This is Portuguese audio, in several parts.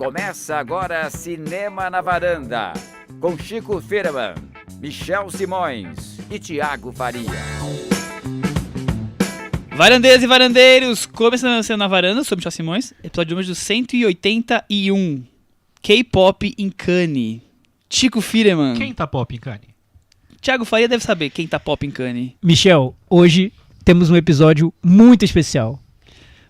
Começa agora Cinema na Varanda, com Chico Firman, Michel Simões e Thiago Faria. Varandeiras e varandeiros, começando Cinema na Varanda, sou Michel Simões, episódio número 181, K-pop em Cannes. Chico Firman. Quem tá pop em Cannes? Thiago Faria deve saber quem tá pop em Cannes. Michel, hoje temos um episódio muito especial.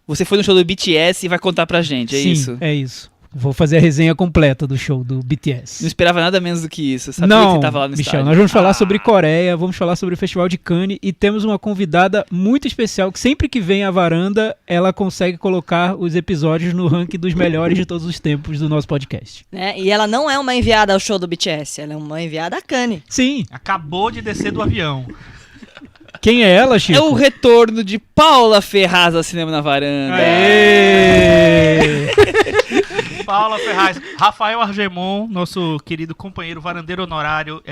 Você foi no show do BTS e vai contar pra gente, é Sim, isso? é isso. Vou fazer a resenha completa do show do BTS. Não esperava nada menos do que isso. Sabia Não, que você tava lá no Michel, estádio. nós vamos falar sobre Coreia, vamos falar sobre o Festival de Cannes e temos uma convidada muito especial que sempre que vem à varanda, ela consegue colocar os episódios no ranking dos melhores de todos os tempos do nosso podcast. Né? E ela não é uma enviada ao show do BTS, ela é uma enviada a Cannes. Sim. Acabou de descer do avião. Quem é ela, Chico? É o retorno de Paula Ferraz ao Cinema na Varanda. Aê! Paula Ferraz, Rafael Argemon, nosso querido companheiro varandeiro honorário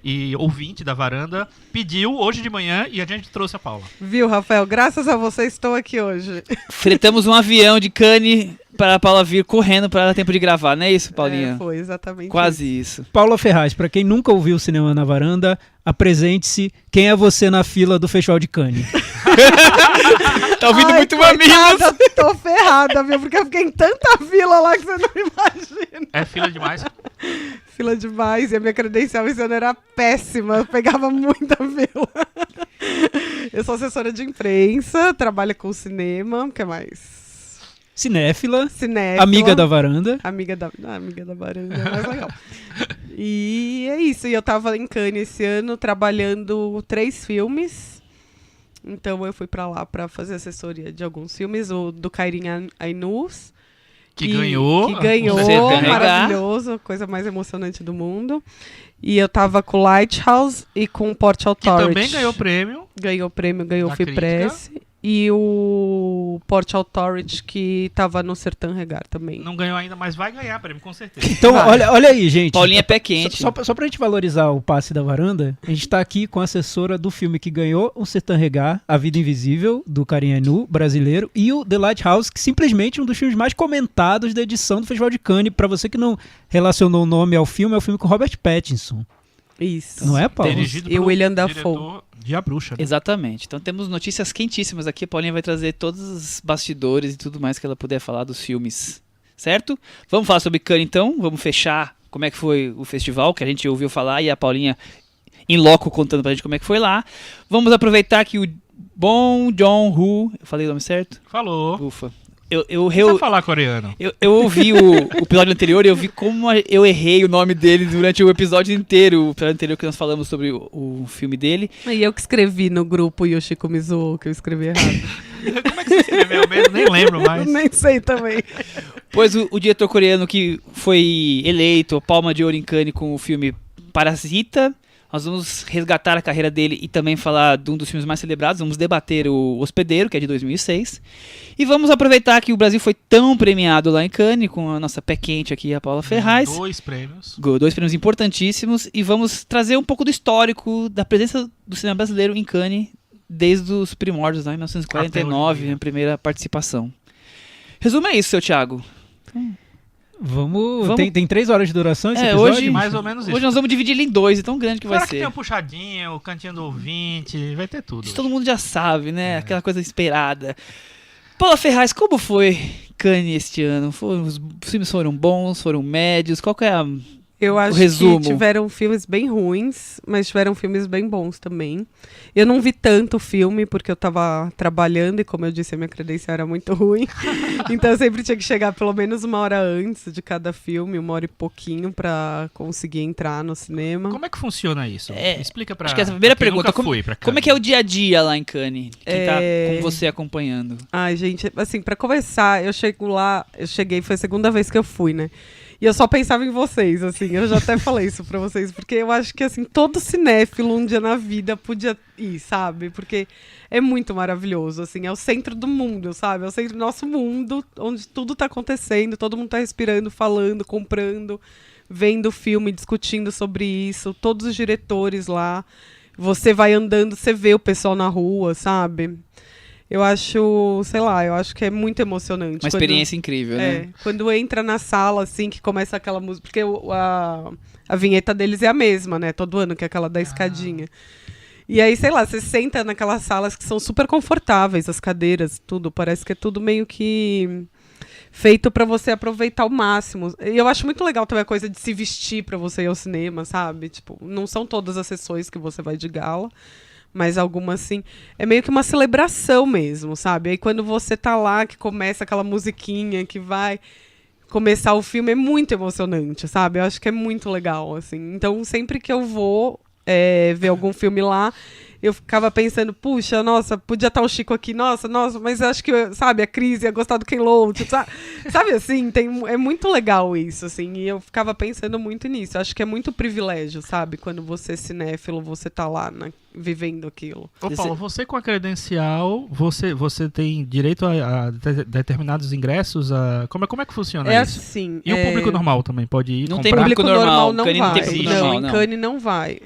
e ouvinte da varanda, pediu hoje de manhã e a gente trouxe a Paula. Viu, Rafael? Graças a você estou aqui hoje. Fretamos um avião de Cannes para a Paula vir correndo para dar tempo de gravar, não é isso, Paulinha? Foi exatamente Quase isso. isso. Paula Ferraz, pra quem nunca ouviu o Cinema na Varanda, apresente-se. Quem é você na fila do Festival de Cannes? Tá ouvindo Ai, muito mamilos. coitada, tô ferrada, viu? Porque eu fiquei em tanta fila lá que você não imagina. É fila demais? Fila demais e a minha credencial esse ano era péssima, eu pegava muita fila. Eu sou assessora de imprensa, trabalho com cinema, o que mais? Cinéfila, Cinéfila. amiga da varanda. Amiga da varanda, é mais legal. E é isso, e eu tava em Cannes esse ano trabalhando 3 filmes. Então eu fui pra lá pra fazer assessoria de alguns filmes, o do Kairin Ainus. Que ganhou. Que ganhou, maravilhoso, a coisa mais emocionante do mundo. E eu tava com Lighthouse e com Port Que Authority. também ganhou prêmio. Ganhou prêmio, ganhou Da o FIPRESS. E o Port Authority, que tava no Sertã Regar também. Não ganhou ainda, mas vai ganhar prêmio, com certeza. Então, Vai. olha aí, gente. Paulinha é pé quente. Só pra gente valorizar o passe da varanda, a gente tá aqui com a assessora do filme que ganhou o Sertã Regar, A Vida Invisível, do Kairin Ainus, brasileiro, e o The Lighthouse, que simplesmente é um dos filmes mais comentados da edição do Festival de Cannes. Pra você que não relacionou o nome ao filme, é o filme com Robert Pattinson. Isso. Não é, Paulo? Dirigido E pelo William Dafoe. diretor de A Bruxa. Né? Exatamente. Então temos notícias quentíssimas aqui. A Paulinha vai trazer todos os bastidores e tudo mais que ela puder falar dos filmes. Certo? Vamos falar sobre Cannes então. Vamos fechar como é que foi o festival, que a gente ouviu falar, e a Paulinha em loco contando pra gente como é que foi lá. Vamos aproveitar que o Bong Joon-ho, eu falei o nome certo? Falou. Ufa. Não precisa falar coreano. Eu ouvi o episódio anterior e eu vi como eu errei o nome dele durante o episódio inteiro. O episódio anterior que nós falamos sobre o filme dele. E eu que escrevi no grupo e o Chico me zoou, que eu escrevi errado. Como é que você escreveu mesmo? Nem lembro mais. Nem sei também. Pois o diretor coreano que foi eleito Palma de Ouro em Cannes com o filme Parasita. Nós vamos resgatar a carreira dele e também falar de um dos filmes mais celebrados. Vamos debater o Hospedeiro, que é de 2006. E vamos aproveitar que o Brasil foi tão premiado lá em Cannes, com a nossa pé quente aqui, a Paula Ferraz. 2 prêmios. 2 prêmios importantíssimos. E vamos trazer um pouco do histórico da presença do cinema brasileiro em Cannes desde os primórdios, lá em 1949, a primeira participação. Resumo é isso, seu Thiago. Vamos. Tem 3 horas de duração esse episódio? Hoje, Mais ou menos isso. Hoje nós vamos dividir ele em 2, tão grande que Fora vai que ser. tem o puxadinho, o cantinho do ouvinte, vai ter tudo. Isso todo mundo já sabe, né? Aquela coisa esperada. Paula Ferraz, como foi Cannes este ano? Os filmes foram bons, foram médios? Qual que é Eu acho resumo? que tiveram filmes bem ruins, mas tiveram filmes bem bons também. Eu não vi tanto filme, porque eu tava trabalhando e, como eu disse, a minha credencial era muito ruim. Então eu sempre tinha que chegar pelo menos 1 hora antes de cada filme, 1 hora e pouquinho, pra conseguir entrar no cinema. Como é que funciona isso? Me explica pra Acho que essa é a primeira pra quem pergunta. nunca foi pra Como é que é o dia a dia lá em Cannes? Quem tá com você acompanhando? Ai, gente, assim, pra começar, eu cheguei, foi a segunda vez que eu fui, né? E eu só pensava em vocês, assim, eu já até falei isso pra vocês, porque eu acho que, assim, todo cinéfilo um dia na vida podia ir, sabe? Porque é muito maravilhoso, assim, é o centro do mundo, sabe? É o centro do nosso mundo, onde tudo tá acontecendo, todo mundo tá respirando, falando, comprando, vendo filme, discutindo sobre isso, todos os diretores lá. Você vai andando, você vê o pessoal na rua, sabe? Eu acho, sei lá, eu acho que é muito emocionante. Uma experiência incrível, né? Quando entra na sala, assim, que começa aquela música, porque a vinheta deles é a mesma, né? Todo ano, que é aquela da escadinha. E aí, sei lá, você senta naquelas salas que são super confortáveis, as cadeiras, tudo. Parece que é tudo meio que feito pra você aproveitar ao máximo. E eu acho muito legal também a coisa de se vestir pra você ir ao cinema, sabe? Tipo, não são todas as sessões que você vai de gala, mas algumas sim. É meio que uma celebração mesmo, sabe? Aí quando você tá lá, que começa aquela musiquinha que vai começar o filme, é muito emocionante, sabe? Eu acho que é muito legal, assim. Então, sempre que eu vou ver algum filme lá, eu ficava pensando, puxa, nossa, podia estar o Chico aqui, nossa, mas eu acho que, sabe, a Cris ia gostar do Ken Loach, sabe assim, é muito legal isso, assim, e eu ficava pensando muito nisso. Eu acho que é muito privilégio, sabe, quando você é cinéfilo, você tá lá vivendo aquilo. Ô Paulo, você com a credencial, você tem direito a determinados ingressos? Como é que funciona isso? Assim, e o público normal também pode ir Não comprar? tem público normal não Cannes vai. não tem público normal, Em não. Cannes não vai.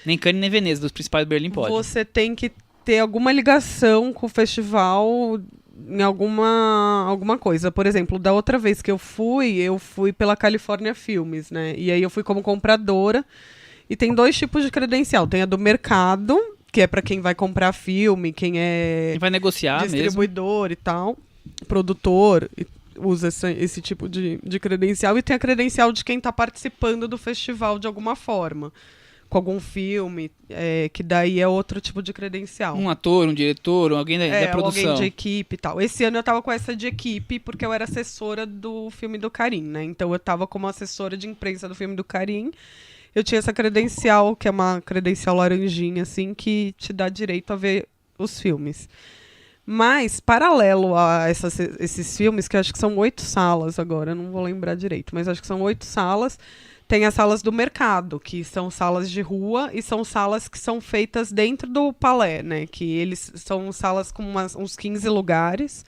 Nem Cannes nem Veneza, dos principais do Berlim pode. Você tem que ter alguma ligação com o festival em alguma coisa. Por exemplo, da outra vez que eu fui pela California Filmes, né? E aí eu fui como compradora. E tem 2 tipos de credencial. Tem a do mercado, que é para quem vai comprar filme, quem é Quem vai negociar mesmo. distribuidor e tal, produtor, usa esse tipo de credencial. E tem a credencial de quem está participando do festival de alguma forma, com algum filme, que daí é outro tipo de credencial. Um ator, um diretor, alguém da produção. Alguém de equipe e tal. Esse ano eu tava com essa de equipe porque eu era assessora do filme do Karim, né? Então eu tava como assessora de imprensa do filme do Karim. Eu tinha essa credencial, que é uma credencial laranjinha, assim, que te dá direito a ver os filmes. Mas, paralelo a esses filmes, que eu acho que são 8 salas agora, eu não vou lembrar direito, mas acho que são 8 salas, tem as salas do mercado, que são salas de rua e são salas que são feitas dentro do Palais, né? Que eles são salas com uns 15 lugares,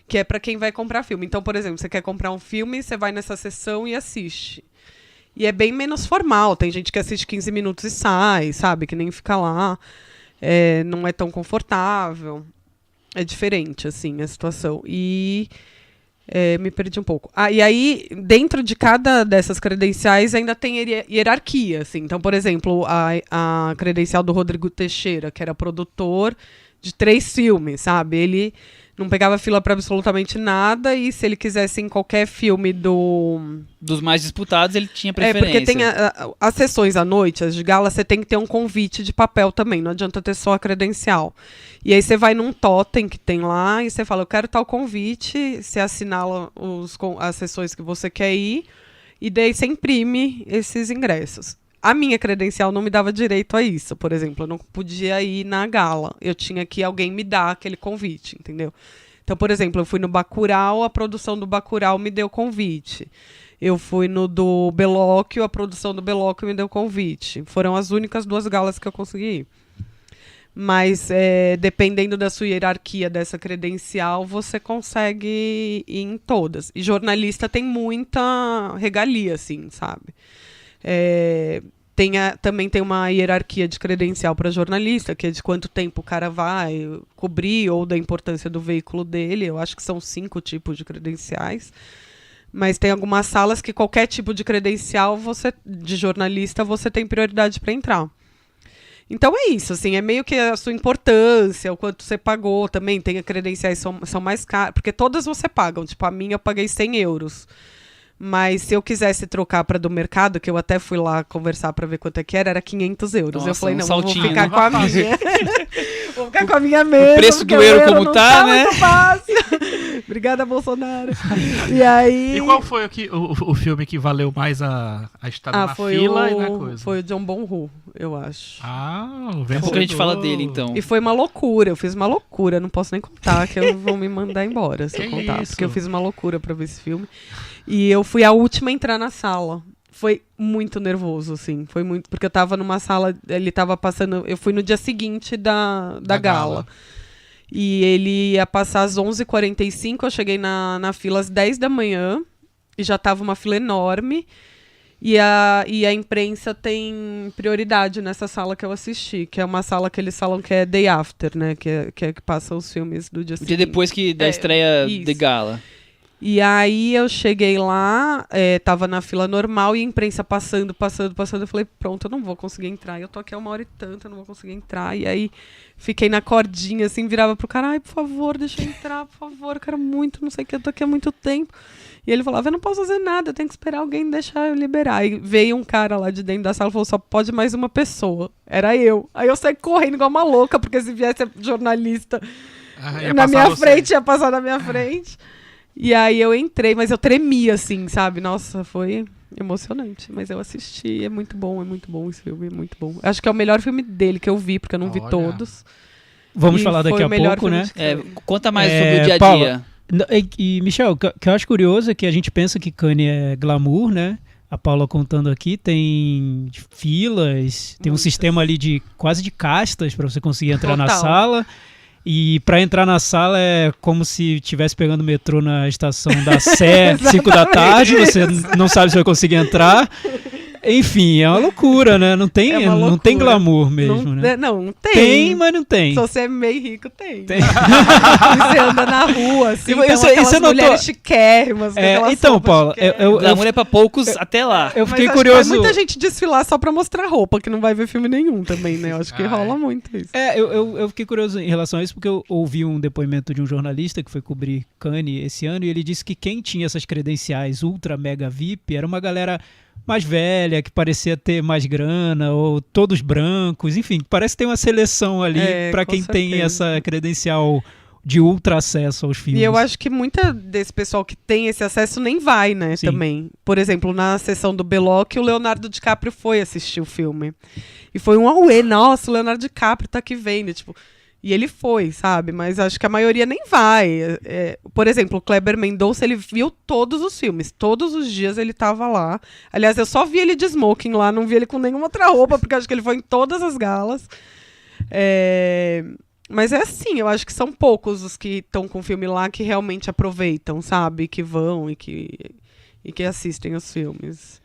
que é para quem vai comprar filme. Então, por exemplo, você quer comprar um filme, você vai nessa sessão e assiste. E é bem menos formal. Tem gente que assiste 15 minutos e sai, sabe? Que nem fica lá. Não é tão confortável. É diferente, assim, a situação. E me perdi um pouco. E aí, dentro de cada dessas credenciais, ainda tem hierarquia, assim. Então, por exemplo, a credencial do Rodrigo Teixeira, que era produtor de 3 filmes, sabe? Ele não pegava fila para absolutamente nada, e se ele quisesse em qualquer filme dos mais disputados, ele tinha preferência. Porque tem as sessões à noite, as de gala, você tem que ter um convite de papel também, não adianta ter só a credencial. E aí você vai num totem que tem lá e você fala, eu quero tal convite, você assinala as sessões que você quer ir, e daí você imprime esses ingressos. A minha credencial não me dava direito a isso, por exemplo. Eu não podia ir na gala. Eu tinha que alguém me dar aquele convite, entendeu? Então, por exemplo, eu fui no Bacurau, a produção do Bacurau me deu convite. Eu fui no do Belóquio, a produção do Belóquio me deu convite. Foram as únicas 2 galas que eu consegui ir. Mas, dependendo da sua hierarquia dessa credencial, você consegue ir em todas. E jornalista tem muita regalia, assim, sabe? Também tem uma hierarquia de credencial para jornalista, que é de quanto tempo o cara vai cobrir, ou da importância do veículo dele. Eu acho que são 5 tipos de credenciais. Mas tem algumas salas que qualquer tipo de credencial de jornalista você tem prioridade para entrar. Então é isso, assim, é meio que a sua importância, o quanto você pagou também. Tem credenciais que são mais caras, porque todas você pagam. Tipo, a minha eu paguei 100 euros. Mas se eu quisesse trocar para do mercado, que eu até fui lá conversar para ver quanto é que era 500 euros. Nossa, eu falei, não, saltinho, vou ficar né? com a minha. Vou ficar com a minha mesmo. O preço do euro como não tá, né? Muito fácil. Obrigada, Bolsonaro. E aí... E qual foi o filme que valeu mais a estada na fila e na coisa? Foi o John Bong-ho, eu acho. Daqui a pouco a gente fala dele, então. E foi uma loucura, eu fiz uma loucura. Não posso nem contar, que vão me mandar embora se eu contar. Isso? Porque eu fiz uma loucura pra ver esse filme. E eu fui a última a entrar na sala. Foi muito nervoso, assim. Foi muito. Porque eu tava numa sala, ele tava passando. Eu fui no dia seguinte da gala. E ele ia passar às 11h45. Eu cheguei na fila às 10 da manhã. E já tava uma fila enorme. E a imprensa tem prioridade nessa sala que eu assisti, que é uma sala que eles falam que é day after, né? Que passa os filmes do dia O seguinte. dia depois da estreia isso. de gala. E aí eu cheguei lá, tava na fila normal e a imprensa passando. Eu falei, pronto, eu não vou conseguir entrar. Eu tô aqui há 1h e tanto, eu não vou conseguir entrar. E aí fiquei na cordinha, assim, virava pro cara, ai, por favor, deixa eu entrar, por favor, eu quero muito, não sei o que, eu tô aqui há muito tempo. E ele falava, eu não posso fazer nada, eu tenho que esperar alguém deixar eu liberar. Aí veio um cara lá de dentro da sala e falou, só pode mais uma pessoa. Era eu. Aí eu saí correndo igual uma louca, porque se viesse jornalista na minha frente, ia passar na minha frente. E aí eu entrei, mas eu tremia, assim, sabe? Nossa, foi emocionante. Mas eu assisti, é muito bom esse filme, é muito bom. Acho que é o melhor filme dele que eu vi, porque eu não vi todos. Vamos E falar daqui foi a o melhor pouco, né? filme de Conta mais sobre o dia a Paula, dia. E, Michel, o que eu acho curioso é que a gente pensa que Cannes é glamour, né? A Paula contando aqui, tem filas, tem um sistema ali de quase de castas para você conseguir entrar na Total. sala. E para entrar na sala é como se estivesse pegando metrô na estação da Sé, 5 da tarde, você não sabe se vai conseguir entrar. Enfim, é uma loucura, né? Não tem, É uma não tem loucura. glamour mesmo, não, né? não tem. Tem, mas não tem. Se você é meio rico, tem. Tem. Você anda na rua, assim, E então você aquelas notou- mulheres chiquérrimas, com aquelas então, roupas Paula, chiquérrimas. Glamour é pra poucos até lá. Eu Mas fiquei acho curioso. que vai muita gente desfilar só pra mostrar roupa, que não vai ver filme nenhum também, né? Eu acho que rola muito isso. Eu fiquei curioso em relação a isso porque eu ouvi um depoimento de um jornalista que foi cobrir Cannes esse ano e ele disse que quem tinha essas credenciais ultra mega VIP era uma galera mais velha, que parecia ter mais grana, ou todos brancos, enfim, parece que tem uma seleção ali pra com quem tem certeza. essa credencial de ultra acesso aos filmes. E eu acho que muita desse pessoal que tem esse acesso nem vai, né, Sim. também. Por exemplo, na sessão do Belloc, o Leonardo DiCaprio foi assistir o filme. E foi um auê, nossa, o Leonardo DiCaprio tá aqui vendo, tipo... E ele foi, sabe? Mas acho que a maioria nem vai. Por exemplo, o Kleber Mendonça, ele viu todos os filmes. Todos os dias ele tava lá. Aliás, eu só vi ele de smoking lá, não vi ele com nenhuma outra roupa, porque acho que ele foi em todas as galas. Mas é assim, eu acho que são poucos os que estão com o filme lá que realmente aproveitam, sabe? Que vão e que assistem os filmes.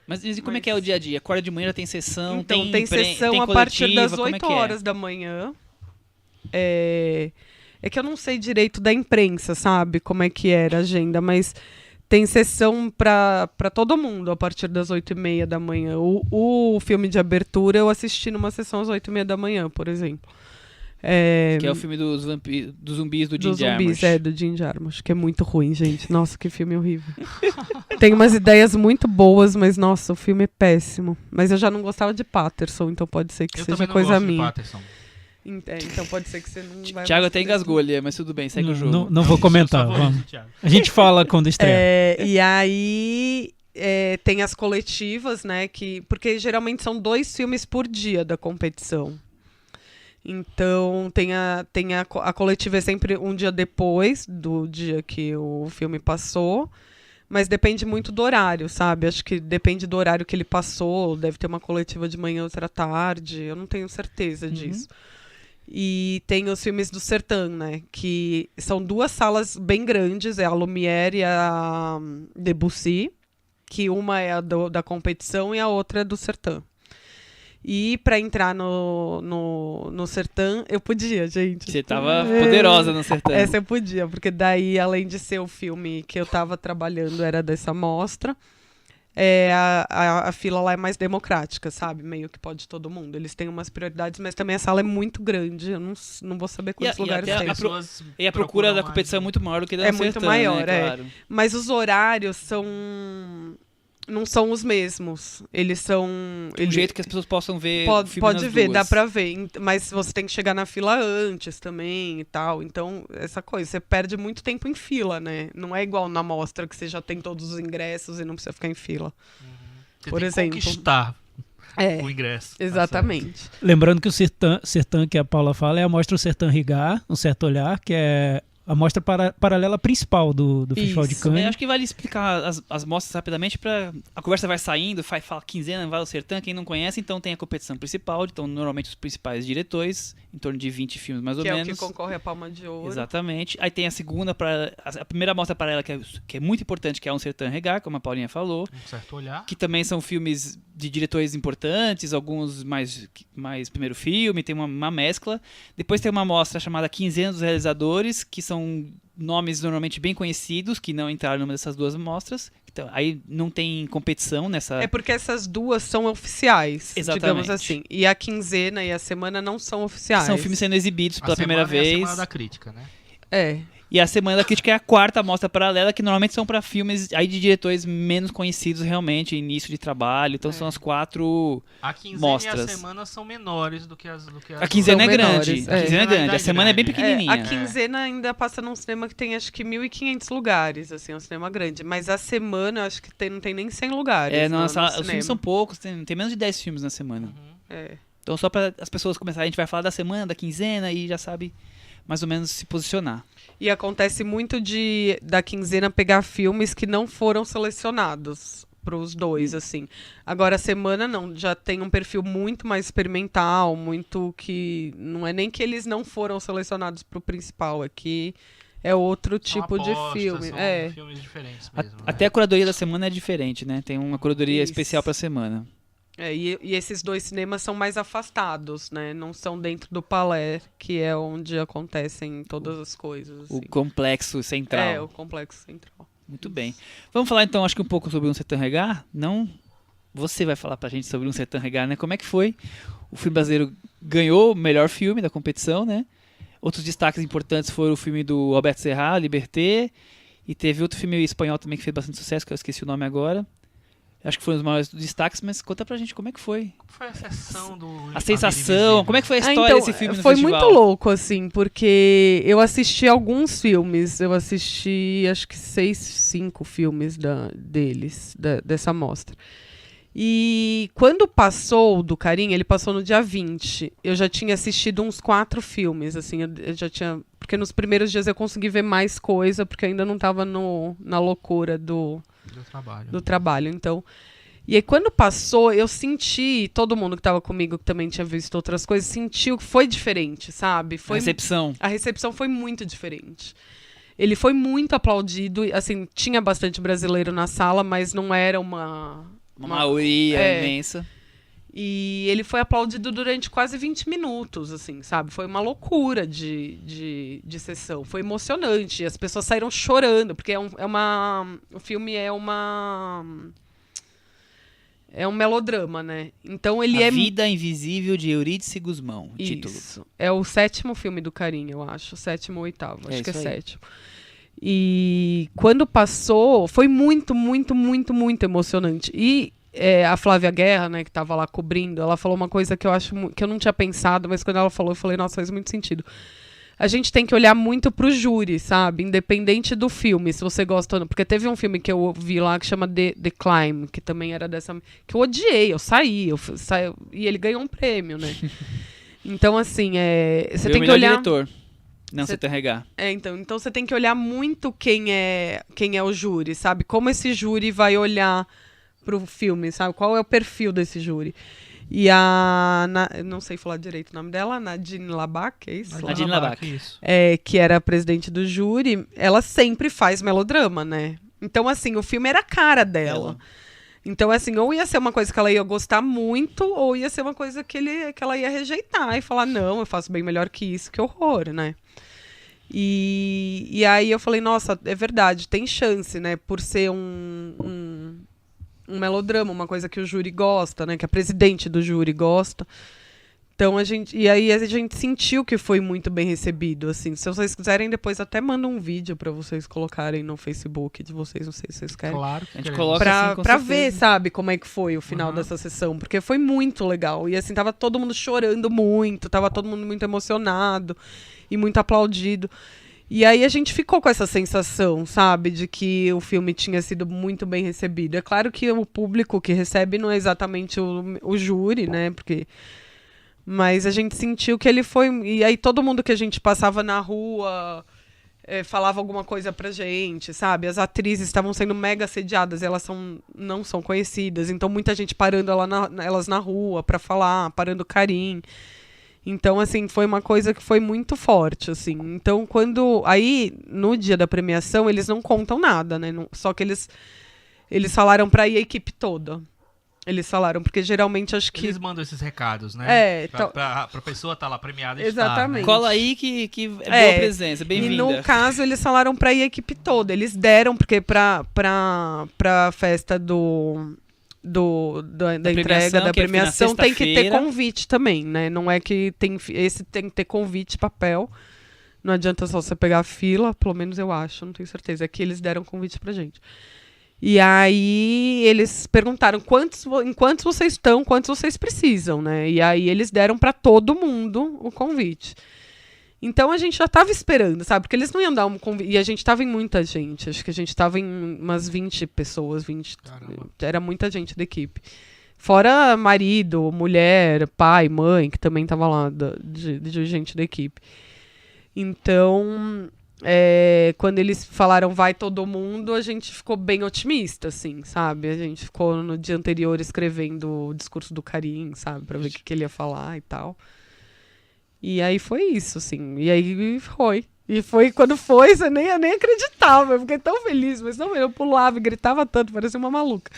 Mas e como é que é o dia a dia? Acorda de manhã, já tem sessão, Então, tem sessão tem a partir coletiva, das como é 8 que é? horas da manhã. É que eu não sei direito da imprensa, sabe? Como é que era a agenda, mas tem sessão pra todo mundo a partir das 8h30 da manhã. O filme de abertura eu assisti numa sessão às 8h30 da manhã, por exemplo. Que é o filme dos zumbis do Jim Dos Jarmusch. zumbis, do Jim Jarmusch, que é muito ruim, gente. Nossa, que filme horrível. Tem umas ideias muito boas, mas nossa, o filme é péssimo. Mas eu já não gostava de Patterson, então pode ser que Eu seja também não coisa gosto de minha. Patterson. Então pode ser que você não vai... Thiago até gostar. engasgou ali, mas tudo bem, segue o jogo. Não vou comentar, Eu só vou vamos. isso, Thiago. A gente fala quando estreia. E aí tem as coletivas, né? Porque geralmente são 2 filmes por dia da competição. Então tem a coletiva é sempre um dia depois do dia que o filme passou. Mas depende muito do horário, sabe? Acho que depende do horário que ele passou. Deve ter uma coletiva de manhã, outra tarde. Eu não tenho certeza disso. E tem os filmes do Sertã, né? Que são 2 salas bem grandes. É a Lumière e a Debussy. Que uma é a da competição e a outra é do Sertã. E para entrar no Sertã, eu podia, gente. Você tava poderosa no Sertã. Essa eu podia, porque daí, além de ser o filme que eu tava trabalhando, era dessa mostra, a fila lá é mais democrática, sabe? Meio que pode todo mundo. Eles têm umas prioridades, mas também a sala é muito grande. Eu não vou saber quantos lugares até tem. E a procura da competição é muito maior do que da É do muito Sertã, maior, né? Claro. Mas os horários não são os mesmos. Eles são... Um jeito que as pessoas possam ver o filme Pode nas ver, duas. dá pra ver. Mas você tem que chegar na fila antes também e tal. Então, essa coisa, você perde muito tempo em fila, né? Não é igual na mostra que você já tem todos os ingressos e não precisa ficar em fila. Você Por tem exemplo. que conquistar o ingresso. Tá Exatamente. Lembrando que o Sertã que a Paula fala é a mostra O Sertã Rigar, Um Certo Olhar, que é a mostra paralela principal do Festival de Isso. Cannes. Acho que vale explicar as mostras rapidamente para a conversa vai saindo, fala quinzena, vai ao Sertã, quem não conhece, então tem a competição principal, então normalmente os principais diretores, em torno de 20 filmes mais ou Que é o menos. que concorre à Palma de Ouro. Exatamente. Aí tem a segunda, a primeira mostra paralela que é muito importante, que é Um Sertã Regar, como a Paulinha falou, Um certo olhar. que também são filmes de diretores importantes, alguns mais primeiro filme, tem uma mescla. Depois tem uma mostra chamada Quinzena dos Realizadores, que são nomes normalmente bem conhecidos, que não entraram numa dessas duas mostras. Então, aí não tem competição nessa... É porque essas duas são oficiais, Exatamente. digamos assim. E a quinzena e a semana não são oficiais. São filmes sendo exibidos pela A primeira semana é a vez. Semana da Crítica, né? É. E a Semana da Crítica é a quarta mostra paralela, que normalmente são para filmes aí de diretores menos conhecidos realmente, início de trabalho. Então são as 4 A quinzena mostras. e a semana são menores do que as A quinzena é São grande. menores, A quinzena é grande. A Verdade, semana é bem grande. pequenininha. A quinzena ainda passa num cinema que tem acho que 1.500 lugares, assim, é um cinema grande. Mas a semana eu acho que não tem nem 100 lugares. Não, no os cinema. filmes são poucos, tem menos de 10 filmes na semana. É. Então só para as pessoas começarem, a gente vai falar da semana, da quinzena e já sabe mais ou menos se posicionar. E acontece muito da quinzena pegar filmes que não foram selecionados para os dois, assim. Agora a semana não, já tem um perfil muito mais experimental, muito que não é nem que eles não foram selecionados para o principal, é que é outro São tipo apostas, de filme. São É. filmes diferentes mesmo. né? Até a curadoria da semana é diferente, né? Tem uma curadoria Isso. especial para a semana. E esses dois cinemas são mais afastados, né? Não são dentro do Palais, que é onde acontecem todas as coisas. O assim. complexo central. É, o complexo central. Muito bem. Vamos falar então, acho que um pouco sobre Um Sertã Regar? Não? Você vai falar pra gente sobre Um Sertã Regar, né? Como é que foi? O filme brasileiro ganhou o melhor filme da competição, né? Outros destaques importantes foram o filme do Alberto Serra, Liberté, e teve outro filme espanhol também que fez bastante sucesso, que eu esqueci o nome agora. Acho que foram os maiores destaques, mas conta pra gente como é que foi. Como foi a sessão do... A sensação, como é que foi a história então, desse filme no foi festival? muito louco, assim, porque eu assisti alguns filmes. Eu assisti, acho que 5 filmes dessa mostra. E quando passou do Carinha, ele passou no dia 20. Eu já tinha assistido uns 4 filmes, assim, eu já tinha... Porque nos primeiros dias eu consegui ver mais coisa, porque eu ainda não estava na loucura do trabalho, então. E aí, quando passou, eu senti, todo mundo que estava comigo, que também tinha visto outras coisas, sentiu que foi diferente, sabe? A recepção. A recepção foi muito diferente. Ele foi muito aplaudido, assim, tinha bastante brasileiro na sala, mas não era uma maioria imensa. E ele foi aplaudido durante quase 20 minutos, assim, sabe? Foi uma loucura de sessão. Foi emocionante. As pessoas saíram chorando, porque o filme é um melodrama, né? Então ele A Vida Invisível de Eurídice Guzmão, o título. Isso. É o 7º filme do Carinha, eu acho. 7º ou 8º. Acho que é isso aí. 7º. E quando passou, foi muito, muito, muito, muito emocionante. E a Flávia Guerra, né, que estava lá cobrindo, ela falou uma coisa que eu acho que eu não tinha pensado, mas quando ela falou, eu falei, nossa, faz muito sentido. A gente tem que olhar muito pro júri, sabe? Independente do filme, se você gosta ou não. Porque teve um filme que eu vi lá que chama The Climb, que também era dessa... Que eu odiei, eu saí e ele ganhou um prêmio, né? Então, assim, você Foi tem o que melhor olhar... diretor. Não, Sertã Regar. Então você tem que olhar muito quem é o júri, sabe? Como esse júri vai olhar pro filme, sabe? Qual é o perfil desse júri. E eu não sei falar direito o nome dela, Nadine Labac, é isso? Nadine Labac. Isso. Que era a presidente do júri, ela sempre faz melodrama, né? Então, assim, o filme era a cara dela. Então, assim, ou ia ser uma coisa que ela ia gostar muito, ou ia ser uma coisa que ela ia rejeitar e falar, não, eu faço bem melhor que isso, que horror, né? E aí eu falei, nossa, é verdade, tem chance, né? Por ser um melodrama, uma coisa que o júri gosta, né? Que a presidente do júri gosta. Então a gente sentiu que foi muito bem recebido, assim. Se vocês quiserem, depois até manda um vídeo pra vocês colocarem no Facebook de vocês, não sei se vocês querem. Claro que A gente queremos. coloca assim, com Pra certeza. ver, sabe, como é que foi o final dessa sessão. Porque foi muito legal. E assim, tava todo mundo chorando muito, tava todo mundo muito emocionado e muito aplaudido. E aí a gente ficou com essa sensação, sabe, de que o filme tinha sido muito bem recebido. É claro que o público que recebe não é exatamente o júri, né, mas a gente sentiu que ele foi... E aí todo mundo que a gente passava na rua falava alguma coisa pra gente, sabe? As atrizes estavam sendo mega assediadas, elas não são conhecidas, então muita gente parando elas na rua pra falar, parando Karim. Então, assim, foi uma coisa que foi muito forte, assim. Então, aí, no dia da premiação, eles não contam nada, né? Só que eles falaram pra ir a equipe toda. Eles falaram, porque geralmente acho que... Eles mandam esses recados, né? então... Pra pessoa estar lá premiada e Exatamente. estar, né? Cola aí que é boa presença, E bem-vinda. no caso, eles falaram pra ir a equipe toda. Eles deram, porque pra festa da entrega da premiação tem que ter convite também, né? Não é que esse tem que ter convite, papel. Não adianta só você pegar a fila, pelo menos eu acho, não tenho certeza. É que eles deram convite pra gente. E aí eles perguntaram em quantos vocês estão, quantos vocês precisam, né? E aí eles deram pra todo mundo o convite. Então a gente já tava esperando, sabe? Porque eles não iam dar um convite. E a gente tava em muita gente. Acho que a gente tava em umas 20 pessoas, 20. Caramba. Era muita gente da equipe. Fora marido, mulher, pai, mãe, que também tava lá, de gente da equipe. Então, quando eles falaram vai todo mundo, a gente ficou bem otimista, assim, sabe? A gente ficou no dia anterior escrevendo o discurso do Karim, sabe? Pra ver o que ele ia falar e tal. E aí foi isso, assim. E aí foi. E foi quando foi, eu nem acreditava. Eu fiquei tão feliz, mas não, eu pulava e gritava tanto, parecia uma maluca.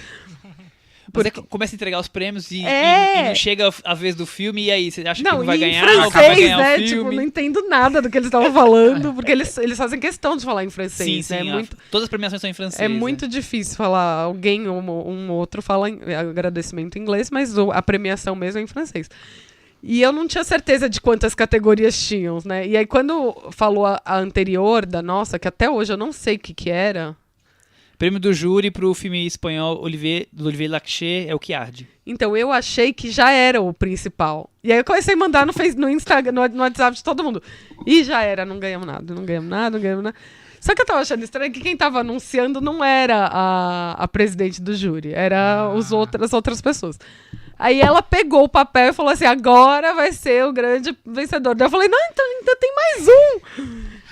Mas começa a entregar os prêmios e não chega a vez do filme, e aí, você acha que não vai ganhar? Em Ou que vai francês, ganhar né? o filme? Tipo, não entendo nada do que eles estavam falando, porque eles fazem questão de falar em francês. Sim, né? todas as premiações são em francês. É muito difícil falar. Alguém, um outro, fala agradecimento em inglês, mas a premiação mesmo é em francês. E eu não tinha certeza de quantas categorias tinham, né? E aí, quando falou a anterior da nossa, que até hoje eu não sei o que era. Prêmio do júri pro filme espanhol do Olivier Lachet é o que arde. Então, eu achei que já era o principal. E aí eu comecei a mandar no Instagram, no WhatsApp de todo mundo. E já era, não ganhamos nada. Só que eu tava achando estranho que quem tava anunciando não era a presidente do júri, era as outras pessoas. Aí ela pegou o papel e falou assim, agora vai ser o grande vencedor. Daí eu falei, não, então ainda tem mais um.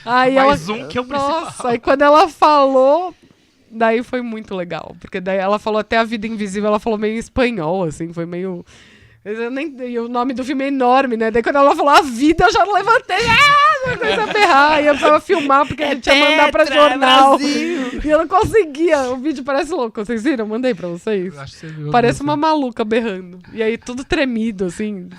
Aí um que é o principal. Nossa, aí quando ela falou, daí foi muito legal. Porque daí ela falou até A Vida Invisível, ela falou meio em espanhol, assim, foi meio... E o nome do filme é enorme, né? Daí quando ela falou A Vida, eu já levantei. Eu comecei a berrar. E eu precisava filmar, porque a gente ia mandar pra jornal. Brasil. E eu não conseguia. O vídeo parece louco. Vocês viram? Eu mandei pra vocês. Eu acho que você viu Parece mesmo. uma maluca berrando. E aí tudo tremido, assim.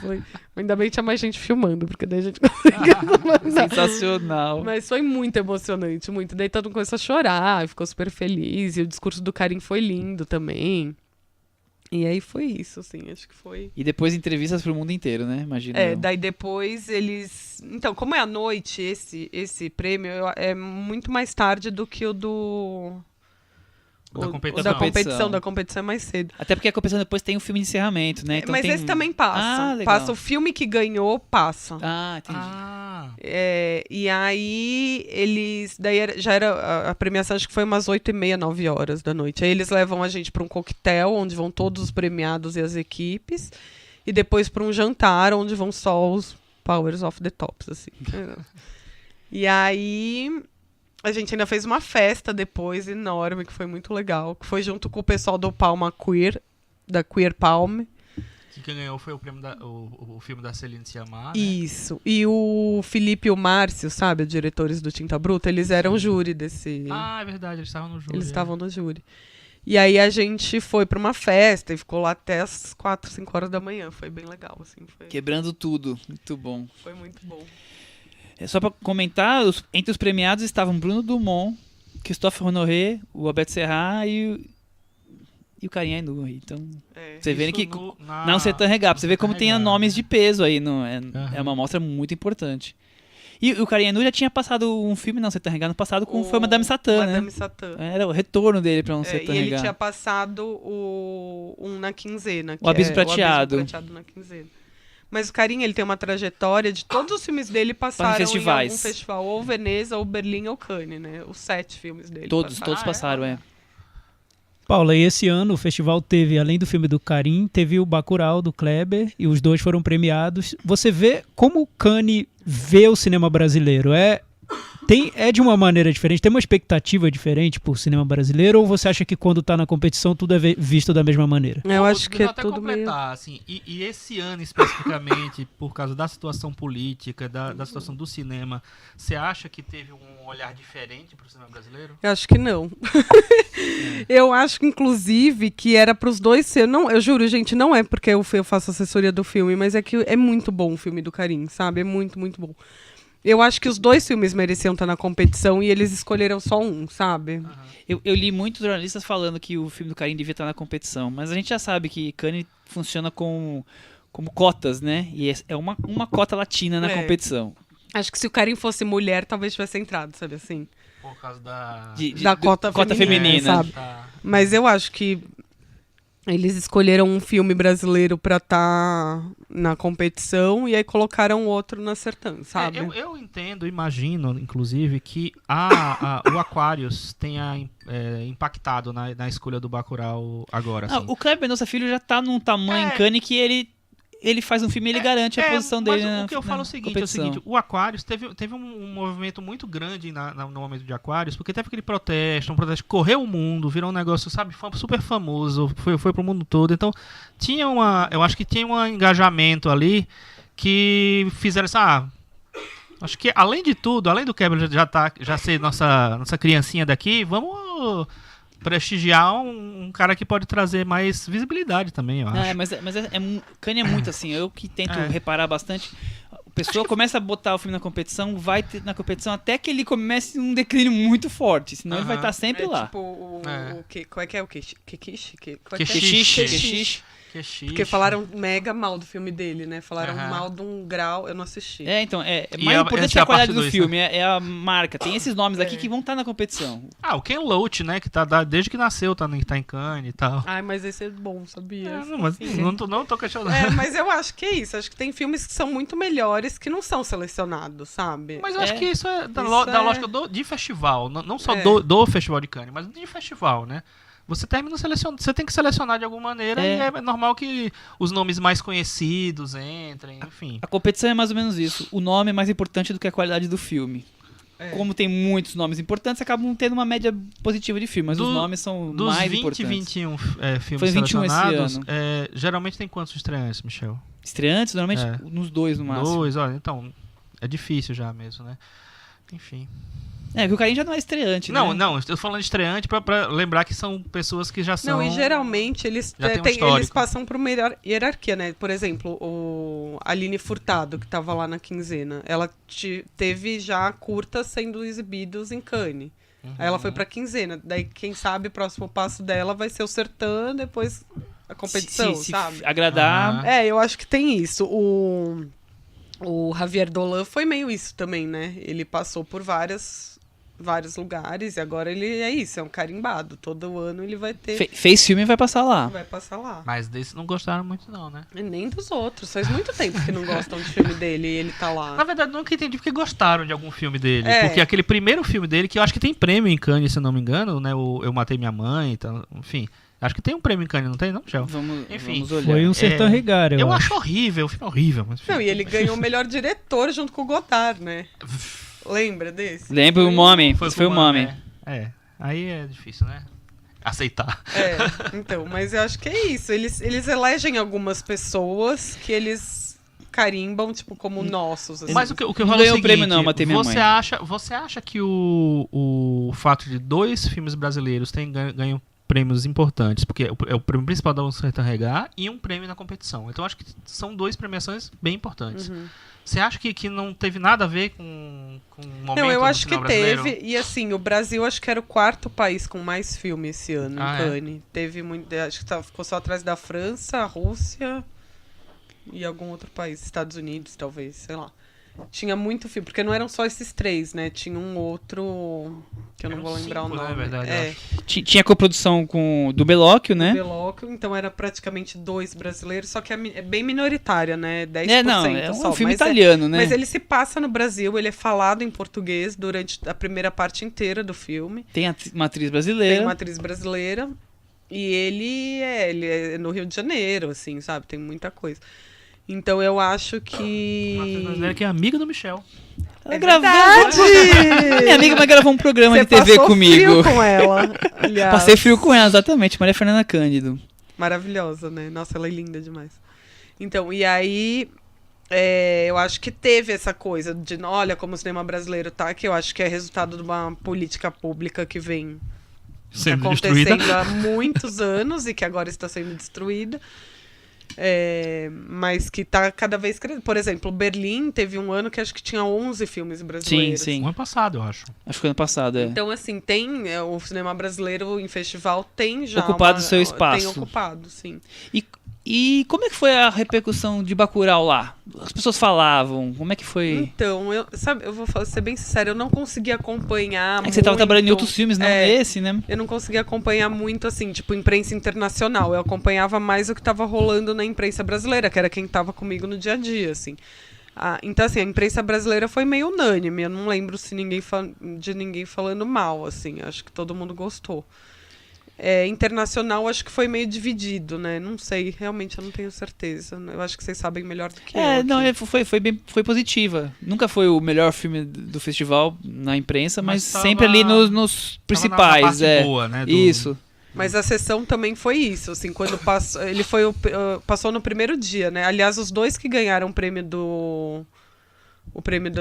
Ainda bem que tinha mais gente filmando, porque daí a gente conseguia mandar. Sensacional. Mas foi muito emocionante, muito. Daí todo mundo começou a chorar, ficou super feliz. E o discurso do Karim foi lindo também. E aí foi isso, assim, acho que foi... E depois entrevistas pro mundo inteiro, né? Imagina. Daí depois eles... Então, como é à noite esse prêmio, é muito mais tarde do que o do... Da competição. Da competição é mais cedo. Até porque a competição depois tem o filme de encerramento, né? Então Mas tem... esse também passa. Ah, legal. Passa o filme que ganhou, passa. Ah, entendi. E aí eles... Daí já era... A premiação acho que foi umas 8h30, 9 horas da noite. Aí eles levam a gente para um coquetel, onde vão todos os premiados e as equipes. E depois para um jantar, onde vão só os Powers of the Tops, assim. E aí... A gente ainda fez uma festa depois, enorme, que foi muito legal. Que foi junto com o pessoal do Palma Queer, da Queer Palm. Quem ganhou foi o prêmio o filme da Celine Sciamma, né? Isso. E o Felipe e o Márcio, sabe, os diretores do Tinta Bruta, eles eram júri desse... Ah, é verdade, eles estavam no júri. Eles estavam no júri. E aí a gente foi pra uma festa e ficou lá até as 4, 5 horas da manhã. Foi bem legal, assim. Quebrando tudo. Muito bom. Foi muito bom. Só pra comentar, entre os premiados estavam Bruno Dumont, Christophe Honoré, o Alberto Serra e o Karim Ainur. Então, você vê que... Não, Sertã Regá, pra você ver como tem nomes de peso aí. É uma amostra muito importante. E o Karim Ainur já tinha passado um filme, não, Sertã Regá, no passado, foi Madame Satã, né? Madame Satã. Era o retorno dele pra um Sertã E Regá. ele tinha passado um na quinzena. O Abismo Prateado. O Abismo Prateado na quinzena. Mas o Karim, ele tem uma trajetória de todos os filmes dele passaram em algum festival, ou Veneza, ou Berlim, ou Cannes, né? Os 7 filmes dele Todos passaram, Paula, e esse ano o festival teve, além do filme do Karim, teve o Bacurau do Kleber, e os dois foram premiados. Você vê como o Cannes vê o cinema brasileiro? É de uma maneira diferente? Tem uma expectativa diferente por cinema brasileiro? Ou você acha que quando tá na competição tudo é visto da mesma maneira? Eu acho que é até tudo meio... completar, assim, e esse ano especificamente, por causa da situação política, da situação do cinema, você acha que teve um olhar diferente pro cinema brasileiro? Eu acho que não. Eu acho que, inclusive, que era pros dois ser. Não, eu juro, gente, não é porque eu faço assessoria do filme, mas é que é muito bom o filme do Karim, sabe? É muito, muito bom. Eu acho que os dois filmes mereciam estar na competição e eles escolheram só um, sabe? Eu li muitos jornalistas falando que o filme do Karim devia estar na competição, mas a gente já sabe que Cannes funciona como cotas, né? E é uma cota latina na É. competição. Acho que se o Karim fosse mulher, talvez tivesse entrado, sabe assim? Por causa da... Da cota feminina, sabe? Tá. Mas eu acho que eles escolheram um filme brasileiro pra estar na competição e aí colocaram outro na Sertã, sabe? Eu entendo, imagino, inclusive, que o Aquarius tenha impactado na escolha do Bacurau agora. Ah, Assim. o Kleber Mendonça Filho já tá num tamanho em Cannes que ele faz um filme e ele garante a posição dele mas na o que eu falo é o seguinte, o Aquarius teve um movimento muito grande no momento de Aquarius, porque teve aquele protesto, um protesto que correu o mundo, virou um negócio, sabe, super famoso, foi pro mundo todo. Então, eu acho que tinha um engajamento ali que fizeram assim, acho que além de tudo, além do Kleber já ser nossa criancinha daqui, vamos prestigiar um cara que pode trazer mais visibilidade também, eu acho. Cannes é muito assim, eu que tento reparar bastante. A pessoa começa a botar o filme na competição, vai ter na competição até que ele comece um declínio muito forte, senão ele vai estar sempre lá. Tipo, o que, qual é que é o Kechiche? Kechiche. Porque falaram mega mal do filme dele, né? Falaram mal de um grau, eu não assisti. Então, é E mais importante que a qualidade do parte dois, filme, é a marca. Tem esses nomes aqui que vão estar na competição. O Ken Loach, né, que desde que nasceu tá em Cannes e tal. Ai, mas esse é bom, sabia? Não tô questionando. Mas eu acho que é isso. Acho que tem filmes que são muito melhores que não são selecionados, sabe? Mas eu acho que isso é da lógica de festival, não só do Festival de Cannes, mas de festival, né? Você termina selecionando, você tem que selecionar de alguma maneira e é normal que os nomes mais conhecidos entrem, enfim. A competição é mais ou menos isso. O nome é mais importante do que a qualidade do filme. Como tem muitos nomes importantes, acabam tendo uma média positiva de filme, mas os nomes são mais importantes. Dos 20 e 21 filmes Foi 21 selecionados, esse ano. geralmente tem quantos estreantes, Michel? Estreantes, normalmente nos 2 no máximo. 2, olha, então é difícil já mesmo, né? Enfim. Que o Karim já não é estreante, né? Não, estou falando de estreante pra lembrar que são pessoas que já são... Não, e geralmente eles passam por uma hierarquia, né? Por exemplo, a Aline Furtado, que tava lá na quinzena, ela teve já curtas sendo exibidos em Cannes. Aí ela foi pra quinzena. Daí, quem sabe, o próximo passo dela vai ser o Sertã, depois a competição, se sabe? agradar... Eu acho que tem isso. O Javier Dolan foi meio isso também, né? Ele passou por vários lugares e agora ele é isso, é um carimbado. Todo ano ele vai ter... Fez filme e vai passar lá. Vai passar lá. Mas desse não gostaram muito não, né? E nem dos outros. Faz muito tempo que não gostam de filme dele e ele tá lá. Na verdade, nunca entendi porque gostaram de algum filme dele. É. Porque aquele primeiro filme dele, que eu acho que tem prêmio em Cannes, se eu não me engano, né? Eu Matei Minha Mãe, então, enfim. Acho que tem um prêmio em Cannes, não tem, não, Michel? Vamos olhar. Foi um Sertã Regar, eu acho horrível, o filme é horrível. Mas, Não, e ele ganhou o melhor diretor junto com o Godard, né? Lembra desse? Lembra o Mommy? Foi o Mommy. Aí é difícil, né? Aceitar. Então, mas eu acho que é isso. Eles elegem algumas pessoas que eles carimbam, tipo, como nossos. Assim. Mas o que eu Não falo é o ganhou seguinte, prêmio não, Matei Minha Mãe. Você acha que o fato de 2 filmes brasileiros ganham prêmios importantes, porque é o prêmio principal da Sertã Regar e um prêmio na competição. Então acho que são 2 premiações bem importantes. Você acha que não teve nada a ver com o momento Não, eu do acho que cinema brasileiro? teve. E assim, o Brasil acho que era o 4º país com mais filme esse ano em Cannes. Teve muito. Acho que ficou só atrás da França, a Rússia e algum outro país. Estados Unidos, talvez, sei lá. Tinha muito filme, porque não eram só esses 3, né? Tinha um outro que eu não vou lembrar 5, o nome. né, verdade, Tinha coprodução do Belóquio, né? Belóquio, então era praticamente 2 brasileiros, só que é bem minoritária, né? 10% É um só. filme mas italiano, né? Mas ele se passa no Brasil, ele é falado em português durante a primeira parte inteira do filme. Tem uma atriz brasileira. Tem uma atriz brasileira. E ele é no Rio de Janeiro, assim, sabe? Tem muita coisa. Então eu acho que... Uma atriz brasileira que é amiga do Michel. Ela É gravou. verdade! Minha amiga vai gravar um programa Você de TV passou comigo. frio com ela. Aliás. Passei frio com ela, exatamente. Maria Fernanda Cândido. Maravilhosa, né? Nossa, ela é linda demais. Então, e aí, eu acho que teve essa coisa de, olha como o cinema brasileiro tá, que eu acho que é resultado de uma política pública que vem Sendo acontecendo destruída. há muitos anos e que agora está sendo destruída. Mas que tá cada vez crescendo. Por exemplo, Berlim teve um ano que acho que tinha 11 filmes brasileiros. Sim. Um ano passado, eu acho. Acho que foi ano passado, é. Então, assim, tem o cinema brasileiro em festival tem já Ocupado o seu espaço. Tem ocupado, sim. E como é que foi a repercussão de Bacurau lá? As pessoas falavam, como é que foi? Então, eu vou ser bem sincera, eu não consegui acompanhar É que você tava muito. trabalhando em outros filmes, não nesse, né? Eu não consegui acompanhar muito, assim, tipo, imprensa internacional. Eu acompanhava mais o que tava rolando na imprensa brasileira, que era quem tava comigo no dia a dia, assim. Então, assim, a imprensa brasileira foi meio unânime. Eu não lembro se de ninguém falando mal, assim. Acho que todo mundo gostou. Internacional, acho que foi meio dividido, né? Não sei, realmente eu não tenho certeza. Eu acho que vocês sabem melhor do que eu. Não, aqui. foi positiva. Nunca foi o melhor filme do festival na imprensa, mas Mas sempre tava- ali nos Tava principais, na parte boa, né? Isso. Mas a sessão também foi isso, assim, quando passou, ele passou no primeiro dia, né? Aliás, os dois que ganharam o prêmio do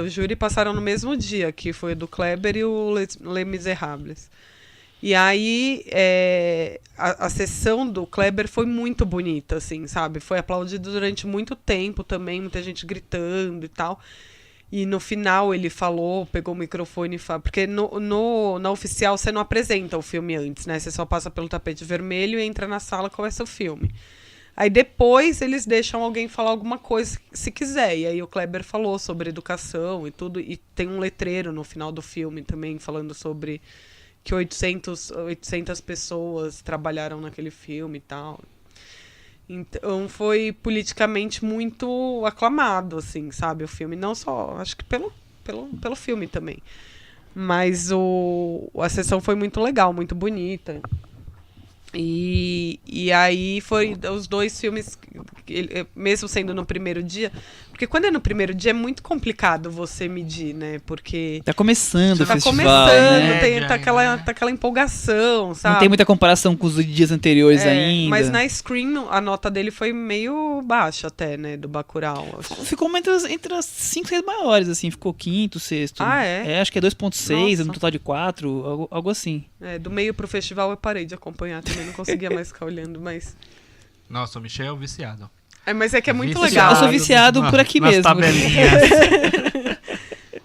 júri passaram no mesmo dia, que foi o do Kleber e o Les Miserables. E aí, a sessão do Kleber foi muito bonita, assim, sabe? Foi aplaudido durante muito tempo também, muita gente gritando e tal. E no final ele falou, pegou o microfone e falou... Porque na oficial você não apresenta o filme antes, né? Você só passa pelo tapete vermelho e entra na sala e começa o filme. Aí depois eles deixam alguém falar alguma coisa, se quiser. E aí o Kleber falou sobre educação e tudo. E tem um letreiro no final do filme também falando sobre... que 800 pessoas trabalharam naquele filme e tal. Então foi politicamente muito aclamado, assim, sabe, o filme. Não só, acho que pelo filme também. Mas a sessão foi muito legal, muito bonita. E aí foi os dois filmes, mesmo sendo no primeiro dia, porque quando é no primeiro dia é muito complicado você medir, né? Porque Tá começando o tá festival, começando, né? tá aquela empolgação, sabe? Não tem muita comparação com os dias anteriores ainda. Mas na Screen a nota dele foi meio baixa até, né? Do Bacurau. Ficou uma entre as 5 e 6 maiores, assim. Ficou quinto, sexto. Ah, é? Acho que é 2.6, Nossa. no total de 4, algo assim. Do meio pro festival eu parei de acompanhar também, não conseguia mais ficar olhando, mas... Nossa, o Michel é o viciado. Mas é que é muito Viciado. legal. Eu sou viciado por aqui nas mesmo. tabelinhas.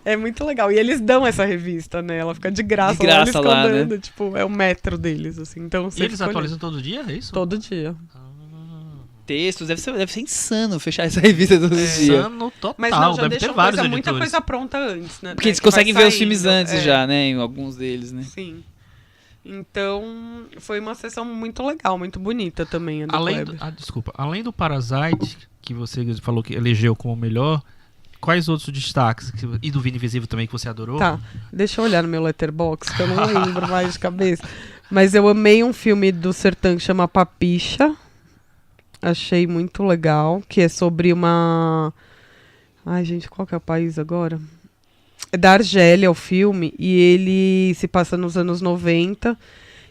É muito legal. E eles dão essa revista, né? Ela fica de graça. De graça eles ficam lá, né? dando, tipo, é o metro deles, assim. Então, E você eles fica atualizam todo dia, é isso? olhando todo dia. Textos, deve ser insano fechar essa revista todos os dias. Insano total, Mas não, já deve ter deixam vários muita editores. coisa pronta antes, né? Porque eles Que vai conseguem ver os saindo, filmes antes é. já, né? Em alguns deles, né? Sim. Então, foi uma sessão muito legal, muito bonita também, a do Kleber. Desculpa. Além do Parasite, que você falou que elegeu como o melhor, quais outros destaques? E do Vini Invisível também, que você adorou? Tá, deixa eu olhar no meu Letterboxd, que eu não lembro mais de cabeça. Mas eu amei um filme do Sertã que chama Papicha. Achei muito legal, que é sobre uma... Ai, gente, qual que é o país agora? É da Argélia o filme, e ele se passa nos anos 90,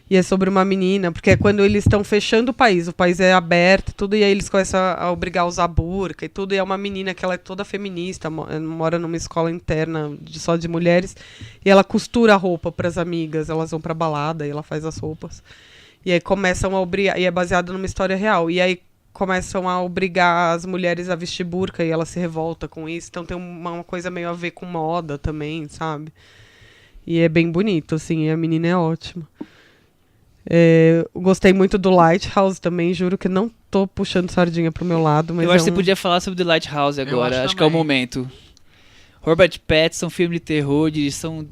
e é sobre uma menina, porque é quando eles estão fechando o país é aberto e tudo, e aí eles começam a obrigar a usar burca e tudo, e é uma menina que ela é toda feminista, mora numa escola interna só de mulheres, e ela costura a roupa para as amigas, elas vão pra balada e ela faz as roupas. E aí começam a obrigar, e é baseado numa história real, e aí começam a obrigar as mulheres a vestir burca e ela se revolta com isso. Então tem uma coisa meio a ver com moda também, sabe? E é bem bonito, assim, e a menina é ótima. Gostei muito do Lighthouse também, juro que não tô puxando sardinha pro meu lado, mas Eu acho que você podia falar sobre The Lighthouse agora. Acho que é o também. momento. Robert Pattinson, filme de terror, direção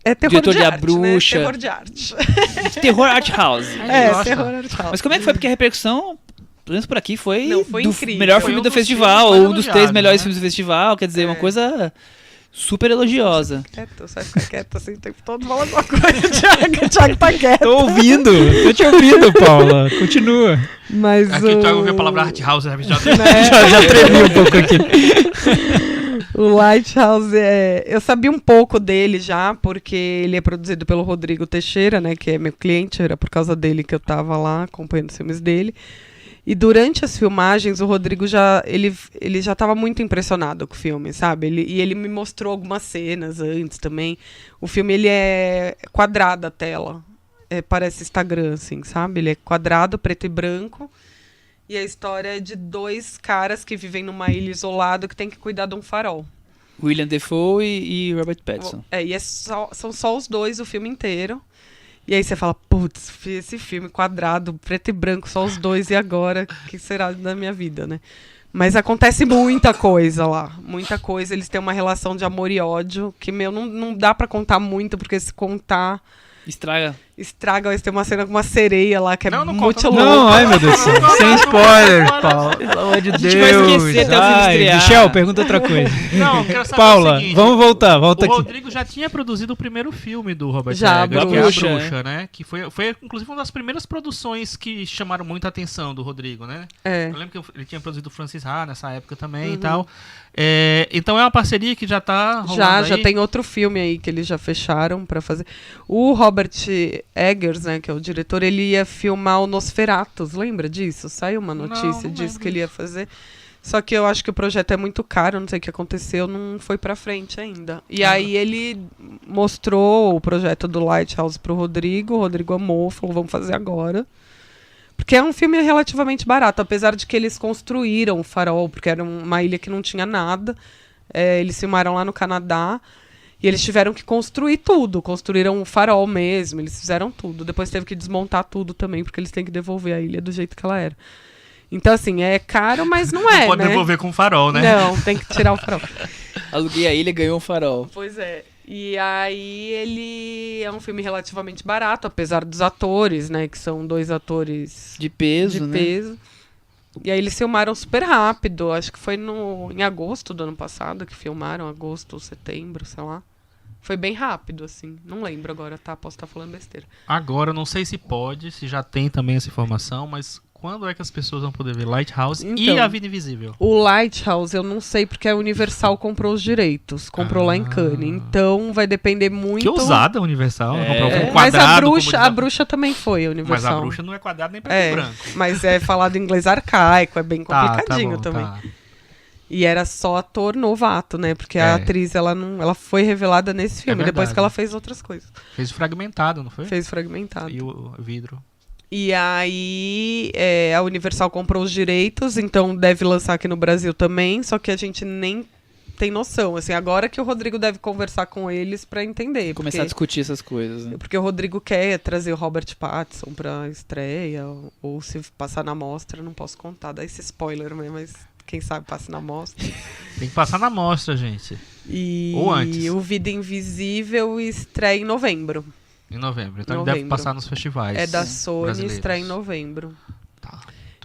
é terror diretor de de A arte, né? Bruxa. Terror de arte. terror art house. gosta. Terror art house. Mas como é que foi? Porque a repercussão, pelo menos por aqui, foi, Não, foi do incrível. melhor Foi filme um do dos festival, filmes mais ou um dos 3 elogiados, melhores né? filmes do festival. Quer dizer, uma coisa super elogiosa. Quieto, você vai ficar quieto assim o tempo todo, fala alguma coisa. O Thiago tá quieto. Tô ouvindo, tô te ouvindo, Paula. Continua. Mas Aqui o Thiago ouviu a palavra Art House, né? Já né? Já tremi um pouco aqui. O Lighthouse, eu sabia um pouco dele já, porque ele é produzido pelo Rodrigo Teixeira, né, que é meu cliente, era por causa dele que eu tava lá acompanhando os filmes dele. E durante as filmagens, o Rodrigo ele já estava muito impressionado com o filme, sabe? Ele me mostrou algumas cenas antes também. O filme, ele é quadrado a tela, parece Instagram, assim, sabe? Ele é quadrado, preto e branco. E a história é de 2 caras que vivem numa ilha isolada que tem que cuidar de um farol. William Defoe e Robert Pattinson. E são só os 2 o filme inteiro. E aí você fala, putz, esse filme quadrado, preto e branco, só os 2, e agora? O que será da minha vida, né? Mas acontece muita coisa lá, muita coisa. Eles têm uma relação de amor e ódio que, não dá pra contar muito, porque se contar... Estraga, mas tem uma cena com uma sereia lá que é muito louca. Não, ai meu Deus do céu. Sem spoiler, Paulo. Pelo amor de Deus. A gente vai esquecer até o filme estrear. Michel, pergunta outra coisa. Não, quero saber Paula, o seguinte, vamos voltar, volta o aqui. Rodrigo já tinha produzido o primeiro filme do Robert Já, Eggers, A que é A Bruxa, Bruxa, né? Que foi, inclusive, uma das primeiras produções que chamaram muita atenção do Rodrigo, né? Eu lembro que ele tinha produzido o Francis Ha nessa época também e tal. Então é uma parceria que já tá rolando Já aí. tem outro filme aí que eles já fecharam pra fazer. O Robert Eggers, né, que é o diretor, ele ia filmar o Nosferatus, lembra disso? Saiu uma notícia disso que ele ia fazer. Só que eu acho que o projeto é muito caro, não sei o que aconteceu, não foi pra frente ainda. E aí ele mostrou o projeto do Lighthouse pro Rodrigo, o Rodrigo amou, falou, vamos fazer agora. Porque é um filme relativamente barato, apesar de que eles construíram o farol, porque era uma ilha que não tinha nada. Eles filmaram lá no Canadá e eles tiveram que construir tudo. Construíram o farol mesmo, eles fizeram tudo. Depois teve que desmontar tudo também, porque eles têm que devolver a ilha do jeito que ela era. Então, assim, é caro, mas não é, pode né? devolver com farol, né? Não, tem que tirar o farol. Aluguei a ilha e ganhou um farol. Pois é. E aí ele é um filme relativamente barato, apesar dos atores, né? Que são 2 atores De peso, né? peso. E aí eles filmaram super rápido. Acho que foi em agosto do ano passado que filmaram. Agosto ou setembro, sei lá. Foi bem rápido, assim. Não lembro agora, tá? Posso estar falando besteira. Agora, não sei se pode, se já tem também essa informação, mas quando é que as pessoas vão poder ver Lighthouse e Então, A Vida Invisível? O Lighthouse, eu não sei, porque a Universal comprou os direitos. Comprou lá em Cannes. Então vai depender muito... Que ousada a Universal. Comprou um mas quadrado, a bruxa também foi a Universal. Mas a bruxa não é quadrado nem preto e branco. Mas é falado em inglês arcaico, é bem complicadinho bom, também. tá. E era só ator novato, né? Porque a atriz, ela foi revelada nesse filme, depois verdade. que ela fez outras coisas. Fez o Fragmentado, não foi? Fez Fragmentado. E o vidro. E aí a Universal comprou os direitos, então deve lançar aqui no Brasil também, só que a gente nem tem noção. Assim, agora que o Rodrigo deve conversar com eles pra entender. Começar a discutir essas coisas, né? Porque o Rodrigo quer trazer o Robert Pattinson pra estreia, ou se passar na mostra, não posso contar, dá esse spoiler mesmo, mas quem sabe passa na mostra. Tem que passar na mostra, gente. Ou antes. E o Vida Invisível estreia em novembro. Em novembro. Então ele Novembro. deve passar nos festivais. É da Sony, brasileiros. estreia em novembro. Tá.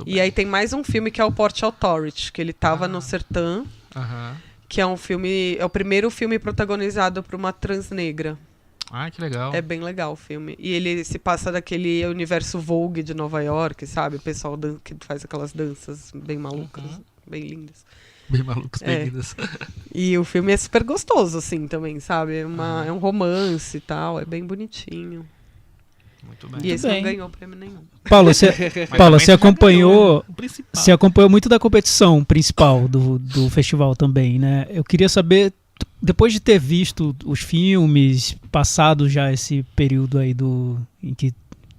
E aí tem mais um filme que é o Port Authority, que ele tava no Sertã, que é um filme, é o primeiro filme protagonizado por uma trans negra. Ah, que legal. É bem legal o filme. E ele se passa daquele universo Vogue de Nova York, sabe? O pessoal que faz aquelas danças bem malucas, bem lindas. Bem malucos, bem lindas. E o filme é super gostoso, assim, também, sabe? É um romance e tal, é bem bonitinho. Muito bem. E esse bem. não ganhou prêmio nenhum. Paulo, você acompanhou, o principal. você acompanhou muito da competição principal do festival também, né? Eu queria saber, depois de ter visto os filmes, passado já esse período aí em que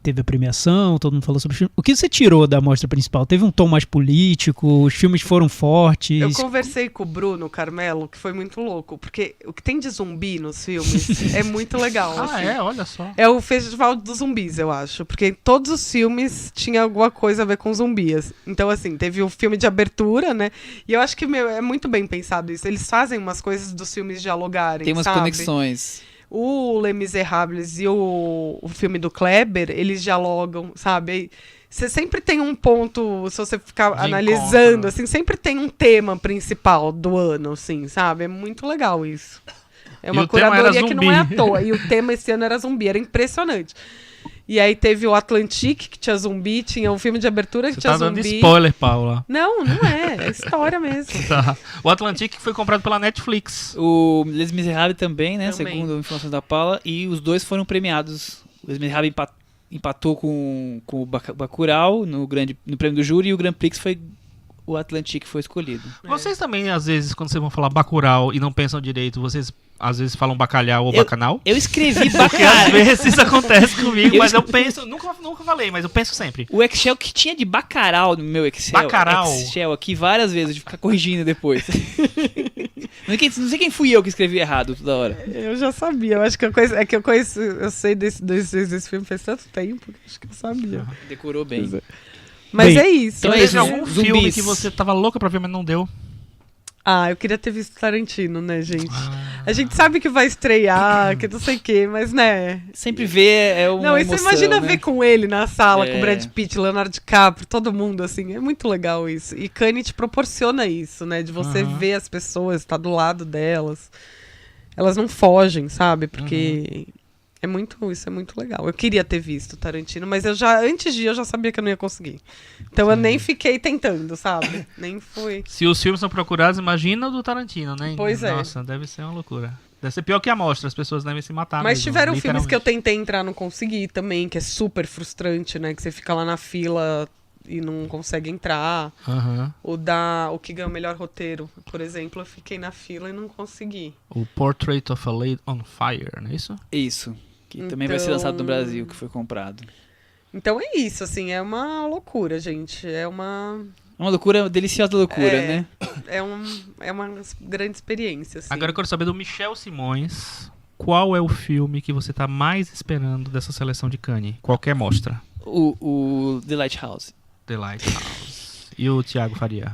teve a premiação, todo mundo falou sobre os filmes, o que você tirou da mostra principal? Teve um tom mais político? Os filmes foram fortes? Eu conversei com o Bruno Carmelo, que foi muito louco, porque o que tem de zumbi nos filmes é muito legal. Olha só. É o festival dos zumbis, eu acho. Porque todos os filmes tinham alguma coisa a ver com zumbis. Então, assim, teve o filme de abertura, né? E eu acho que, é muito bem pensado isso. Eles fazem umas coisas dos filmes dialogarem, Tem umas sabe? conexões. O Les Miserables e o filme do Kleber, eles dialogam, sabe? Você sempre tem um ponto, se você ficar De analisando, encontro. assim, sempre tem um tema principal do ano, assim, sabe? É muito legal isso. É E uma o tema era curadoria que não é à zumbi. toa. E o tema esse ano era zumbi, era impressionante. E aí teve o Atlantique, que tinha zumbi, tinha um filme de abertura que Você tinha tá dando zumbi. spoiler, Paula. Não, não é história mesmo. Tá. O Atlantique foi comprado pela Netflix. O Les Miserables também, né? Também. Segundo informações da Paula. E os dois foram premiados. O Les Miserables empatou com o Bacurau no prêmio do júri. E o Grand Prix foi o Atlantique que foi escolhido. Vocês também, às vezes, quando vocês vão falar Bacurau e não pensam direito, vocês às vezes falam bacalhau ou bacanal? Eu escrevi Porque às bacalhau. vezes isso acontece comigo, Eu mas eu penso, nunca falei, mas eu penso sempre. O Excel que tinha de Bacurau no meu Excel. Bacurau? Excel aqui várias vezes, de ficar corrigindo depois. Não sei quem fui eu que escrevi errado toda hora. Eu já sabia, eu acho que eu conheço, eu sei desse filme faz tanto tempo que acho que eu sabia. Decorou bem. Mas Bem, é isso. então é Teve isso, algum zumbis. filme que você tava louca pra ver, mas não deu? Ah, eu queria ter visto Tarantino, né, gente? A gente sabe que vai estrear, que não sei o quê, mas né... Sempre ver é uma Não, e emoção, você imagina né? ver com ele na sala, É. com o Brad Pitt, Leonardo DiCaprio, todo mundo, assim, é muito legal isso. E Cannes te proporciona isso, né, de você ver as pessoas, estar do lado delas. Elas não fogem, sabe? Porque isso é muito legal. Eu queria ter visto Tarantino, mas antes de ir, eu já sabia que eu não ia conseguir. Então eu nem fiquei tentando, sabe? Nem fui. Se os filmes são procurados, imagina o do Tarantino, né? Pois é. Nossa, deve ser uma loucura. Deve ser pior que a mostra, as pessoas devem se matar Mas mesmo, tiveram filmes que eu literalmente. tentei entrar, não consegui também, que é super frustrante, né? Que você fica lá na fila e não consegue entrar. Aham. O que ganhou o melhor roteiro, por exemplo, eu fiquei na fila e não consegui. O Portrait of a Lady on Fire, não é isso? Isso. Que também vai ser Então- lançado no Brasil, que foi comprado. Então é isso, assim, é uma loucura, gente. É uma Uma deliciosa loucura, É. né? é uma grande experiência, assim. Agora eu quero saber do Michel Simões. Qual é o filme que você tá mais esperando dessa seleção de Cannes? Qualquer mostra. O The Lighthouse. The Lighthouse. E o Thiago Faria?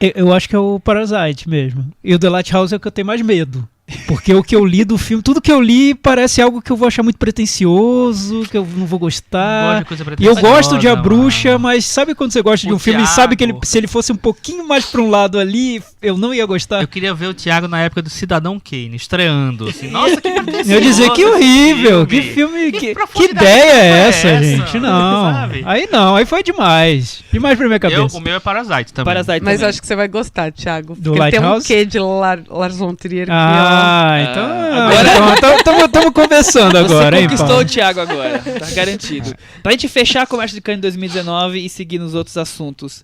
Eu acho que é o Parasite mesmo. E o The Lighthouse é o que eu tenho mais medo. Porque o que eu li do filme, tudo que eu li parece algo que eu vou achar muito pretencioso, que eu não vou gostar. Gosto de coisa E eu gosto de A pretensiosa, Bruxa, mano. mas sabe quando você gosta de O um filme e sabe que Thiago. se ele fosse um pouquinho mais pra um lado ali, eu não ia gostar? Eu queria ver o Thiago na época do Cidadão Kane, estreando, assim. Nossa, que pretencioso Eu dizer que esse horrível, que filme, Que que profundidade ideia é é essa, essa? gente? Não. Sabe? Aí foi demais. Demais pra minha cabeça. O meu é Parasite também. Parasite Mas eu também. acho que você vai gostar, Thiago. Do Porque ele tem um Lighthouse? quê de Lars von Trier que Então agora- estamos conversando agora, Você hein, conquistou Paulo? o Thiago agora, tá garantido. Pra gente fechar a Comércio de Cannes 2019 e seguir nos outros assuntos.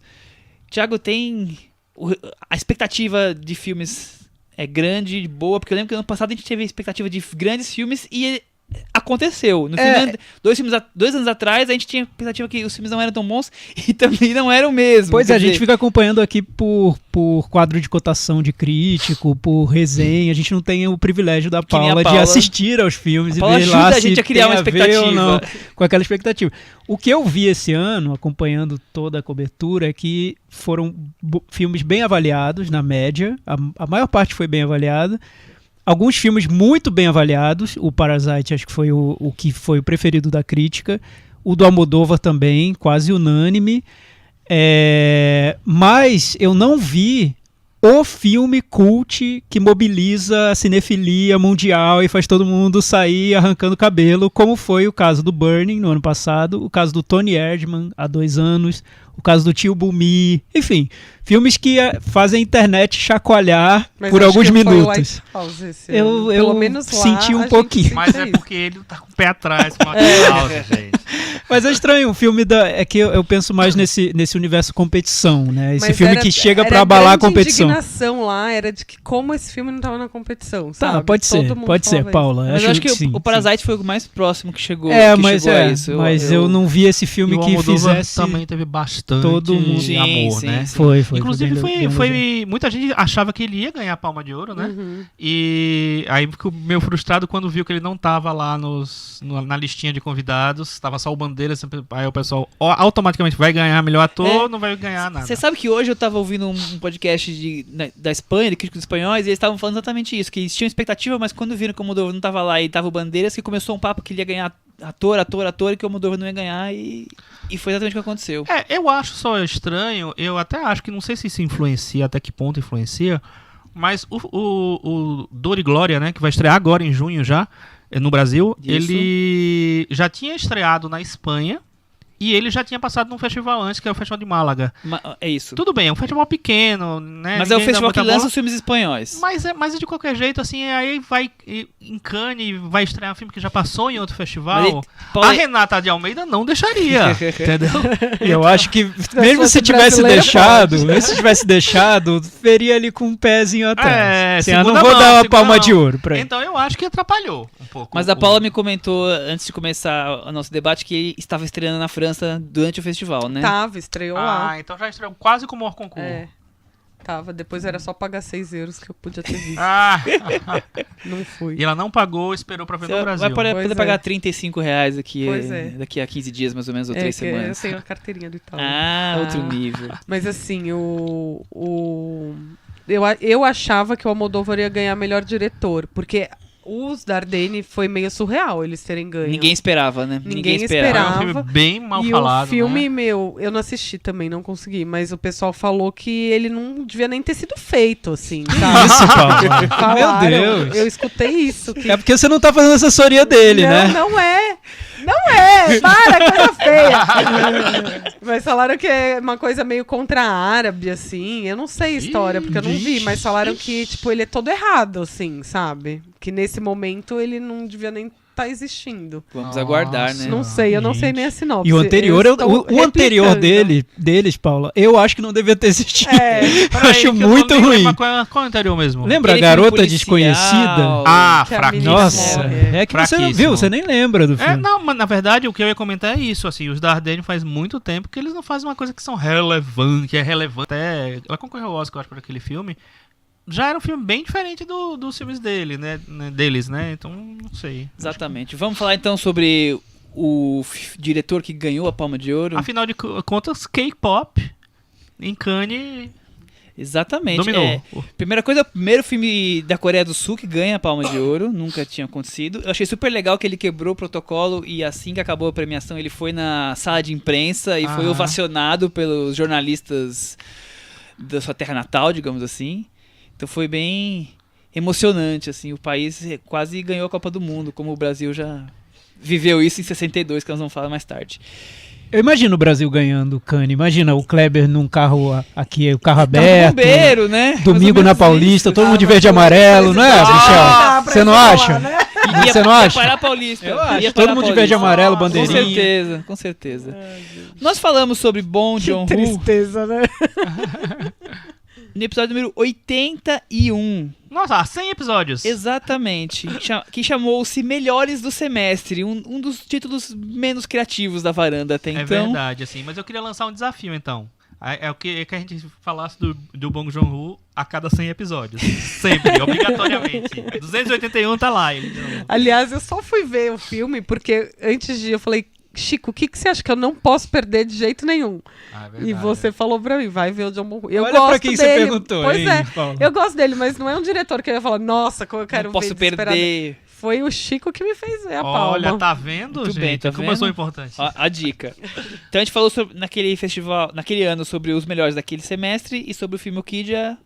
Thiago, a expectativa de filmes é grande, boa, porque eu lembro que ano passado a gente teve a expectativa de grandes filmes e aconteceu. No filme, 2 anos atrás a gente tinha a expectativa que os filmes não eram tão bons e também não eram mesmo. Pois Quer é, a gente dizer, fica acompanhando aqui por quadro de cotação de crítico, por resenha. A gente não tem o privilégio da nem a Paula de Paula. assistir aos filmes A e Paula ver ajuda lá a se gente a criar tem uma ver ou expectativa. não com aquela expectativa. O que eu vi esse ano, acompanhando toda a cobertura, é que foram filmes bem avaliados, na média. A maior parte foi bem avaliada. Alguns filmes muito bem avaliados. O Parasite acho que foi o que foi o preferido da crítica. O do Almodóvar também, quase unânime. Mas eu não vi o filme cult que mobiliza a cinefilia mundial e faz todo mundo sair arrancando cabelo, como foi o caso do Burning no ano passado, o caso do Tony Erdmann há 2 anos, o caso do Tio Bumi, enfim, filmes que fazem a internet chacoalhar Mas por acho alguns que foi o minutos. Lighthouse esse Eu- ano. eu Pelo menos lá, senti um a gente pouquinho. sente Mas é isso. porque ele tá com o pé atrás com a causa, gente. Mas é estranho, o filme é que eu penso mais nesse universo competição, né? Esse Mas filme era- que chega era pra abalar a grande competição. indignação lá era de que como esse filme não tava na competição, Tá, sabe? pode ser, Todo mundo pode ser, falava isso. Paula. Mas eu acho que sim, o Parasite foi o mais próximo que chegou, mas a isso. eu não vi esse filme E o que Almodóvar fizesse também teve bastante todo mundo. Sim, amor, sim, né? sim. Foi Inclusive, bem legal. foi muita gente achava que ele ia ganhar a Palma de Ouro, né? Uhum. E aí ficou meio frustrado quando viu que ele não tava lá na listinha de convidados, tava só o Bandeira, aí o pessoal automaticamente vai ganhar melhor ator, não vai ganhar nada. Você sabe que hoje eu tava ouvindo um podcast da Espanha, de críticos espanhóis, e eles estavam falando exatamente isso, que eles tinham expectativa, mas quando viram que o Almodóvar não tava lá e tava o Bandeiras, que começou um papo que ele ia ganhar ator, e que o Almodóvar não ia ganhar, e foi exatamente o que aconteceu. Eu acho só estranho, eu até acho que não sei se isso influencia, até que ponto influencia, mas o Dor e Glória, né, que vai estrear agora em junho já, no Brasil, Isso. ele já tinha estreado na Espanha e ele já tinha passado num festival antes, que é o Festival de Málaga. É isso. Tudo bem, é um festival pequeno, né? Mas é o ninguém dá festival que muita lança bola. os filmes espanhóis. Mas de qualquer jeito, assim, aí vai em Cannes, vai estrear um filme que já passou em outro festival. Mas Paulo, A Renata de Almeida não deixaria, entendeu? E eu acho que, mesmo se fosse tivesse brasileira, deixado, veria ali com um pezinho atrás. Assim, eu não segunda vou mão, dar uma segunda palma mão. de ouro pra ele. Então eu acho que atrapalhou um pouco. Mas a Paula me comentou, antes de começar o nosso debate, que ele estava estreando na França durante o festival, né? Tava, estreou lá. então já estreou quase como o concurso. É. Tava, depois era só pagar 6 euros que eu podia ter visto. Não fui. E ela não pagou, esperou pra ver Você no Brasil. vai poder Pois pagar é. R$35 aqui, Pois é. daqui a 15 dias, mais ou menos, ou 3 que eu semanas. tenho a carteirinha do Itaú. Outro nível. Mas assim, eu achava que o Almodóvar ia ganhar melhor diretor, porque os Dardenne foi meio surreal eles terem ganho. Ninguém esperava, né? Ninguém É um esperava. filme bem mal E falado, o filme, né? eu não assisti também, não consegui, mas o pessoal falou que ele não devia nem ter sido feito, assim, sabe? Isso, Paulo. Falaram, Meu Deus. Eu escutei isso. Que... É porque você não tá fazendo assessoria dele, né? Não é. Não é. Para, coisa feia. Mas falaram que é uma coisa meio contra árabe, assim. Eu não sei a história, porque eu não vi, mas falaram que, tipo, ele é todo errado, assim, sabe? Que nesse momento ele não devia nem estar existindo. Vamos aguardar, né? Não sei, eu não sei Gente. nem a sinopse. E o anterior, Eu estou o anterior replicando. deles, Paula, eu acho que não devia ter existido. É. Eu Peraí, acho que eu tô muito lembrando, ruim. mas Qual é o anterior mesmo? Lembra a Aquele filme Garota policial. Desconhecida? Ah, Que a fraquíssimo. menina Nossa, morre. é que você não Fraquíssimo. viu, você nem lembra do filme. Não, mas na verdade o que eu ia comentar é isso, assim, os Dardenne faz muito tempo que eles não fazem uma coisa que são relevante, até, ela concorreu ao Oscar, eu acho, por aquele filme, já era um filme bem diferente dos filmes deles, né, então, não sei. Exatamente. Vamos falar então sobre o diretor que ganhou a Palma de Ouro. Afinal de contas, K-pop em Cannes Exatamente. dominou. Primeira coisa, o primeiro filme da Coreia do Sul que ganha a Palma de Ouro, nunca tinha acontecido. Eu achei super legal que ele quebrou o protocolo e assim que acabou a premiação ele foi na sala de imprensa e foi ovacionado pelos jornalistas da sua terra natal, digamos assim. Então foi bem emocionante, assim, o país quase ganhou a Copa do Mundo, como o Brasil já viveu isso em 62, que nós vamos falar mais tarde. Eu imagino o Brasil ganhando o Cannes. Imagina o Kleber num carro aqui, o carro Tá aberto. bombeiro, né? Mais Domingo ou na menos Paulista, isso. todo mundo de verde e amarelo, não é, Michel? Você não acha? Ia, Você não ia acha? parar a Paulista. Eu acho. Ia Todo parar a mundo de verde e Paulista. amarelo, Com bandeirinha. certeza, com certeza. Nós falamos sobre Bong Joon-ho Tristeza, né? no episódio número 81. Nossa, 100 episódios. Exatamente. Que chamou-se Melhores do Semestre. Um dos títulos menos criativos da varanda até É então. verdade, assim, mas eu queria lançar um desafio, então. É o que a gente falasse do Bong Joon-ho a cada 100 episódios. Sempre, obrigatoriamente. 281 tá lá. Aliás, eu só fui ver o filme porque antes de eu falei, Chico, o que você acha que eu não posso perder de jeito nenhum? E você falou pra mim, vai ver o John Bong. Eu Olha gosto pra quem dele. você perguntou, Pois hein, é, Paulo? eu gosto dele, mas não é um diretor que eu ia falar, nossa, como eu quero Não posso ver desesperado. perder. Foi o Chico que me fez ver a Olha, palma. tá vendo, Muito gente? bem, tá Como vendo? eu sou importante. A dica. Então a gente falou naquele festival, naquele ano, sobre os melhores daquele semestre e sobre o filme Okja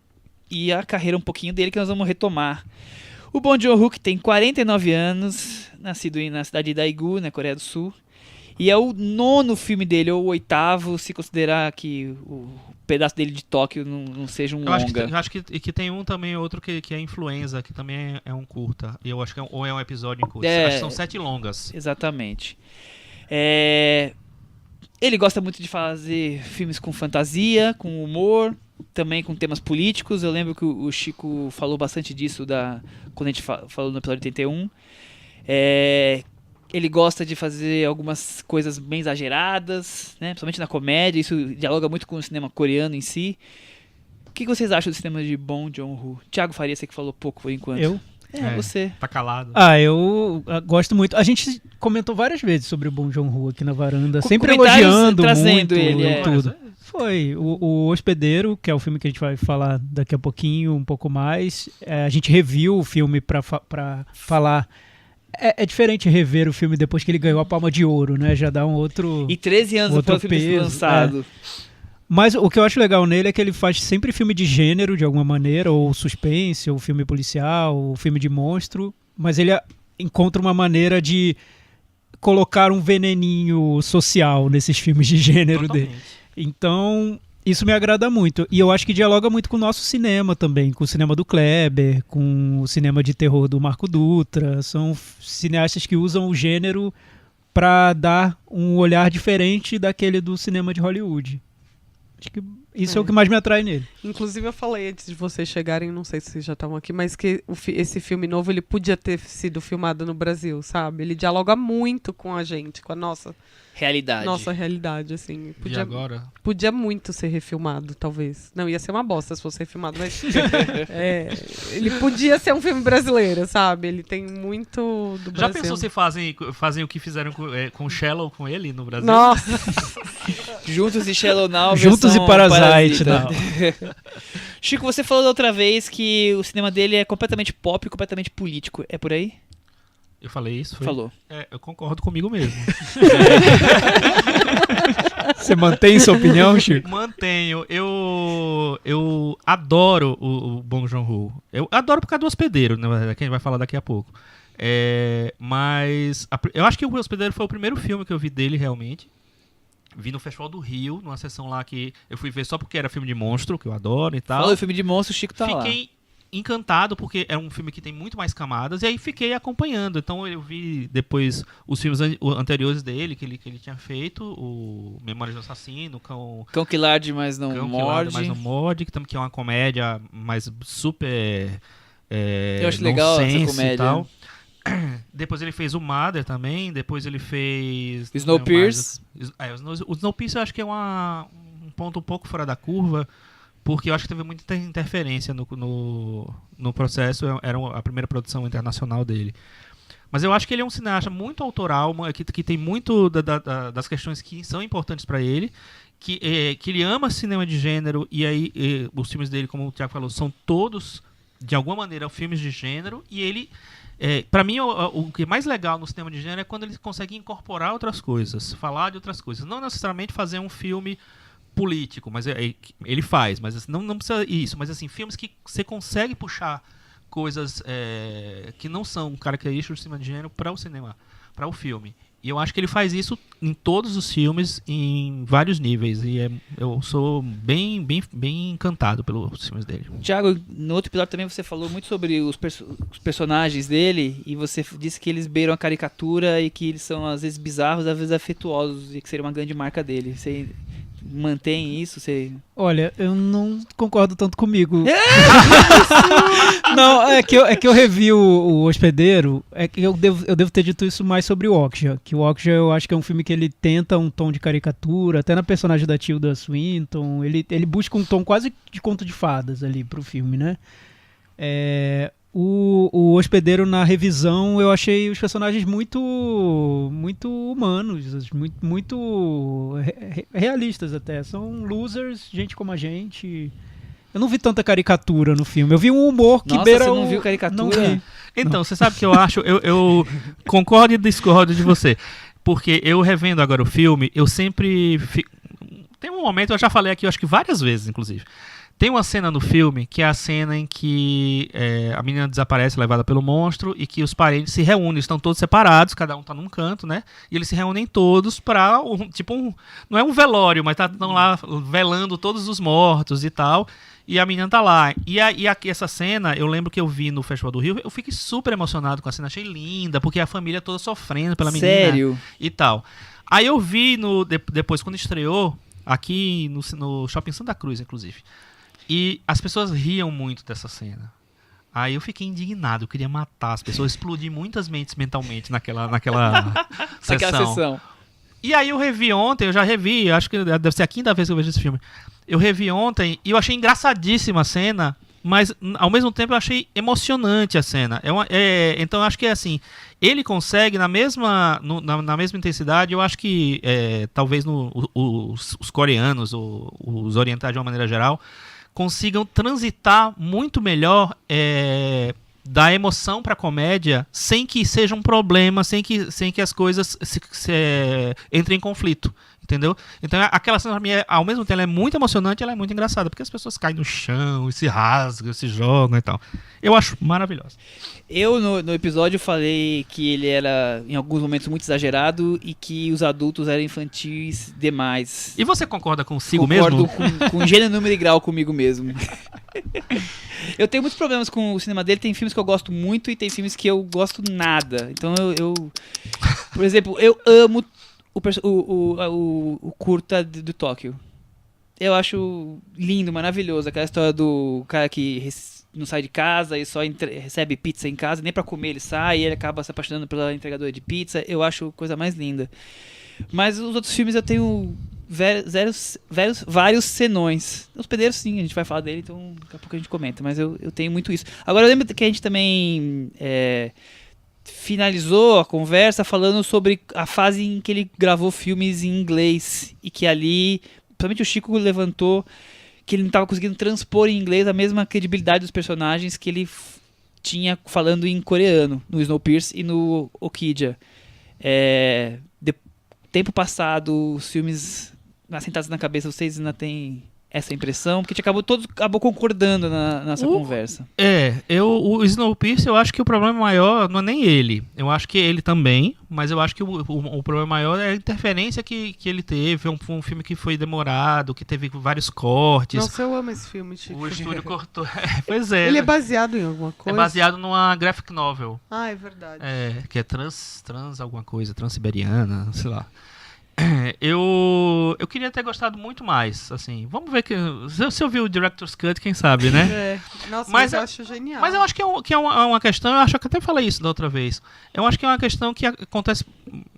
e a carreira um pouquinho dele que nós vamos retomar. O Bong Joon-ho, que tem 49 anos, nascido na cidade de Daegu, na Coreia do Sul. E é o 9º filme dele, ou o 8º, se considerar que o pedaço dele de Tóquio não seja um Eu acho, longa. que tem um também, outro que é Influenza, que também é um curta. E eu acho que ou é um episódio em curta. É. Acho que são 7 longas. Exatamente. Ele gosta muito de fazer filmes com fantasia, com humor, também com temas políticos. Eu lembro que o Chico falou bastante disso quando a gente falou no episódio 81. Ele gosta de fazer algumas coisas bem exageradas, né? Principalmente na comédia. Isso dialoga muito com o cinema coreano em si. O que vocês acham do cinema de Bong Joon-ho? Thiago Faria, você que falou pouco por enquanto. Eu? Você. Tá calado. Eu gosto muito. A gente comentou várias vezes sobre o Bong Joon-ho aqui na varanda, sempre Comentários elogiando trazendo muito ele, e tudo. Foi o Hospedeiro, que é o filme que a gente vai falar daqui a pouquinho, um pouco mais. A gente reviu o filme pra falar. É diferente rever o filme depois que ele ganhou a Palma de Ouro, né? Já dá um outro... E 13 anos outro depois do filme ser peso, lançado. Mas o que eu acho legal nele é que ele faz sempre filme de gênero, de alguma maneira, ou suspense, ou filme policial, ou filme de monstro. Mas ele encontra uma maneira de colocar um veneninho social nesses filmes de gênero dele. Então, isso me agrada muito. E eu acho que dialoga muito com o nosso cinema também, com o cinema do Kleber, com o cinema de terror do Marco Dutra. São cineastas que usam o gênero para dar um olhar diferente daquele do cinema de Hollywood. Acho que isso é o que mais me atrai nele. Inclusive, eu falei antes de vocês chegarem, não sei se vocês já estavam aqui, mas que esse filme novo, ele podia ter sido filmado no Brasil, sabe? Ele dialoga muito com a gente, com a nossa realidade, assim. E agora? Podia muito ser refilmado, talvez. Não, ia ser uma bosta se fosse refilmado, mas... ele podia ser um filme brasileiro, sabe? Ele tem muito do Brasil. Já pensou se fazem o que fizeram com Shallow com ele no Brasil? Nossa! Juntos e Shallow Now. Juntos e Parasite. Não. Chico, você falou da outra vez que o cinema dele é completamente pop e completamente político. É por aí? Eu falei isso? Foi? Falou. Eu concordo comigo mesmo. Você mantém sua opinião, Chico? Mantenho. Eu adoro o Bong Joon-ho. Eu adoro por causa do Hospedeiro, na verdade, que a gente vai falar daqui a pouco. Mas eu acho que o Hospedeiro foi o primeiro filme que eu vi dele, realmente. Vi no Festival do Rio, numa sessão lá que eu fui ver só porque era filme de monstro, que eu adoro e tal. Falou filme de monstro, o Chico tá lá. Fiquei encantado porque é um filme que tem muito mais camadas e aí fiquei acompanhando. Então eu vi depois os filmes anteriores dele que ele tinha feito, o Memórias do Assassino, Cão que Larde, mas não morde, que é uma comédia mais super eu acho legal essa comédia e tal. Depois ele fez o Mother também, depois ele fez Snowpiercer. O Snowpiercer eu acho que é um ponto um pouco fora da curva, porque eu acho que teve muita interferência no processo, era a primeira produção internacional dele. Mas eu acho que ele é um cineasta muito autoral, que tem muito das questões que são importantes para ele, que ele ama cinema de gênero, e aí os filmes dele, como o Thiago falou, são todos, de alguma maneira, filmes de gênero, e ele... para mim, o que é mais legal no cinema de gênero é quando ele consegue incorporar outras coisas, falar de outras coisas. Não necessariamente fazer um filme político, mas ele faz, mas não precisa isso. Mas assim, filmes que você consegue puxar coisas que não são características do cinema de gênero para o cinema, para o filme. E eu acho que ele faz isso em todos os filmes, em vários níveis. E eu sou bem encantado pelos filmes dele. Thiago, no outro episódio também você falou muito sobre os personagens dele. E você disse que eles beiram a caricatura e que eles são às vezes bizarros, às vezes afetuosos. E que seria uma grande marca dele. Você mantém isso? Olha, eu não concordo tanto comigo. Não, é que eu revi o Hospedeiro. É que eu devo ter dito isso mais sobre o Okja. Que o Okja eu acho que é um filme que ele tenta um tom de caricatura, até na personagem da Tilda Swinton. Ele busca um tom quase de conto de fadas ali pro filme, né? O Hospedeiro, na revisão, eu achei os personagens muito humanos, muito realistas até. São losers, gente como a gente. Eu não vi tanta caricatura no filme. Eu vi um humor que beira você não viu caricatura? Não vi. Então, você sabe o que eu acho? Eu concordo e discordo de você. Porque eu revendo agora o filme, eu sempre... Tem um momento, eu já falei aqui, eu acho que várias vezes, inclusive. Tem uma cena no filme que é a cena em que a menina desaparece levada pelo monstro e que os parentes se reúnem, estão todos separados, cada um tá num canto, né? E eles se reúnem todos pra não é um velório, mas estão lá velando todos os mortos e tal. E a menina tá lá. E aqui essa cena, eu lembro que eu vi no Festival do Rio, eu fiquei super emocionado com a cena, achei linda, porque a família toda sofrendo pela menina. Sério? E tal. Aí eu vi depois, quando estreou, aqui no Shopping Santa Cruz, inclusive. E as pessoas riam muito dessa cena. Aí eu fiquei indignado, eu queria matar as pessoas, explodir muitas mentes mentalmente naquela sessão. E aí eu revi ontem, eu já revi, acho que deve ser a quinta vez que eu vejo esse filme. Eu revi ontem e eu achei engraçadíssima a cena, mas ao mesmo tempo eu achei emocionante a cena. Então eu acho que é assim, ele consegue na mesma intensidade, eu acho que talvez os coreanos, ou os orientais de uma maneira geral, consigam transitar muito melhor da emoção pra comédia sem que seja um problema, sem que as coisas entrem em conflito. Entendeu? Então aquela cena pra mim, ao mesmo tempo, ela é muito emocionante e ela é muito engraçada, porque as pessoas caem no chão, e se rasgam, se jogam e tal. Eu acho maravilhosa. Eu, no episódio, falei que ele era, em alguns momentos, muito exagerado e que os adultos eram infantis demais. E você concorda consigo Concordo mesmo? com gênero, número e grau comigo mesmo. Eu tenho muitos problemas com o cinema dele. Tem filmes que eu gosto muito e tem filmes que eu gosto nada. Então por exemplo, eu amo o curta do Tóquio. Eu acho lindo, maravilhoso. Aquela história do cara que não sai de casa e só recebe pizza em casa, nem pra comer ele sai, e ele acaba se apaixonando pela entregadora de pizza. Eu acho a coisa mais linda. Mas os outros filmes eu tenho vários senões. Os Pedreiros, sim, a gente vai falar dele, então daqui a pouco a gente comenta. Mas eu tenho muito isso. Agora eu lembro que a gente também finalizou a conversa falando sobre a fase em que ele gravou filmes em inglês. E que ali, principalmente o Chico levantou que ele não estava conseguindo transpor em inglês a mesma credibilidade dos personagens que ele tinha falando em coreano, no Snowpiercer e no Okja. Tempo passado, os filmes assentados na cabeça, vocês ainda têm essa impressão? Porque a gente acabou concordando na nossa conversa. O Snowpiercer, eu acho que o problema maior não é nem ele. Eu acho que ele também, mas eu acho que o problema maior é a interferência que ele teve. Um filme que foi demorado, que teve vários cortes. Nossa, eu amo esse filme, Chico. O estúdio cortou. Pois é. Ele é baseado em alguma coisa? É baseado numa graphic novel. Ah, é verdade. Que é trans alguma coisa, transiberiana, sei lá. Eu queria ter gostado muito mais, assim. Vamos ver se eu vi o Director's Cut, quem sabe, né? Nossa, mas eu acho genial. Mas eu acho que é uma questão, eu acho que até falei isso da outra vez. Eu acho que é uma questão que acontece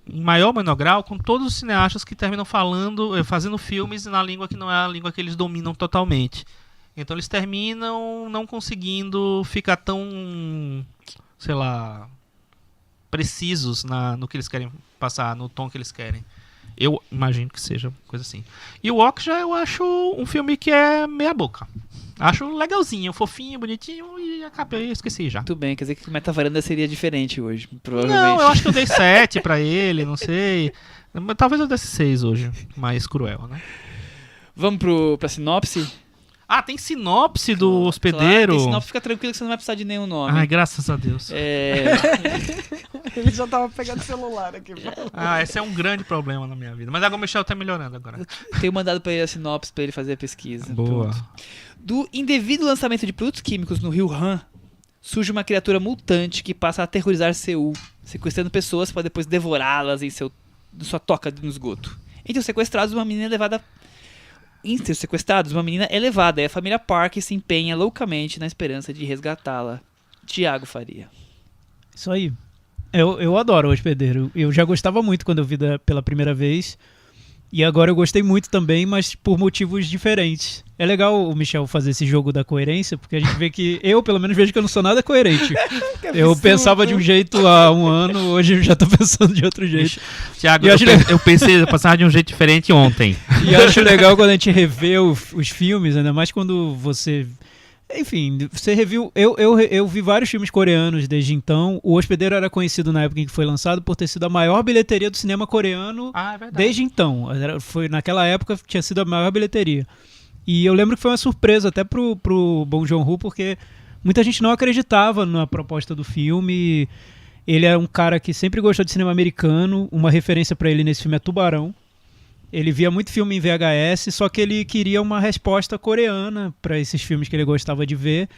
em maior ou menor grau com todos os cineastas que terminam fazendo filmes na língua que não é a língua que eles dominam totalmente. Então eles terminam não conseguindo ficar tão, sei lá, precisos no que eles querem passar, no tom que eles querem. Eu imagino que seja coisa assim. E o Okja eu acho um filme que é meia boca. Acho legalzinho, fofinho, bonitinho e esqueci já. Muito bem, quer dizer que o Metavaranda seria diferente hoje, provavelmente. Não, eu acho que eu dei 7 pra ele, não sei. Talvez eu desse 6 hoje, mais cruel, né? Vamos pra sinopse? Ah, tem sinopse do hospedeiro. Tem sinopse, fica tranquilo que você não vai precisar de nenhum nome. Ai, graças a Deus. Ele já tava pegando o celular aqui. Esse é um grande problema na minha vida. Mas agora o Michel tá melhorando agora. Eu tenho mandado pra ele a sinopse pra ele fazer a pesquisa. Boa. Pronto. Do indevido lançamento de produtos químicos no rio Han, surge uma criatura mutante que passa a aterrorizar Seul, sequestrando pessoas para depois devorá-las em sua toca no esgoto. Entre os sequestrados, uma menina é levada e a família Park se empenha loucamente na esperança de resgatá-la. Tiago Faria. Isso aí. Eu adoro o Hospedeiro. Eu já gostava muito quando eu vi pela primeira vez. E agora eu gostei muito também, mas por motivos diferentes. É legal o Michel fazer esse jogo da coerência, porque a gente vê que eu, pelo menos, vejo que eu não sou nada coerente. Eu pensava de um jeito há um ano, hoje eu já tô pensando de outro jeito. Tiago, eu pensei, eu passava de um jeito diferente ontem. E acho legal quando a gente revê os filmes, ainda mais quando você... Enfim, você reviu... Eu vi vários filmes coreanos desde então. O Hospedeiro era conhecido na época em que foi lançado por ter sido a maior bilheteria do cinema coreano desde então. Naquela época tinha sido a maior bilheteria. E eu lembro que foi uma surpresa até pro Bong Joon-ho, porque muita gente não acreditava na proposta do filme. Ele é um cara que sempre gostou de cinema americano. Uma referência pra ele nesse filme é Tubarão. Ele via muito filme em VHS, só que ele queria uma resposta coreana para esses filmes que ele gostava de ver.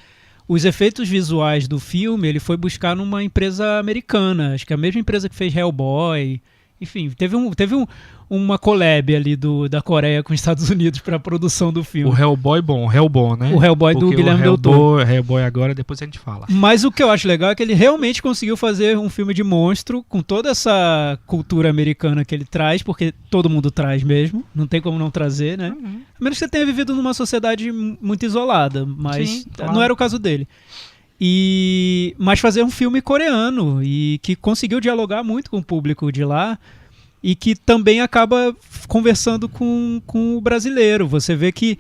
Os efeitos visuais do filme ele foi buscar numa empresa americana, acho que é a mesma empresa que fez Hellboy. Enfim, teve uma collab ali da Coreia com os Estados Unidos para a produção do filme. O Hellboy Hellboy, né? O Hellboy do Guilherme Del Toro. Hellboy agora, depois a gente fala. Mas o que eu acho legal é que ele realmente conseguiu fazer um filme de monstro com toda essa cultura americana que ele traz, porque todo mundo traz mesmo, não tem como não trazer, né? Uhum. A menos que você tenha vivido numa sociedade muito isolada, mas sim, claro. Não era o caso dele. Mas fazer um filme coreano e que conseguiu dialogar muito com o público de lá e que também acaba conversando com o brasileiro. Você vê que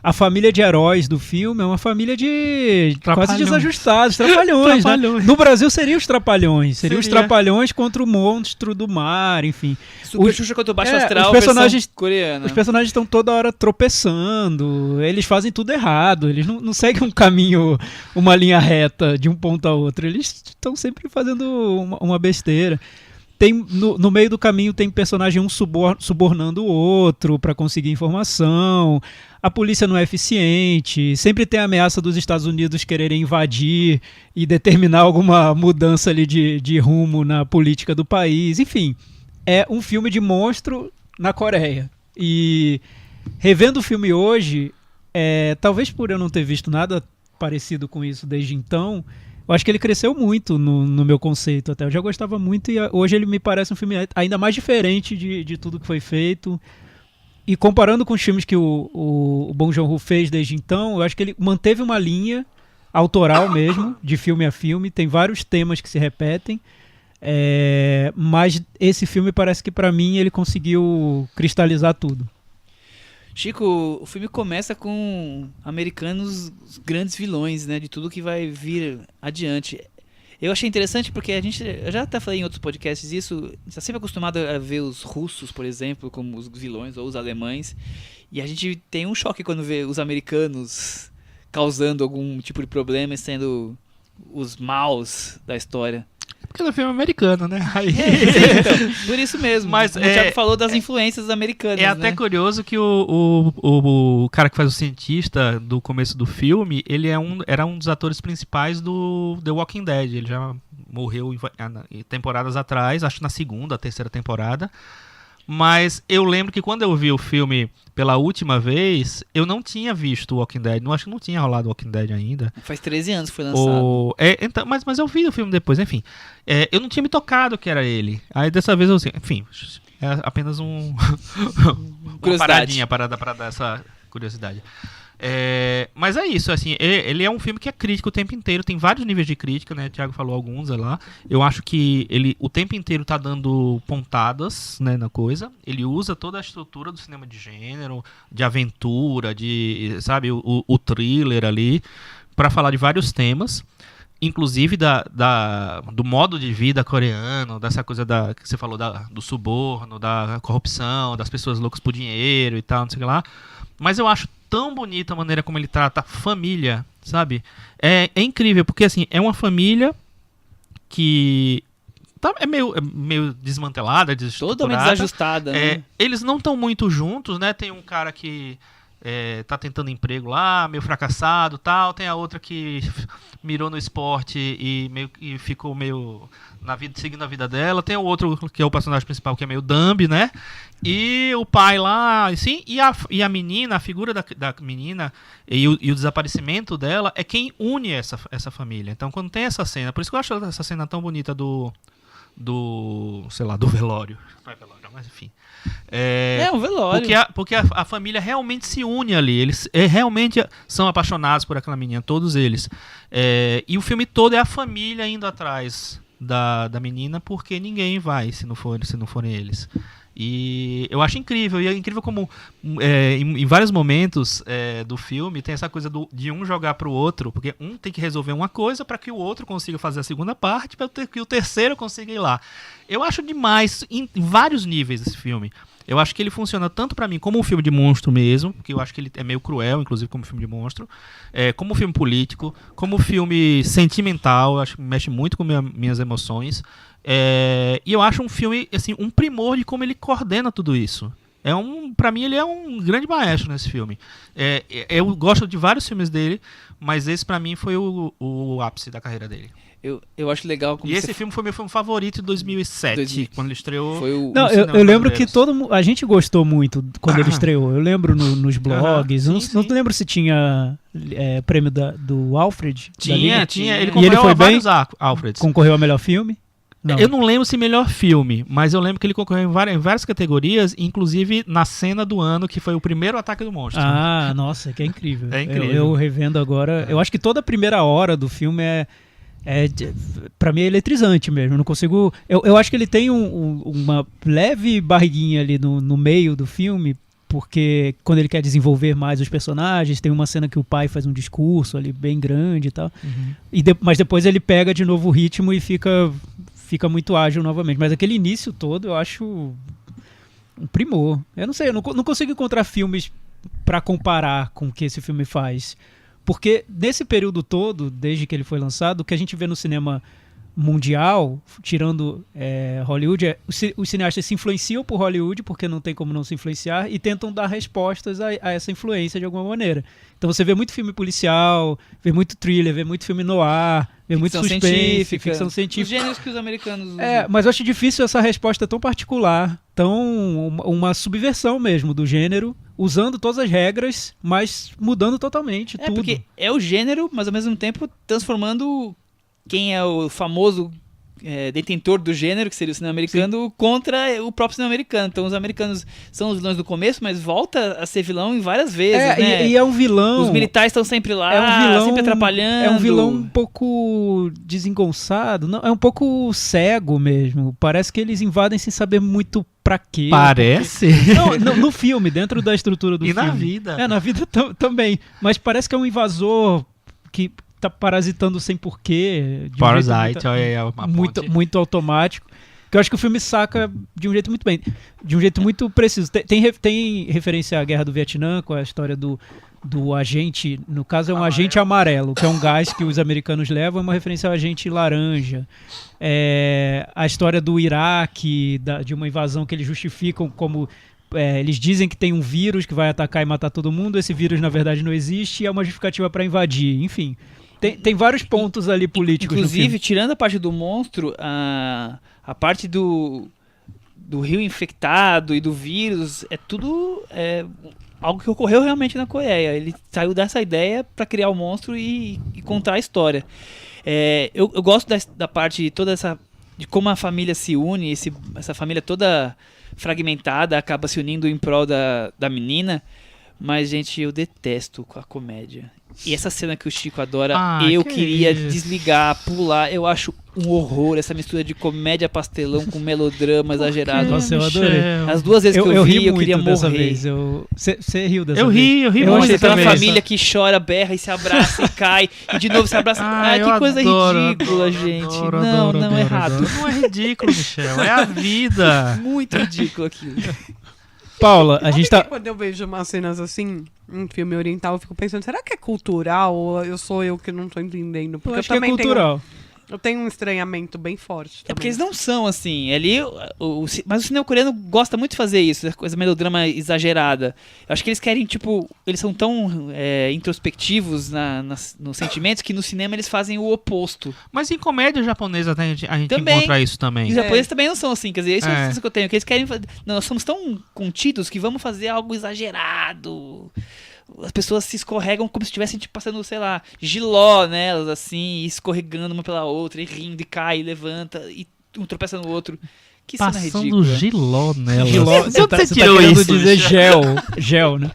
a família de heróis do filme é uma família de quase Trapalhões. desajustados, trapalhões, né? Trapalhões. No Brasil seriam os trapalhões. Seriam os Seria. trapalhões contra o monstro do mar, enfim. Super Os- Xuxa contra o Baixo é, Astral, os personagens- versão coreana. Os personagens estão toda hora tropeçando, eles fazem tudo errado, eles não seguem um caminho, uma linha reta de um ponto a outro, eles estão sempre fazendo uma besteira. Tem, no meio do caminho tem personagem um subornando o outro para conseguir informação, a polícia não é eficiente, sempre tem a ameaça dos Estados Unidos quererem invadir e determinar alguma mudança ali de rumo na política do país, enfim, é um filme de monstro na Coreia. E revendo o filme hoje, talvez por eu não ter visto nada parecido com isso desde então, eu acho que ele cresceu muito no meu conceito até. Eu já gostava muito e hoje ele me parece um filme ainda mais diferente de tudo que foi feito. E comparando com os filmes que o Bong Joon-ho fez desde então, eu acho que ele manteve uma linha autoral mesmo, de filme a filme. Tem vários temas que se repetem. Mas esse filme parece que pra mim ele conseguiu cristalizar tudo. Chico, o filme começa com americanos grandes vilões, né? De tudo que vai vir adiante. Eu achei interessante porque eu já até falei em outros podcasts isso, a gente está sempre acostumado a ver os russos, por exemplo, como os vilões, ou os alemães, e a gente tem um choque quando vê os americanos causando algum tipo de problema e sendo os maus da história. Porque é um filme americano, né? Aí... Então, por isso mesmo. Mas o Thiago falou das influências americanas, É até né? curioso que o cara que faz o cientista do começo do filme, ele era um dos atores principais do The Walking Dead. Ele já morreu em temporadas atrás, acho que na segunda, terceira temporada. Mas eu lembro que quando eu vi o filme pela última vez, eu não tinha visto o Walking Dead. Acho que não tinha rolado o Walking Dead ainda. Faz 13 anos que foi lançado. Então, mas eu vi o filme depois, enfim. Eu não tinha me tocado que era ele. Aí dessa vez eu assim, enfim, é apenas uma Curiosidade. paradinha para dar essa curiosidade. Mas é isso, assim, ele é um filme que é crítico o tempo inteiro, tem vários níveis de crítica, né? O Thiago falou alguns lá. Eu acho que ele o tempo inteiro tá dando pontadas, né, na coisa. Ele usa toda a estrutura do cinema de gênero, de aventura, sabe, o thriller ali, para falar de vários temas. Inclusive do modo de vida coreano, dessa coisa que você falou do suborno, da corrupção, das pessoas loucas por dinheiro e tal, não sei o que lá. Mas eu acho tão bonita a maneira como ele trata a família, sabe? É incrível, porque assim, é uma família que é meio desmantelada, desestruturada. Totalmente desajustada, né? Eles não estão muito juntos, né? Tem um cara que tá tentando emprego lá, meio fracassado e tal. Tem a outra que mirou no esporte e ficou meio seguindo a vida dela. Tem o outro que é o personagem principal, que é meio dumb, né? E o pai lá, assim, e a menina, a figura da menina e o desaparecimento dela é quem une essa família. Então, quando tem essa cena, por isso que eu acho essa cena tão bonita do velório. Não é velório, mas enfim. Um velório. Porque a família realmente se une ali. Eles realmente são apaixonados por aquela menina, todos eles. E o filme todo é a família indo atrás da menina, porque ninguém vai se não forem eles. E eu acho incrível. E é incrível como em vários momentos do filme tem essa coisa de um jogar pro outro, porque um tem que resolver uma coisa para que o outro consiga fazer a segunda parte, para que o terceiro consiga ir lá. Eu acho demais em vários níveis esse filme. Eu acho que ele funciona tanto pra mim como um filme de monstro mesmo, que eu acho que ele é meio cruel, inclusive como filme de monstro, como filme político, como filme sentimental, eu acho que mexe muito com minhas emoções. E eu acho um filme, assim, um primor de como ele coordena tudo isso. Pra mim, ele é um grande maestro nesse filme. Eu gosto de vários filmes dele, mas esse pra mim foi o ápice da carreira dele. Eu acho legal como E esse filme foi meu filme favorito de 2007, quando ele estreou. Não, eu lembro que a gente gostou muito quando ele estreou. Eu lembro nos blogs. Sim. Não lembro se tinha prêmio do Alfred. Tinha. Ele E concorreu ele foi a vários bem? Alfreds. Concorreu ao melhor filme? Não. Eu não lembro se melhor filme, mas eu lembro que ele concorreu em várias categorias, inclusive na cena do ano, que foi o primeiro Ataque do Monstro. Ah, nossa, que é incrível. É incrível. Eu revendo agora. Eu acho que toda a primeira hora do filme pra mim é eletrizante mesmo. Eu não consigo. Eu acho que ele tem uma leve barriguinha ali no meio do filme, porque quando ele quer desenvolver mais os personagens, tem uma cena que o pai faz um discurso ali bem grande e tal. Mas depois ele pega de novo o ritmo e fica muito ágil novamente. Mas aquele início todo eu acho um primor. Eu não sei, eu não consigo encontrar filmes para comparar com o que esse filme faz. Porque nesse período todo, desde que ele foi lançado, o que a gente vê no cinema mundial, tirando Hollywood, os cineastas se influenciam por Hollywood, porque não tem como não se influenciar, e tentam dar respostas a essa influência de alguma maneira. Então você vê muito filme policial, vê muito thriller, vê muito filme noir, vê muito suspense, ficção científica. Os gêneros que os americanos usam. Mas eu acho difícil essa resposta tão particular, uma subversão mesmo do gênero, usando todas as regras, mas mudando totalmente tudo. Porque é o gênero, mas ao mesmo tempo transformando quem é o famoso detentor do gênero, que seria o cinema americano, contra o próprio cinema americano. Então os americanos são os vilões do começo, mas volta a ser vilão em várias vezes, né? E é um vilão... Os militares estão sempre lá, sempre atrapalhando. É um vilão um pouco desengonçado, não, é um pouco cego mesmo. Parece que eles invadem sem saber muito pra quê. Parece? Não, no filme, dentro da estrutura do filme. E na vida. Na vida também. Mas parece que é um invasor que tá parasitando sem porquê. Parasite, olha aí uma muito, muito automático. Que eu acho que o filme saca de um jeito muito bem. De um jeito muito preciso. Tem referência à Guerra do Vietnã, com a história do agente, no caso é um agente amarelo, que é um gás que os americanos levam, é uma referência ao agente laranja. A história do Iraque, de uma invasão que eles justificam como... eles dizem que tem um vírus que vai atacar e matar todo mundo, esse vírus na verdade não existe e é uma justificativa para invadir, enfim. Tem vários pontos ali políticos. Inclusive, tirando a parte do monstro, a parte do rio infectado e do vírus, é tudo algo que ocorreu realmente na Coreia. Ele saiu dessa ideia para criar o monstro e contar a história. Eu gosto da parte toda essa de como a família se une, essa família toda fragmentada acaba se unindo em prol da menina. Mas, gente, eu detesto a comédia. E essa cena que o Chico adora, eu queria desligar, pular. Eu acho um horror essa mistura de comédia pastelão com melodrama exagerado. Nossa, eu adorei. As duas vezes que eu vi, eu queria morrer. Dessa vez. Você riu dessa vez? Eu ri eu muito. Aquela Também. família que chora, berra e se abraça e cai. E de novo se abraça. Que coisa ridícula, gente. Não, é errado. Não é ridículo, Michel. É a vida. Muito ridículo aquilo. Paula, a gente tá... Quando eu vejo umas cenas assim, um filme oriental, eu fico pensando, será que é cultural ou sou eu que não tô entendendo? Porque eu acho que é cultural. Eu tenho um estranhamento bem forte também. Porque eles não são assim. Ali, mas o cinema coreano gosta muito de fazer isso, essa coisa melodrama exagerada. Eu acho que eles querem, eles são tão introspectivos nos sentimentos que no cinema eles fazem o oposto. Mas em comédia japonesa a gente encontra isso também. Os japoneses também não são assim, quer dizer, isso é isso que eu tenho. Que eles querem fazer. Nós somos tão contidos que vamos fazer algo exagerado. As pessoas se escorregam como se estivessem passando, sei lá, giló nelas, assim, escorregando uma pela outra, e rindo, e cai, e levanta, e um tropeça no outro. Que cena Passando ridícula. Giló nelas. Giló, você tá querendo dizer gel, né?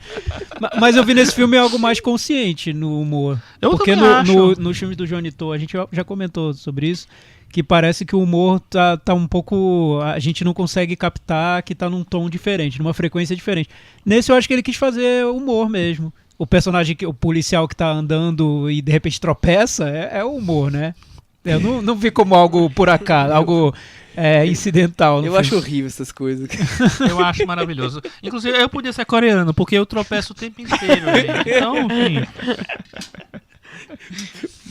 Mas eu vi nesse filme algo mais consciente no humor. Porque nos filmes do Johnny To, a gente já comentou sobre isso, que parece que o humor tá um pouco... A gente não consegue captar que tá num tom diferente, numa frequência diferente. Nesse eu acho que ele quis fazer humor mesmo. O personagem, o policial que tá andando e de repente tropeça, é o humor, né? Eu não vi como algo por acaso, algo incidental. Eu acho horrível essas coisas. Eu acho maravilhoso. Inclusive, eu podia ser coreano, porque eu tropeço o tempo inteiro. Gente. Então, enfim...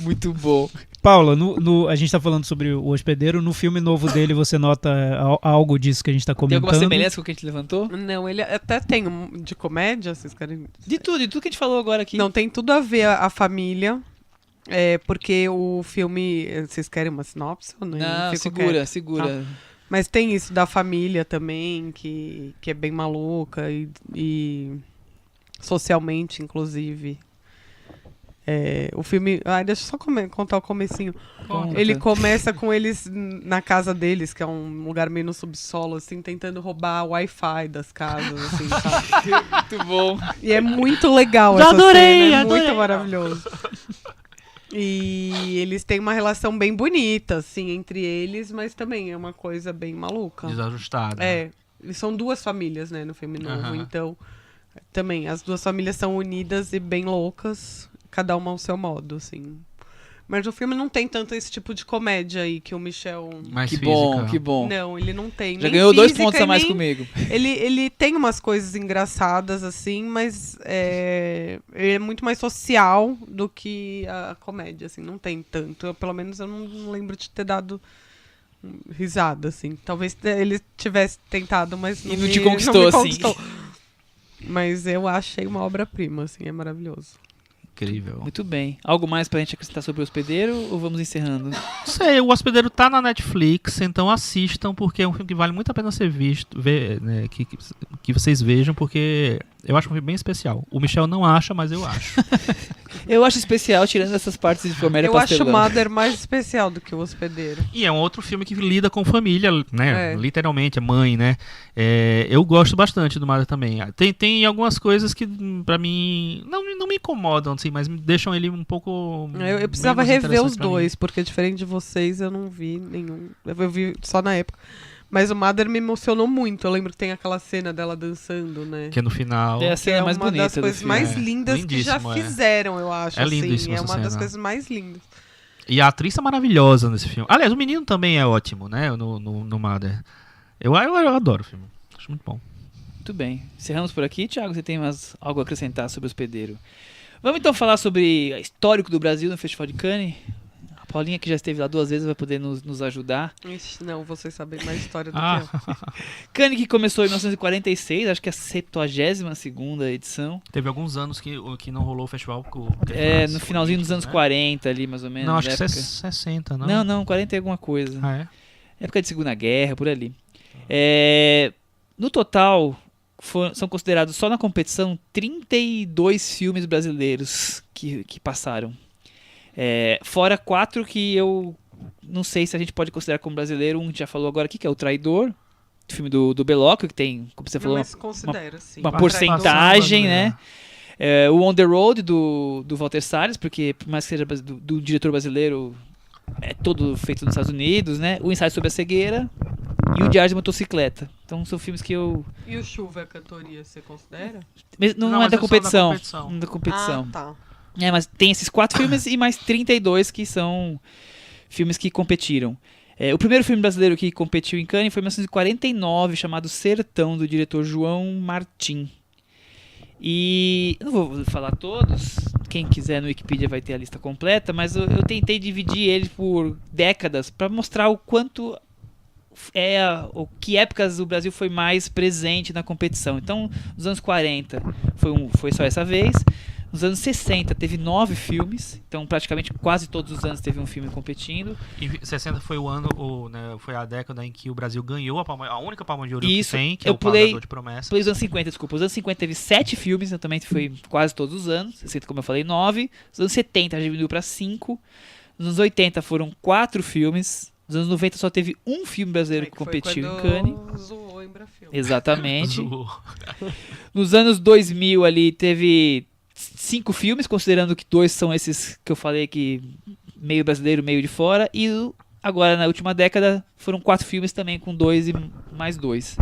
Muito bom. Paula, a gente tá falando sobre o hospedeiro. No filme novo dele, você nota algo disso que a gente tá comentando? Tem alguma semelhança com o que a gente levantou? Não, ele até tem de comédia, vocês querem... De tudo que a gente falou agora aqui. Não, tem tudo a ver a família. Porque o filme... Vocês querem uma sinopse? Ou não, segura. Tá. Mas tem isso da família também, que é bem maluca e socialmente, inclusive... o filme... deixa eu só contar o comecinho. Conta. Ele começa com eles na casa deles, que é um lugar meio no subsolo, assim, tentando roubar o Wi-Fi das casas, assim, sabe? Muito bom. E é muito legal Já essa adorei, cena, adorei. Muito maravilhoso. E eles têm uma relação bem bonita, assim, entre eles, mas também é uma coisa bem maluca. Desajustada. Eles são duas famílias, né, no filme novo, então Também, as duas famílias são unidas e bem loucas, cada uma ao seu modo, assim. Mas o filme não tem tanto esse tipo de comédia aí que o Michel... Mais Que física. bom, que bom. Não, ele não tem. Já nem ganhou 2 física pontos e a mais nem- comigo. Ele tem umas coisas engraçadas, assim, mas ele é muito mais social do que a comédia, assim. Não tem tanto. Pelo menos eu não lembro de ter dado risada, assim. Talvez ele tivesse tentado, mas E não me- te conquistou, me assim. conquistou. Mas eu achei uma obra-prima, assim, é maravilhoso. Incrível. Muito bem. Algo mais pra gente acrescentar sobre o hospedeiro ou vamos encerrando? Não sei, o Hospedeiro tá na Netflix, então assistam, porque é um filme que vale muito a pena ser visto, né, que vocês vejam, porque eu acho um filme bem especial. O Michel não acha, mas eu acho. Eu acho especial, tirando essas partes de comédia Eu acho o pastelão. Mother mais especial do que o Hospedeiro. E é um outro filme que lida com família, né? É. Literalmente, é mãe, né? Eu gosto bastante do Mother também. Tem algumas coisas que, pra mim, não me incomodam, assim, mas me deixam ele um pouco. Eu precisava menos rever interessante os pra mim. dois, porque diferente de vocês, eu não vi nenhum. Eu vi só na época. Mas o Mother me emocionou muito. Eu lembro que tem aquela cena dela dançando, né? Que é no final. É a Que cena é mais uma bonita das do coisas filme. mais É, lindas que já lindíssimo, é. fizeram, eu acho. É assim. lindíssima É essa uma das cena. coisas mais lindas. E a atriz é maravilhosa nesse filme. Aliás, o menino também é ótimo, né? No Mother. Eu adoro o filme. Acho muito bom. Muito bem. Encerramos por aqui. Thiago, você tem mais algo a acrescentar sobre o hospedeiro? Vamos então falar sobre o histórico do Brasil no Festival de Cannes. A Paulinha, que já esteve lá 2 vezes, vai poder nos ajudar. Ixi, não, vocês sabem mais história do Ah, que eu. Cannes que começou em 1946, acho que é a 72ª edição. teve alguns anos que não rolou o festival. No finalzinho dos anos 40 ali, mais ou menos. Não, acho que época. 60, não? Não, 40 e alguma coisa. Ah, é? Época de Segunda Guerra, por ali. No total, são considerados só na competição 32 filmes brasileiros que passaram. Fora 4 que eu não sei se a gente pode considerar como brasileiro. Um a gente já falou agora aqui, que é o Traidor, o filme do Belocchio, que tem, como você falou, Mas considera, sim. uma participação porcentagem, brasileira. né? O On The Road, do Walter Salles, porque por mais que seja do diretor brasileiro, é todo feito nos Estados Unidos, né? O Ensaio sobre a Cegueira e o Diário de Motocicleta. Então são filmes que eu... E o Chuva, a cantoria, você considera? Mas não é mas da é só da competição. competição. Não é da competição. Ah, tá. Mas tem esses 4 filmes e mais 32 que são filmes que competiram. O primeiro filme brasileiro que competiu em Cannes foi em 1949, chamado Sertão, do diretor João Martim. E eu não vou falar todos, quem quiser no Wikipedia vai ter a lista completa, mas eu tentei dividir ele por décadas para mostrar o quanto que épocas o Brasil foi mais presente na competição. Então, nos anos 40 foi só essa vez. Nos anos 60 teve 9 filmes, então praticamente quase todos os anos teve um filme competindo. E 60 foi o ano, né, foi a década em que o Brasil ganhou a única Palma de Ouro Isso, que tem, que eu é o pulei- Pagador de Promessas. Depois dos anos 50, desculpa. Os anos 50 teve 7 filmes, então também foi quase todos os anos. 60, como eu falei, 9. Os anos 70 já diminuiu para 5. Nos anos 80 foram 4 filmes. Nos anos 90 só teve um filme brasileiro que competiu em Cannes. Zoou Embrafilme. Exatamente. Zoou. Nos anos 2000 ali teve 5 filmes, considerando que 2 são esses que eu falei que meio brasileiro, meio de fora. E agora na última década foram 4 filmes também com 2 e mais 2.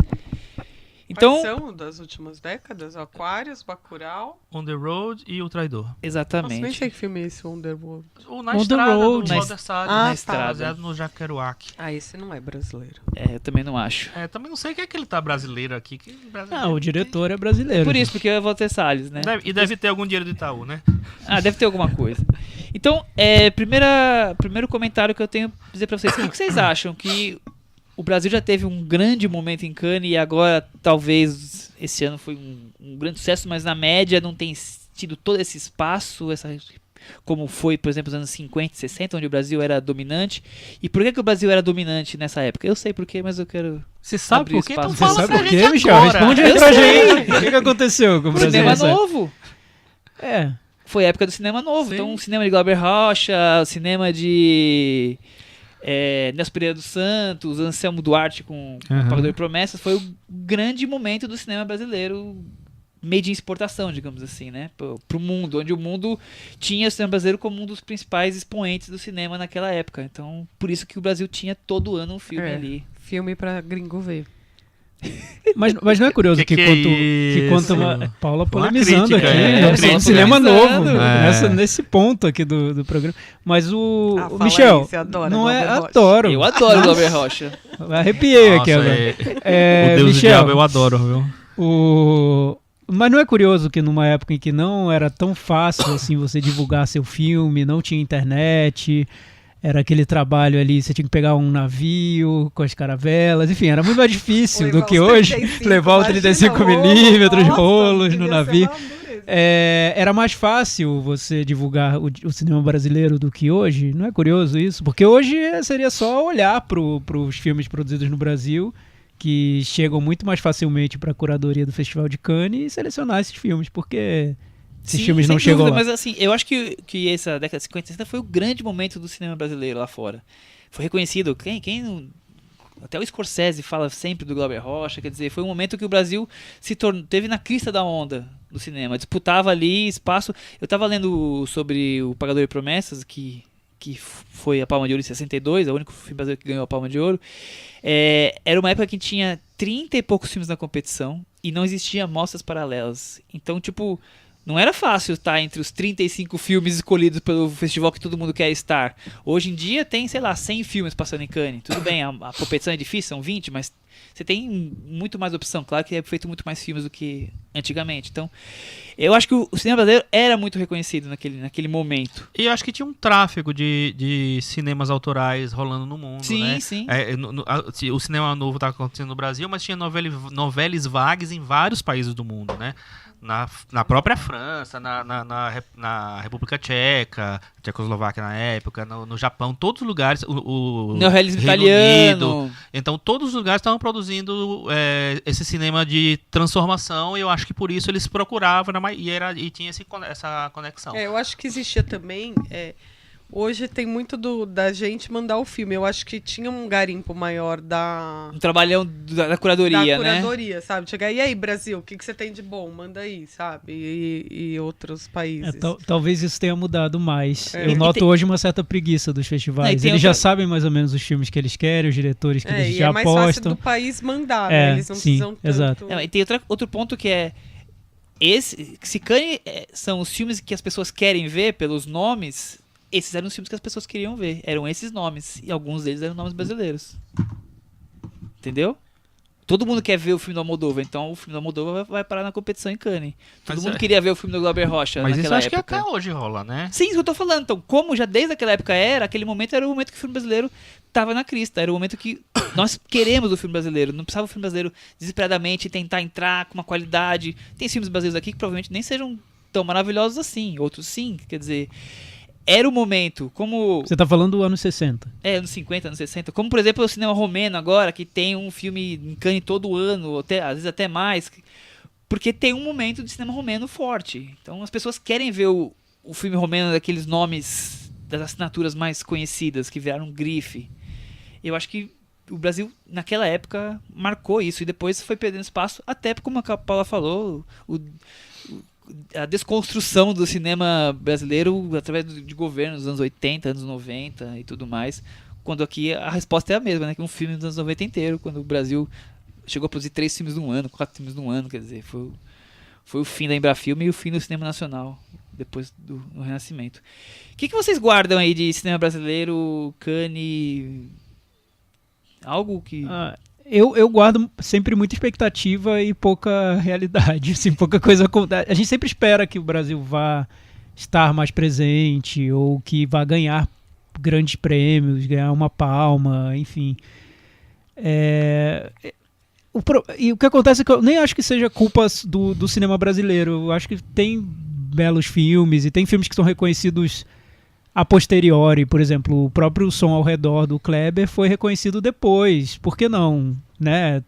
Então, Quais são das últimas décadas? Aquários, Bacurau. On the Road e O Traidor. Nossa, nem exatamente. sei que filme é esse, Underworld. O Na On the Estrada, Road. do Walter Salles. Ah, Na tá. estrada. Baseado no Jacques Kerouac. Ah, esse não é brasileiro. Eu também não acho. Também não sei o que é que ele tá brasileiro aqui. Brasileiro Ah, o diretor é brasileiro. Por isso, porque é Walter Salles, né? Deve ter algum dinheiro do Itaú, né? Deve ter alguma coisa. Então, primeiro comentário que eu tenho pra dizer pra vocês. O que vocês acham? Que o Brasil já teve um grande momento em Cannes e agora talvez esse ano foi um grande sucesso, mas na média não tem tido todo esse espaço, como foi, por exemplo, nos anos 50 e 60, onde o Brasil era dominante. E por que o Brasil era dominante nessa época? Eu sei por quê, mas eu quero... Você sabe Abrir por quê? Então espaço. fala Você sabe pra por quê, gente Michel? agora. Responde aí Eu pra sei. gente. O que aconteceu com o Brasil? Cinema nessa época? novo! É. Foi a época do cinema novo. Sim. Então, o cinema de Glauber Rocha, o cinema de Nelson Pereira dos Santos, Anselmo Duarte com Uhum. Pagador de Promessas. Foi o grande momento do cinema brasileiro, meio de exportação, digamos assim, né? Pro mundo, onde o mundo tinha o cinema brasileiro como um dos principais expoentes do cinema naquela época. Então, por isso que o Brasil tinha todo ano um filme ali. Filme pra gringo ver. Mas não é curioso que é quanto isso? Paula Foi uma polemizando crítica, aqui, é. sobre cinema Polemizando. novo, nesse ponto aqui do programa. Mas o fala Michel, aí, você adora não é, Glauber Rocha. adoro. Eu adoro o Glauber Rocha. Arrepiei aqui Nossa, agora. o Deus do Michel, Diabo eu adoro, viu? Mas não é curioso que numa época em que não era tão fácil assim você divulgar seu filme, não tinha internet, era aquele trabalho ali, você tinha que pegar um navio com as caravelas, enfim, era muito mais difícil do que hoje levar o 35mm rolos no navio. Era mais fácil você divulgar o cinema brasileiro do que hoje? Não é curioso isso? Porque hoje seria só olhar para os filmes produzidos no Brasil, que chegam muito mais facilmente para a curadoria do Festival de Cannes, e selecionar esses filmes, porque esses filmes não chegam lá. Mas assim, eu acho que essa década de 50 e 60 foi o grande momento do cinema brasileiro lá fora. Foi reconhecido, até o Scorsese fala sempre do Glauber Rocha, quer dizer, foi um momento que o Brasil teve na crista da onda do cinema, disputava ali espaço. Eu estava lendo sobre o Pagador de Promessas, que foi a Palma de Ouro em 62, é o único filme brasileiro que ganhou a Palma de Ouro. Era uma época que tinha 30 e poucos filmes na competição e não existia mostras paralelas. Então, tipo, não era fácil estar entre os 35 filmes escolhidos pelo festival que todo mundo quer estar. Hoje em dia tem, sei lá, 100 filmes passando em Cannes. Tudo bem, a competição é difícil, são 20, mas você tem muito mais opção. Claro que é feito muito mais filmes do que antigamente. Então, eu acho que o cinema brasileiro era muito reconhecido naquele momento. E eu acho que tinha um tráfego de cinemas autorais rolando no mundo, né? Sim. O cinema novo tá acontecendo no Brasil, mas tinha novelas vagues em vários países do mundo, né? Na própria França, na República Tcheca, Tchecoslováquia na época, no Japão, todos os lugares, o Neorrealismo Reino italiano. Unido. Então todos os lugares estavam produzindo esse cinema de transformação, e eu acho que por isso eles procuravam e tinha essa conexão. Eu acho que existia também. Hoje tem muito da gente mandar o filme. Eu acho que tinha um garimpo maior Um trabalhão da curadoria, né? Da curadoria, sabe? Chegar, e aí, Brasil, o que você tem de bom? Manda aí, sabe? E outros países. Talvez isso tenha mudado mais. Eu noto hoje uma certa preguiça dos festivais. Eles já sabem mais ou menos os filmes que eles querem, os diretores que eles já apostam. É mais fácil do país mandar, né? Eles não precisam tanto... Exato. E tem outro ponto que é... Se Cannes são os filmes que as pessoas querem ver pelos nomes... Esses eram os filmes que as pessoas queriam ver. Eram esses nomes. E alguns deles eram nomes brasileiros. Entendeu? Todo mundo quer ver o filme do Almodóvar. Então o filme do Almodóvar vai parar na competição em Cannes. Todo mundo queria ver o filme do Glauber Rocha mas naquela isso acho época. que até hoje rola, né? Sim, isso que eu tô falando. Então, como já desde aquela época aquele momento era o momento que o filme brasileiro tava na crista. Era o momento que nós queremos o filme brasileiro. Não precisava o filme brasileiro desesperadamente tentar entrar com uma qualidade. Tem filmes brasileiros aqui que provavelmente nem sejam tão maravilhosos assim. Outros sim, quer dizer... Era o momento, como... Você tá falando do anos 60. Anos 50, anos 60. Como, por exemplo, o cinema romeno agora, que tem um filme em Cannes todo ano, às vezes até mais. Porque tem um momento de cinema romeno forte. Então as pessoas querem ver o filme romeno daqueles nomes, das assinaturas mais conhecidas, que viraram grife. Eu acho que o Brasil, naquela época, marcou isso. E depois foi perdendo espaço, até como a Paula falou, a desconstrução do cinema brasileiro através de governos dos anos 80, anos 90 e tudo mais, quando aqui a resposta é a mesma, né? Que um filme dos anos 90 inteiro, quando o Brasil chegou a produzir 3 filmes num ano, 4 filmes num ano, quer dizer, foi o fim da Embrafilme e o fim do cinema nacional, depois do Renascimento. O que vocês guardam aí de cinema brasileiro, Cannes? Algo que... Eu guardo sempre muita expectativa e pouca realidade, assim, pouca coisa acontece. A gente sempre espera que o Brasil vá estar mais presente ou que vá ganhar grandes prêmios, ganhar uma palma, enfim. E o que acontece é que eu nem acho que seja culpa do cinema brasileiro. Eu acho que tem belos filmes e tem filmes que são reconhecidos a posteriori. Por exemplo, o próprio Som ao Redor do Kleber foi reconhecido depois. Por que não, né?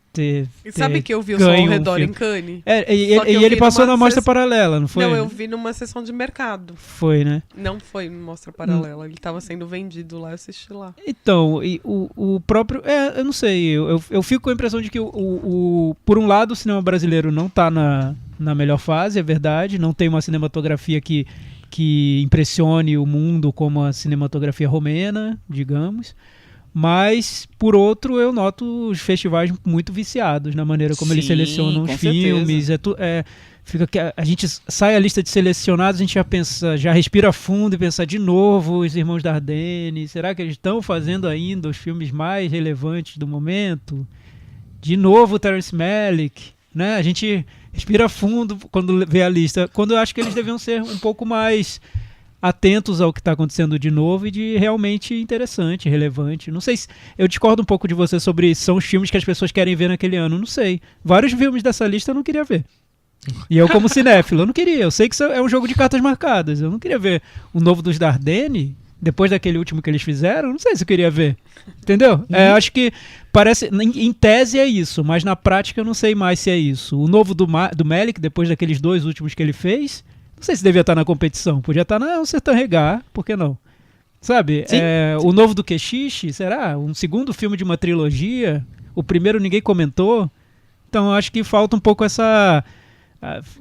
Sabe que eu vi o Som ao Redor em Cannes? E ele passou na mostra paralela, não foi? Não, eu vi numa sessão de mercado. Foi, né? Não foi mostra paralela. Ele estava sendo vendido lá, eu assisti lá. Então, e o próprio... eu não sei, eu fico com a impressão de que por um lado o cinema brasileiro não está na melhor fase, é verdade. Não tem uma cinematografia que impressione o mundo como a cinematografia romena, digamos. Mas, por outro, eu noto os festivais muito viciados na maneira como eles Sim, selecionam os com filmes. Fica que a gente sai a lista de selecionados, a gente já pensa, já respira fundo e pensa de novo os Irmãos Dardenne. Será que eles estão fazendo ainda os filmes mais relevantes do momento? De novo, Terrence Malick, né? A gente respira fundo quando vê a lista. Quando eu acho que eles deviam ser um pouco mais atentos ao que está acontecendo de novo e de realmente interessante, relevante. Não sei se... Eu discordo um pouco de você sobre são os filmes que as pessoas querem ver naquele ano. Não sei. Vários filmes dessa lista eu não queria ver. E eu, como cinéfilo, eu não queria. Eu sei que isso é um jogo de cartas marcadas. Eu não queria ver o novo dos Dardenne, depois daquele último que eles fizeram. Não sei se eu queria ver. Entendeu? Acho que parece... Em tese é isso, mas na prática eu não sei mais se é isso. O novo do Malick, depois daqueles 2 últimos que ele fez, não sei se devia estar na competição. Podia estar no Sertão Regar, por que não? Sabe? O novo do Kechiche, será? Um segundo filme de uma trilogia? O primeiro ninguém comentou? Então eu acho que falta um pouco essa...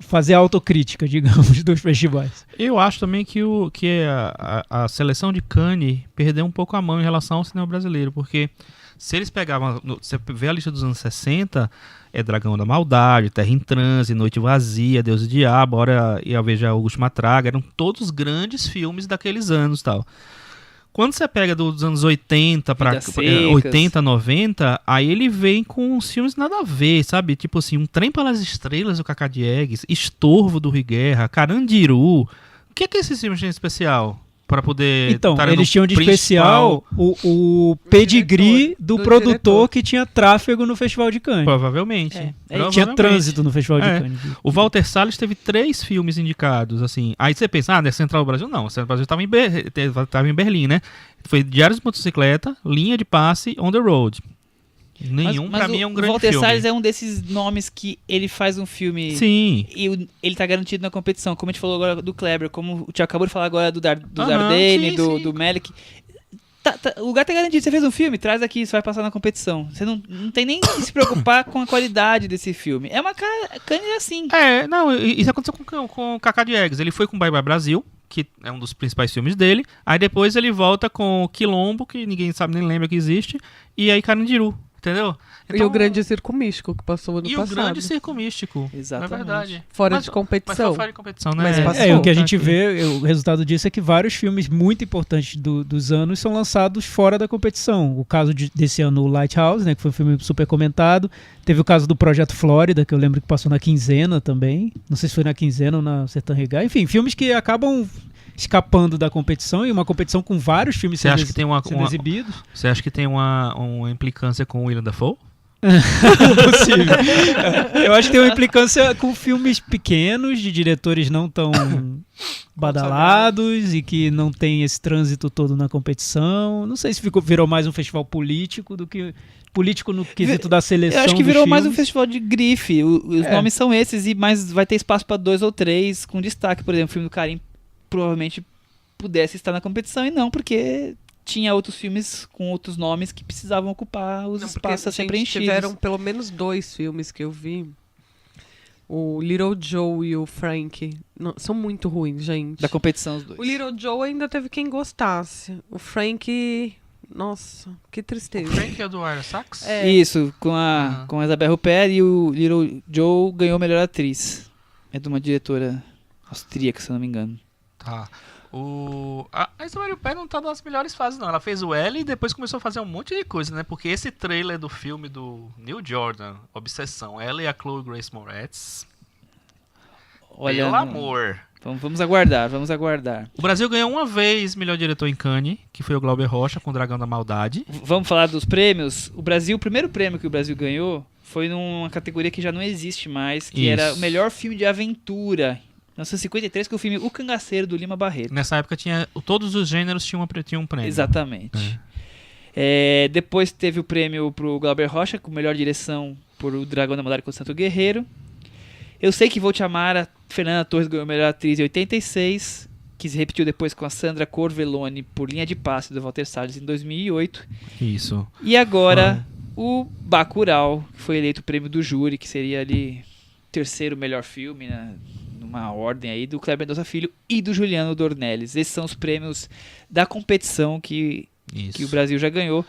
fazer a autocrítica, digamos, dos festivais. Eu acho também que a seleção de Cannes perdeu um pouco a mão em relação ao cinema brasileiro, porque se eles pegavam, você vê a lista dos anos 60, é Dragão da Maldade, Terra em Transe, Noite Vazia, Deus e Diabo, Hora e a Veja Augusto Matraga, eram todos grandes filmes daqueles anos e tal. Quando você pega dos anos 80 para 80, 90, aí ele vem com uns filmes nada a ver, sabe? Tipo assim, Um Trem para as Estrelas do Cacá Diegues, Estorvo do Rui Guerra, Carandiru. O que esses filmes têm de especial? Para poder... Então, eles tinham de especial o pedigree do produtor diretor. Que tinha tráfego no Festival de Cannes. Provavelmente. Tinha trânsito no Festival de Cannes. O Walter Salles teve 3 filmes indicados, assim. Aí você pensa, é Central do Brasil? Não, Central do Brasil estava em Berlim, né? Foi Diários de Motocicleta, Linha de Passe, On the Road. Nenhum, pra mim, é um grande filme. O Walter Salles é um desses nomes que ele faz um filme. Sim. E ele tá garantido na competição. Como a gente falou agora do Kleber, como o Tiago acabou de falar agora do Dardenne, do Malick. O lugar tá garantido. Você fez um filme, traz aqui, você vai passar na competição. Você não tem nem que se preocupar com a qualidade desse filme. É uma Cannes assim. Isso aconteceu com o Cacá Diegues. Ele foi com Bye Bye Brasil, que é um dos principais filmes dele. Aí depois ele volta com Quilombo, que ninguém sabe nem lembra que existe. E aí Carandiru. Entendeu? Então, e o Grande Circo Místico, que passou ano passado. E o Grande Circo Místico. Exatamente. É verdade. Fora de competição. Mas fora de competição, né? Mas o que a gente vê, o resultado disso é que vários filmes muito importantes dos anos são lançados fora da competição. O caso desse ano, o Lighthouse, né, que foi um filme super comentado. Teve o caso do Projeto Flórida, que eu lembro que passou na quinzena também. Não sei se foi na quinzena ou na Sertão Regar. Enfim, filmes que acabam escapando da competição, e uma competição com vários filmes sendo exibidos. Você acha que tem uma implicância com o Willem Dafoe? Possível. Eu acho que tem uma implicância com filmes pequenos, de diretores não tão badalados e que não tem esse trânsito todo na competição. Não sei se virou mais um festival político do que político no quesito da seleção. Eu acho que virou filmes. mais um festival de grife. Os nomes são esses, mas vai ter espaço para 2 ou 3 com destaque. Por exemplo, o filme do Karim provavelmente pudesse estar na competição, e não, porque tinha outros filmes com outros nomes que precisavam ocupar os espaços a ser preenchidos. Tiveram pelo menos 2 filmes que eu vi. O Little Joe e o Frank são muito ruins, gente. Da competição, os 2. O Little Joe ainda teve quem gostasse. O Frank... Nossa, que tristeza. O Frank é do Ira Sachs? Isso, com a Isabelle Huppert, e o Little Joe ganhou a melhor atriz. É de uma diretora austríaca, se eu não me engano. Tá. A Isabelle Huppert não tá nas melhores fases, não. Ela fez o L e depois começou a fazer um monte de coisa, né? Porque esse trailer do filme do Neil Jordan, Obsessão, ela e a Chloe Grace Moretz. Olha, pelo amor. Vamos aguardar. O Brasil ganhou uma vez melhor diretor em Cannes, que foi o Glauber Rocha com o Dragão da Maldade. Vamos falar dos prêmios. O primeiro prêmio que o Brasil ganhou foi numa categoria que já não existe mais, que era o melhor filme de aventura. 1953, que é o filme O Cangaceiro, do Lima Barreto. Nessa época todos os gêneros tinham um prêmio. Exatamente. Depois teve o prêmio pro Glauber Rocha, com melhor direção por O Dragão da Maldade com o Santo Guerreiro. Eu Sei Que Vou Te Amar, a Fernanda Torres ganhou melhor atriz em 86, que se repetiu depois com a Sandra Corvelloni por Linha de Passe, do Walter Salles, em 2008. Isso. E agora o Bacurau, que foi eleito o prêmio do júri, que seria ali terceiro melhor filme, né? Uma ordem aí do Kleber Mendonça Filho e do Juliano Dornelles. Esses são os prêmios da competição que o Brasil já ganhou.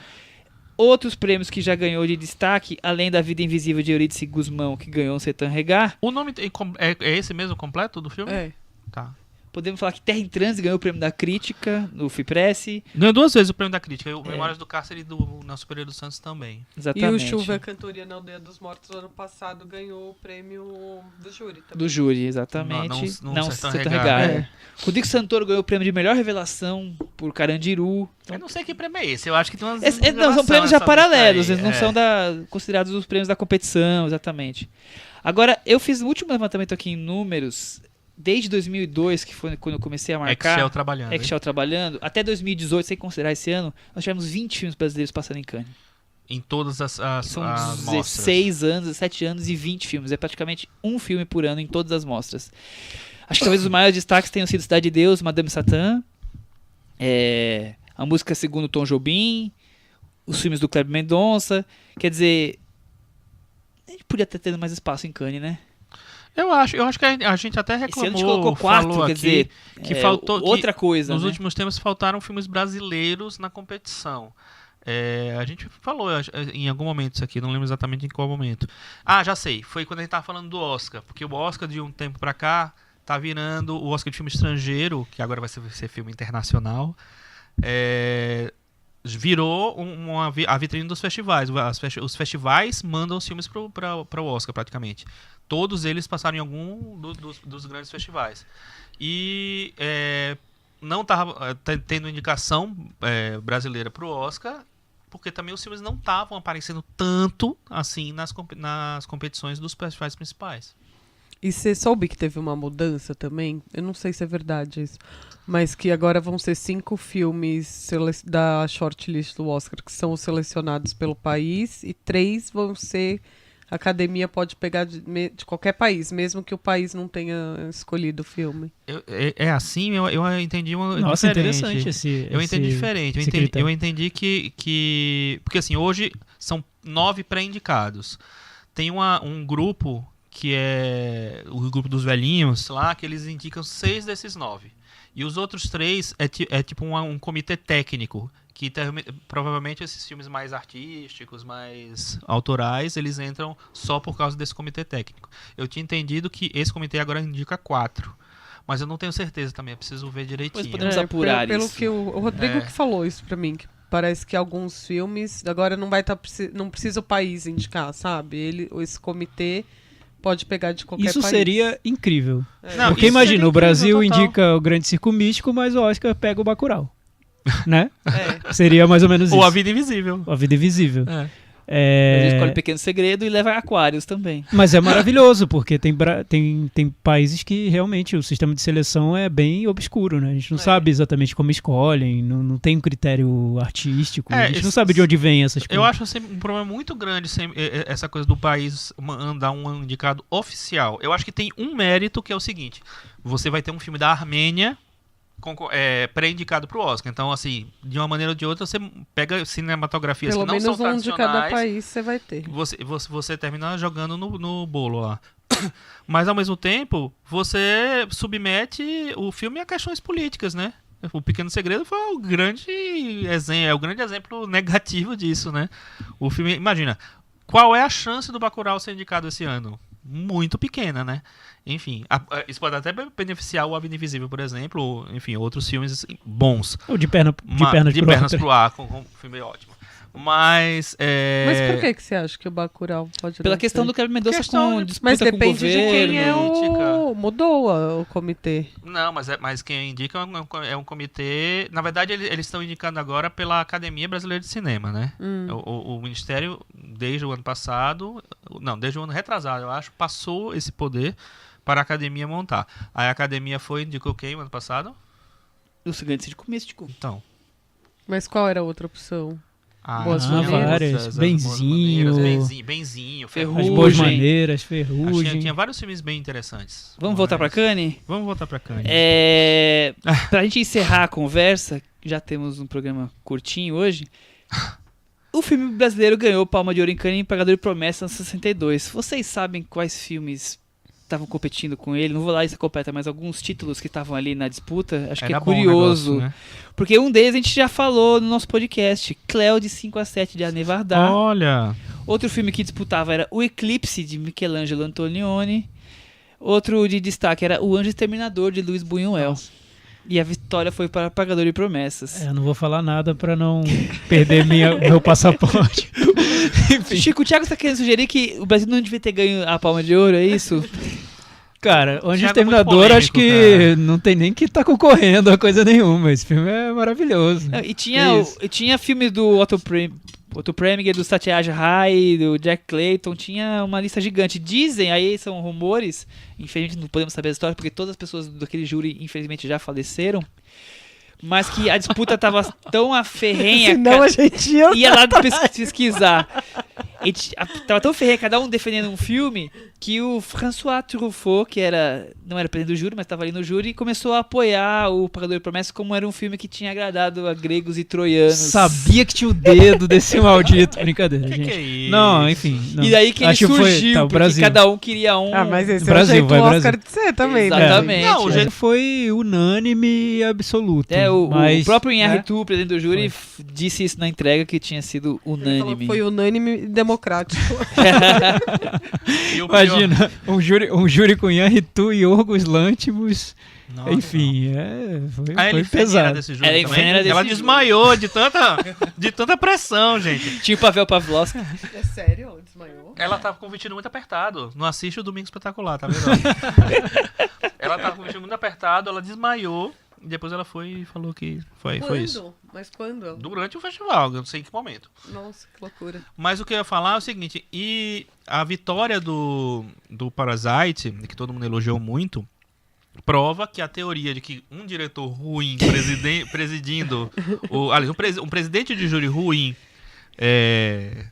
Outros prêmios que já ganhou de destaque, além da Vida Invisível de Eurídice Guzmão, que ganhou um Sertã Regar, O nome é esse mesmo completo do filme? É. Tá. podemos falar que Terra em Transe ganhou o prêmio da crítica no FIPRESS. Ganhou 2 vezes o prêmio da crítica. O Memórias do Cárcere e do Nelson Pereira dos Santos também. E Exatamente. o Chuva, a Cantoria na Aldeia dos Mortos, ano passado, ganhou o prêmio do júri também. Do júri, exatamente. Não Sertã Sertã Regar. Regar. É. Rodrigo Santoro ganhou o prêmio de melhor revelação por Carandiru. Eu não sei que prêmio é esse. Eu acho que tem umas. Não, são prêmios já paralelos, eles não É. são considerados os prêmios da competição, exatamente. Agora, eu fiz o último levantamento aqui em números, desde 2002, que foi quando eu comecei a marcar. Excel trabalhando. Excel trabalhando, até 2018, sem considerar esse ano, nós tivemos 20 filmes brasileiros passando em Cannes. Em todas as São mostras. 16 anos, 17 anos e 20 filmes. É praticamente um filme por ano em todas as mostras. Acho que talvez os maiores destaques tenham sido Cidade de Deus, Madame Satã, a música Segundo Tom Jobim, os filmes do Kleber Mendonça. Quer dizer, a gente podia ter tido mais espaço em Cannes, né? Eu acho que a gente até Esse reclamou. ano a gente colocou 4, falou quer aqui dizer, que faltou. outra coisa, Nos né? últimos tempos faltaram filmes brasileiros na competição. A gente falou em algum momento isso aqui, não lembro exatamente em qual momento. Ah, já sei. Foi quando a gente tava falando do Oscar. Porque o Oscar de um tempo pra cá tá virando o Oscar de filme estrangeiro, que agora vai ser filme internacional. Virou a vitrine dos festivais. Os festivais mandam os filmes para o Oscar, praticamente. Todos eles passaram em algum dos grandes festivais. E não estava tendo indicação brasileira para o Oscar, porque também os filmes não estavam aparecendo tanto assim nas competições dos festivais principais. E você soube que teve uma mudança também? Eu não sei se é verdade isso. Mas que agora vão ser 5 filmes da shortlist do Oscar que são selecionados pelo país e 3 vão ser... A academia pode pegar de qualquer país, mesmo que o país não tenha escolhido o filme. É assim? Eu entendi uma Nossa, diferente. interessante Eu entendi diferente. Eu entendi que... Porque assim, hoje são 9 pré-indicados. Tem um grupo que é o grupo dos velhinhos lá, que eles indicam 6 desses 9. E os outros 3 é tipo um comitê técnico, que provavelmente esses filmes mais artísticos, mais autorais, eles entram só por causa desse comitê técnico. Eu tinha entendido que esse comitê agora indica 4. Mas eu não tenho certeza também, eu preciso ver direitinho. Pois podemos apurar pelo isso. que o Rodrigo que falou isso pra mim, que parece que alguns filmes agora não precisa o país indicar, sabe? Esse comitê pode pegar de qualquer Isso país. seria incrível. Não, Porque isso imagina, seria o Brasil incrível, total. indica o Grande Circo Místico, mas o Oscar pega o Bacurau. Né? É. Seria mais ou menos isso. Ou A Vida Invisível. A Vida Invisível. Ele escolhe Pequeno Segredo e leva Aquários também. Mas é maravilhoso, porque tem países que realmente o sistema de seleção é bem obscuro, né? A gente não sabe exatamente como escolhem, não tem um critério artístico, a gente não sabe de onde vem essas coisas. Eu acho sempre um problema muito grande essa coisa do país mandar um indicado oficial. Eu acho que tem um mérito que é o seguinte: você vai ter um filme da Armênia pré-indicado pro Oscar. Então, assim, de uma maneira ou de outra, você pega cinematografias Pelo que não menos são um de cada tradicionais. país você vai ter. Você termina jogando no bolo lá. Mas, ao mesmo tempo, você submete o filme a questões políticas, né? O Pequeno Segredo foi o grande exemplo negativo disso, né? O filme, imagina, qual é a chance do Bacurau ser indicado esse ano? Muito pequena, né? Enfim, isso pode até beneficiar o A Vida Invisível, por exemplo, ou, enfim, outros filmes bons. Ou de pernas pro ar, com um filme ótimo. Mas Mas por que você acha que o Bacurau pode Pela não questão ser? do Kleber Mendonça Questão com de- disputa Mas com o depende de quem é política. Mudou o comitê. Não, mas quem indica é um comitê. Na verdade, eles estão indicando agora pela Academia Brasileira de Cinema, né? O Ministério, desde o ano passado, não, desde o ano retrasado, eu acho, passou esse poder para a Academia montar. Aí a Academia indicou quem o ano passado? O Grande Circo Místico. Então. Mas qual era a outra opção? Boas maneiras. maneiras, Benzinho. Benzinho, As Ferrugem. Boas Maneiras, Ferrugem. Tinha vários filmes bem interessantes. Vamos voltar pra Cannes? Vamos voltar pra Cannes. Pra gente encerrar a conversa, já temos um programa curtinho hoje. O filme brasileiro ganhou Palma de Ouro em Cannes em Pagador de Promessa no 62. Vocês sabem quais filmes estavam competindo com ele, não vou lá lista completa, mas alguns títulos que estavam ali na disputa, acho que Era é bom o curioso. negócio, né? Porque um deles a gente já falou no nosso podcast, Cleo de 5 a 7 de Anne Varda. Olha, Outro filme que disputava era O Eclipse, de Michelangelo Antonioni. Outro de destaque era O Anjo Exterminador, de Luiz Buñuel. E a vitória foi para Pagador de Promessas. Eu não vou falar nada pra não perder meu passaporte. Chico, o Thiago está querendo sugerir que o Brasil não devia ter ganho a Palma de Ouro, é isso? Cara, Anjo Thiago é muito Exterminador polêmico, acho que não tem nem que tá concorrendo a coisa nenhuma. Esse filme é maravilhoso. E tinha filmes do Otto Preminger, do Satyajit Ray, do Jack Clayton, tinha uma lista gigante. Dizem, aí são rumores, infelizmente não podemos saber a história, porque todas as pessoas daquele júri, infelizmente, já faleceram, mas que a disputa tava tão aferrenha... Senão a gente ia lá pesquisar. Tava tão ferrenha, cada um defendendo um filme, que o François Truffaut, que não era presidente do júri, mas estava ali no júri, começou a apoiar o Pagador de Promessas como era um filme que tinha agradado a gregos e troianos. Sabia que tinha o dedo desse maldito. Brincadeira, gente. que é isso? Não, enfim. Não. E daí que ele Acho que surgiu, o porque Brasil. cada um queria um. Ah, mas esse Brasil, é o jeito vai, do Oscar Brasil. de ser também, né? Exatamente. Não, o é. jeito- Foi unânime e absoluto. O mas, próprio Inha né? Ritu, presidente do júri, disse isso na entrega, que tinha sido Ele falou unânime. que foi unânime e democrático. E o pior- Imagina, um júri com Ian Ritu e Orgos Lantimos. Nossa, Enfim, foi A Ellen foi pesado. desse jogo Ellen também. Fanning era desse Ela jogo. desmaiou de tanta pressão, gente. Tinha o Pavel Pavlovsky. É sério? Desmaiou? Ela tava com o vestido muito apertado. Não assiste o Domingo Espetacular, tá vendo? Ela tava com o vestido muito apertado, ela desmaiou. E depois ela foi e falou que foi isso. Mas quando? Durante o festival, eu não sei em que momento. Nossa, que loucura. Mas o que eu ia falar é o seguinte, e a vitória do Parasite, que todo mundo elogiou muito, prova que a teoria de que um diretor ruim presidindo, um presidente de júri ruim,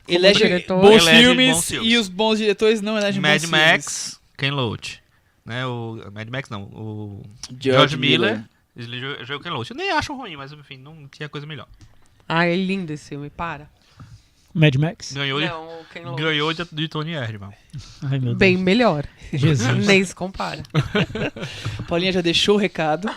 Elege diretor, bons elege filmes bons filmes. e os bons diretores não elegem Mad bons Max, Ken Loach, né? O Mad Max não, o filmes. George Miller elegeu Ken Loach. Eu nem acho ruim, mas enfim, não tinha coisa melhor. Ah, é lindo esse filme, para. Mad Max? Ganhou, Não, o Ken Loach. ganhou de Tony Erdmann. Ai, meu Bem Deus. melhor. Jesus. Nem se compara. Paulinha já deixou o recado.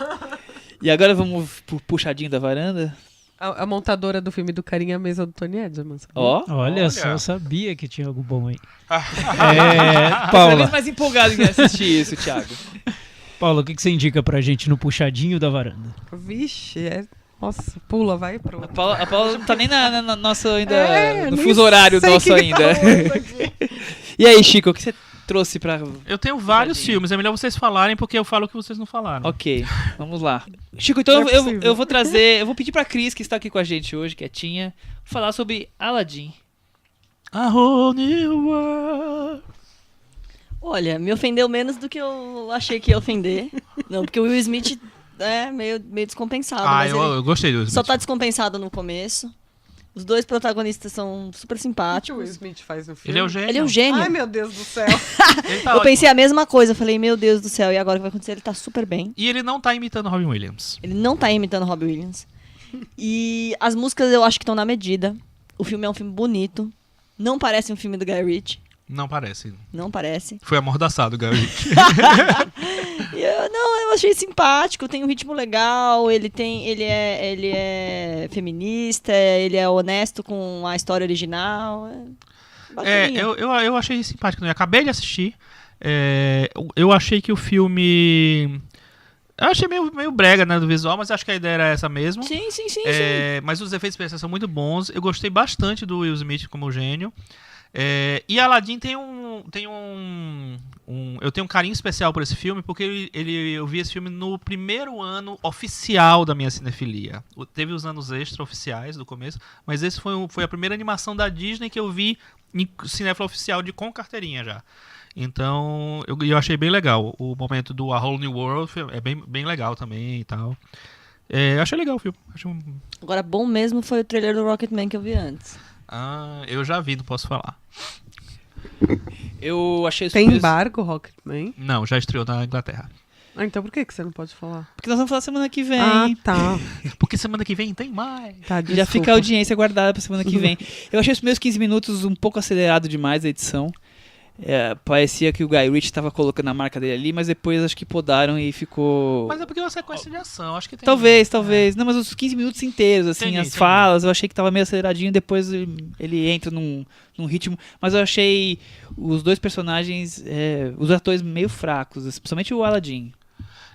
E agora vamos pro puxadinho da varanda. A montadora do filme do Carinha é a mesa do Tony Edman. sabia? Ó. Olha só, eu sabia que tinha algo bom aí. Cada Paula, vez mais empolgado em assistir isso, Thiago. Paula, o que você indica pra gente no puxadinho da varanda? Vixe, nossa, pula, vai pro. A Paula não tá nem na nossa ainda. No nem fuso horário sei nosso o que ainda. tá rolando aqui. E aí, Chico, o que você trouxe pra. Eu tenho vários Puxadinho. filmes, é melhor vocês falarem porque eu falo o que vocês não falaram. Ok, vamos lá. Chico, então Não é possível. eu vou trazer. Eu vou pedir pra Cris, que está aqui com a gente hoje, quietinha, falar sobre Aladdin. A whole new world. Olha, me ofendeu menos do que eu achei que ia ofender. Não, porque o Will Smith é meio descompensado. mas ele eu gostei do Will só Smith. tá descompensado no começo. Os dois protagonistas são super O que o Will simpáticos. Smith faz no filme? Ele é o gênio. Ele é um gênio. Ai, meu Deus do céu. Ele tá Eu ótimo. pensei a mesma coisa. Eu falei, meu Deus do céu, e agora o que vai acontecer? Ele tá super bem. E ele não tá imitando Robin Williams. Ele não tá imitando Robbie Williams. E as músicas eu acho que estão na medida. O filme é um filme bonito. Não parece um filme do Guy Ritchie. Não parece. Não parece. Foi amordaçado, Gary. E eu achei simpático, tem um ritmo legal, ele é feminista, ele é honesto com a história original. Bacaninha. Eu achei simpático. Eu acabei de assistir. Eu achei que o filme... Eu achei meio brega, né, do visual, mas acho que a ideia era essa mesmo. Sim. Mas os efeitos especiais são muito bons. Eu gostei bastante do Will Smith como gênio. E Aladdin eu tenho um carinho especial por esse filme, porque eu vi esse filme no primeiro ano oficial da minha cinefilia. Teve os anos extra-oficiais do começo, mas esse foi a primeira animação da Disney que eu vi em cinéfilo oficial com carteirinha já. Então, eu achei bem legal. O momento do A Whole New World é bem legal também e tal. Eu achei legal o filme. Agora, bom mesmo foi o trailer do Rocketman que eu vi antes. Eu já vi, não posso falar. Eu achei os Tem primeiros- embargo, Rocketman? Não, já estreou na Inglaterra. Então por que você não pode falar? Porque nós vamos falar semana que vem. Ah, tá. Porque semana que vem tem mais. Tá, Já desculpa. fica a audiência guardada pra semana que vem. Eu achei os meus 15 minutos um pouco acelerado demais a edição. parecia que o Guy Ritchie tava colocando a marca dele ali, mas depois acho que podaram e ficou... Mas é porque é uma sequência de ação, acho que tem... Talvez. Não, mas os 15 minutos inteiros, assim, Entendi, as entendi. falas, eu achei que tava meio aceleradinho, depois ele entra num ritmo, mas eu achei os dois personagens, os atores meio fracos, principalmente o Aladdin.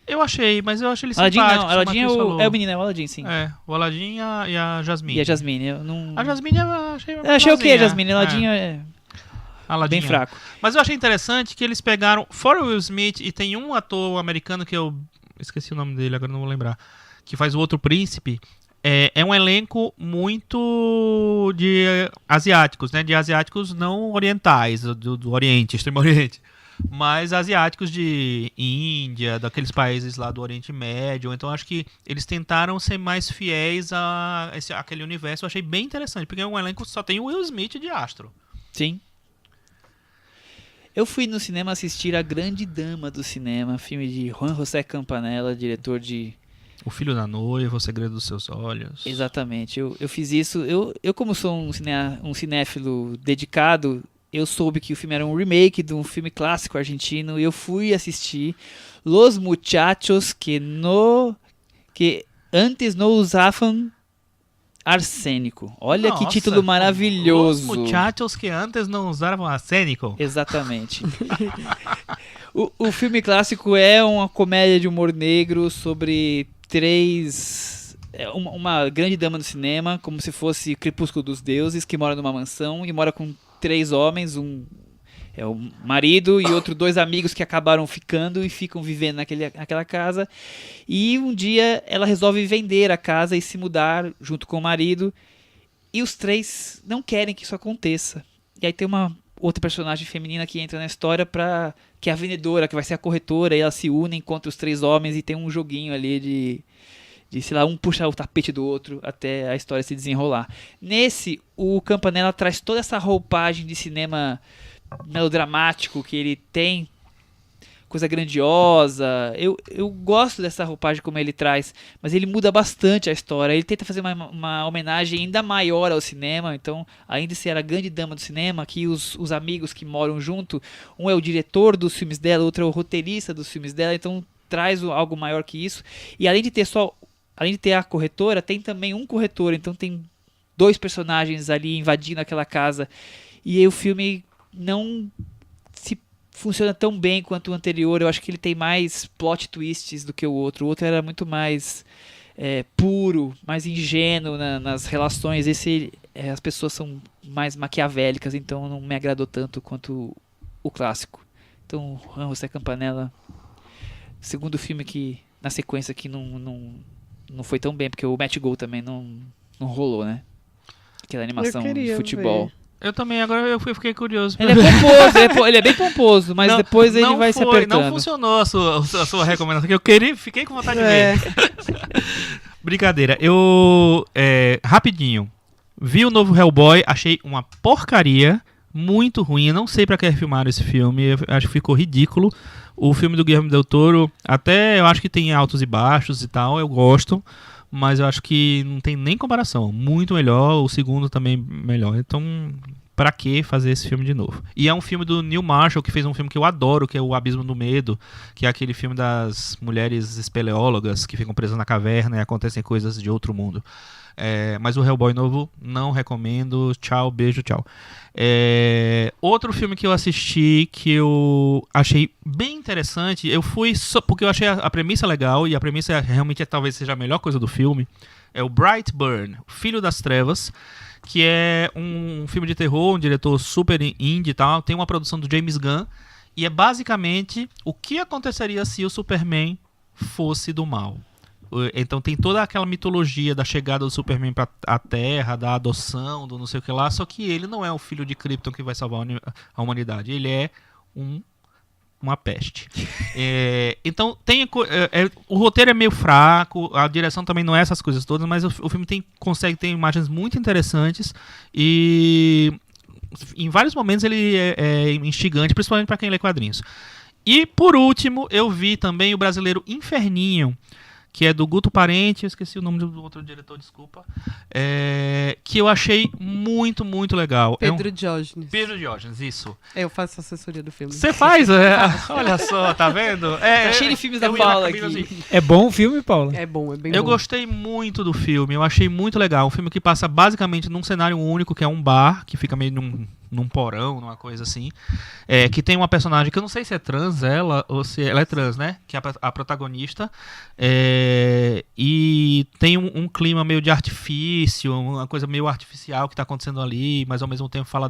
Eu achei ele Aladdin simpático. não, Aladdin é como a Cris o falou. menino, é o Aladdin, sim. O Aladdin e a Jasmine. E a Jasmine, eu não... A Jasmine eu achei... Eu achei o quê, boazinha. Jasmine? Aladdin é Aladdin bem fraco. Mas eu achei interessante que eles pegaram, fora o Will Smith, e tem um ator americano que eu esqueci o nome dele, agora não vou lembrar, que faz o outro príncipe. É um elenco muito de asiáticos, né? De asiáticos não orientais, do Oriente, Extremo Oriente. Mas asiáticos de Índia, daqueles países lá do Oriente Médio. Então acho que eles tentaram ser mais fiéis àquele universo. Eu achei bem interessante, porque é um elenco que só tem o Will Smith de astro. Sim. Eu fui no cinema assistir A Grande Dama do Cinema, filme de Juan José Campanella, diretor de... O Filho da Noiva, O Segredo dos Seus Olhos. Exatamente, eu fiz isso. Eu como sou um cinéfilo dedicado, eu soube que o filme era um remake de um filme clássico argentino e eu fui assistir Los Muchachos que antes não usavam arsênico. Olha que Nossa, título maravilhoso. Os muchachos que antes não usavam arsênico. Exatamente. O filme clássico é uma comédia de humor negro sobre uma grande dama do cinema, como se fosse Crepúsculo dos Deuses, que mora numa mansão e mora com 3 homens, um é o marido e outros 2 amigos que acabaram ficando e ficam vivendo naquela casa. E um dia ela resolve vender a casa e se mudar junto com o marido. E os 3 não querem que isso aconteça. E aí tem uma outra personagem feminina que entra na história que é a vendedora, que vai ser a corretora, e elas se unem contra os 3 homens e tem um joguinho ali de sei lá, um puxar o tapete do outro até a história se desenrolar. Nesse, o Campanella traz toda essa roupagem de cinema melodramático que ele tem, coisa grandiosa. Eu gosto dessa roupagem como ele traz, mas ele muda bastante a história. Ele tenta fazer uma homenagem ainda maior ao cinema. Então, além de ser a grande dama do cinema, que os amigos que moram junto, um é o diretor dos filmes dela, outro é o roteirista dos filmes dela, então traz algo maior que isso. E além de ter a corretora, tem também um corretor, então tem 2 personagens ali invadindo aquela casa. E aí o filme não funciona tão bem quanto o anterior. Eu acho que ele tem mais plot twists do que o outro. O outro era muito mais puro, mais ingênuo nas relações. As pessoas são mais maquiavélicas, então não me agradou tanto quanto o clássico. Então, Juan José Campanella, segundo filme que na sequência que não foi tão bem, porque o Match Go também não rolou, né? Aquela animação de futebol. ver. Eu também, agora eu fiquei curioso. Ele é pomposo, ele é bem pomposo, mas depois ele vai se apertando. Não funcionou a sua recomendação, que eu fiquei com vontade de ver. Brincadeira. Rapidinho. Vi o novo Hellboy, achei uma porcaria, muito ruim. Eu não sei pra que refilmaram esse filme, eu acho que ficou ridículo. O filme do Guillermo del Toro, até eu acho que tem altos e baixos e tal, eu gosto. Mas eu acho que não tem nem comparação. Muito melhor, o segundo também melhor. Então, pra que fazer esse filme de novo? E é um filme do Neil Marshall, que fez um filme que eu adoro, que é O Abismo do Medo, que é aquele filme das mulheres espeleólogas que ficam presas na caverna e acontecem coisas de outro mundo. Mas o Hellboy novo, não recomendo. Tchau, beijo, tchau. Outro filme que eu assisti que eu achei bem interessante, eu fui só porque eu achei a premissa legal, e a premissa realmente talvez seja a melhor coisa do filme, é o Brightburn, Filho das Trevas, que é um filme de terror, um diretor super indie e tal, tem uma produção do James Gunn, e é basicamente o que aconteceria se o Superman fosse do mal. Então tem toda aquela mitologia da chegada do Superman para a Terra, da adoção, do não sei o que lá, só que ele não é o filho de Krypton que vai salvar a humanidade, ele é uma peste. Então o roteiro é meio fraco, a direção também não é essas coisas todas, mas o filme consegue ter imagens muito interessantes e em vários momentos ele é instigante, principalmente para quem lê quadrinhos. E por último, eu vi também o brasileiro Inferninho, que é do Guto Parente, eu esqueci o nome do outro diretor, desculpa, que eu achei muito, muito legal. Pedro Diógenes. Pedro Diógenes, isso. Eu faço assessoria do filme. Você faz? Olha só, tá vendo? Tá cheio de filmes da Paula aqui. Assim. É bom o filme, Paula? É bom, é bem Eu bom. gostei muito do filme, eu achei muito legal. Um filme que passa basicamente num cenário único, que é um bar, que fica meio num porão, numa coisa assim. Que tem uma personagem que eu não sei se é trans ela, ou se ela é trans, né? Que é a protagonista. E tem um clima meio de artifício, uma coisa meio artificial que tá acontecendo ali, mas ao mesmo tempo fala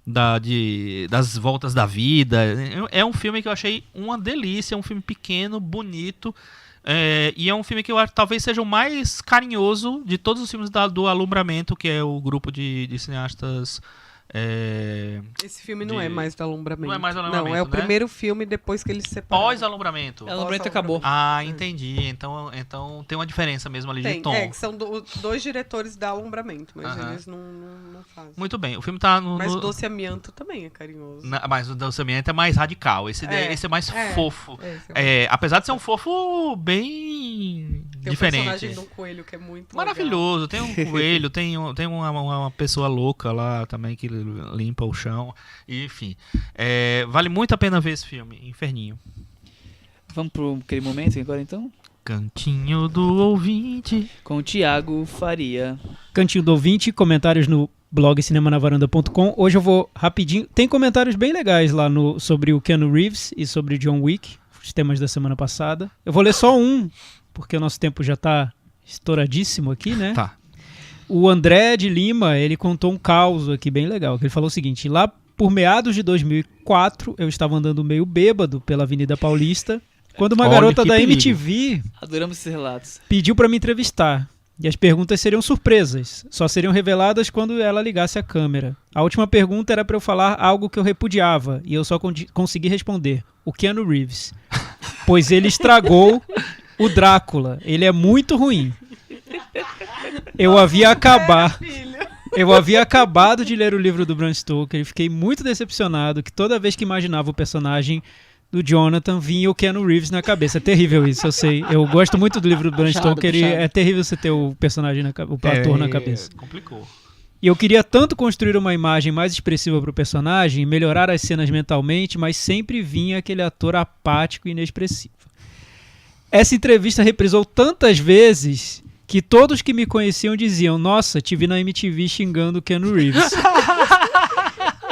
das voltas da vida. É um filme que eu achei uma delícia, é um filme pequeno, bonito. E é um filme que talvez seja o mais carinhoso de todos os filmes do Alumbramento, que é o grupo de cineastas. Esse filme não é mais do Alumbramento. Não é mais do Alumbramento, Não, é o né? primeiro filme depois que eles se separaram. Pós-Alumbramento. O Alumbramento acabou. Ah, entendi. Então tem uma diferença mesmo ali de tom. Que são dois diretores da Alumbramento, mas eles não fazem. Muito bem. O filme tá no... Mas o Doce Amianto também é carinhoso. Mas o Doce Amianto é mais radical. Esse é mais fofo. Apesar de ser um fofo bem tem diferente. Tem um personagem do coelho que é muito maravilhoso. legal. Tem um coelho, tem uma pessoa louca lá também que limpa o chão. Enfim. Vale muito a pena ver esse filme. Inferninho. Vamos pro aquele momento agora, então? Cantinho do Ouvinte. Com o Thiago Faria. Cantinho do Ouvinte, comentários no blog cinemanavaranda.com. Hoje eu vou rapidinho. Tem comentários bem legais lá sobre o Keanu Reeves e sobre John Wick, os temas da semana passada. Eu vou ler só um, porque o nosso tempo já tá estouradíssimo aqui, né? Tá. O André de Lima, ele contou um caos aqui bem legal. Ele falou o seguinte: lá por meados de 2004, eu estava andando meio bêbado pela Avenida Paulista, quando uma garota da MTV Adoramos esses relatos. pediu para me entrevistar. E as perguntas seriam surpresas, só seriam reveladas quando ela ligasse a câmera. A última pergunta era para eu falar algo que eu repudiava, e eu só consegui responder: o Keanu Reeves. Pois ele estragou o Drácula. Ele é muito ruim. Eu havia acabado de ler o livro do Bram Stoker e fiquei muito decepcionado que toda vez que imaginava o personagem do Jonathan, vinha o Keanu Reeves na cabeça. É terrível isso, eu sei. Eu gosto muito do livro do Bram Stoker e é terrível você ter o personagem, o ator na cabeça. Complicou. E eu queria tanto construir uma imagem mais expressiva para o personagem, melhorar as cenas mentalmente, mas sempre vinha aquele ator apático e inexpressivo. Essa entrevista reprisou tantas vezes que todos que me conheciam diziam: nossa, te vi na MTV xingando o Keanu Reeves.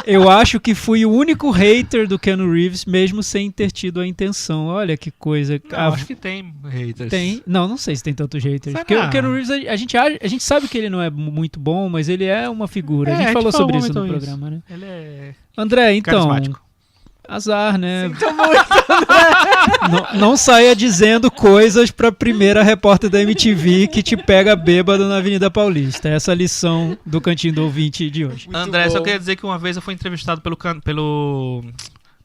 Eu acho que fui o único hater do Keanu Reeves, mesmo sem ter tido a intenção. Olha que coisa. Não, acho que tem haters. Tem? Não sei se tem tantos haters. Porque o Keanu Reeves, a gente sabe que ele não é muito bom, mas ele é uma figura. A gente falou sobre isso no programa, né? Ele é André, então... carismático. Azar, né? Sinto muito, não saia dizendo coisas pra primeira repórter da MTV que te pega bêbado na Avenida Paulista. Essa é a lição do Cantinho do Ouvinte de hoje. André, só queria dizer que uma vez eu fui entrevistado pelo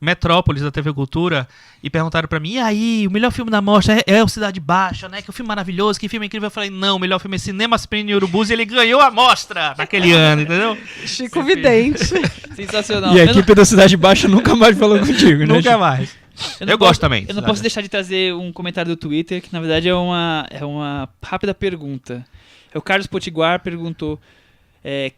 Metrópolis da TV Cultura e perguntaram pra mim: e aí, o melhor filme da mostra é o Cidade Baixa, né? Que é um filme maravilhoso, que filme incrível. Eu falei: não, o melhor filme é Cinema Supreme Urubus, e ele ganhou a mostra naquele ano, entendeu? Chico Vidente. Sensacional. E a equipe da Cidade Baixa nunca mais falou contigo, né? Nunca mais. Eu gosto também. Eu não posso deixar de trazer um comentário do Twitter, que na verdade é uma rápida pergunta. O Carlos Potiguar perguntou: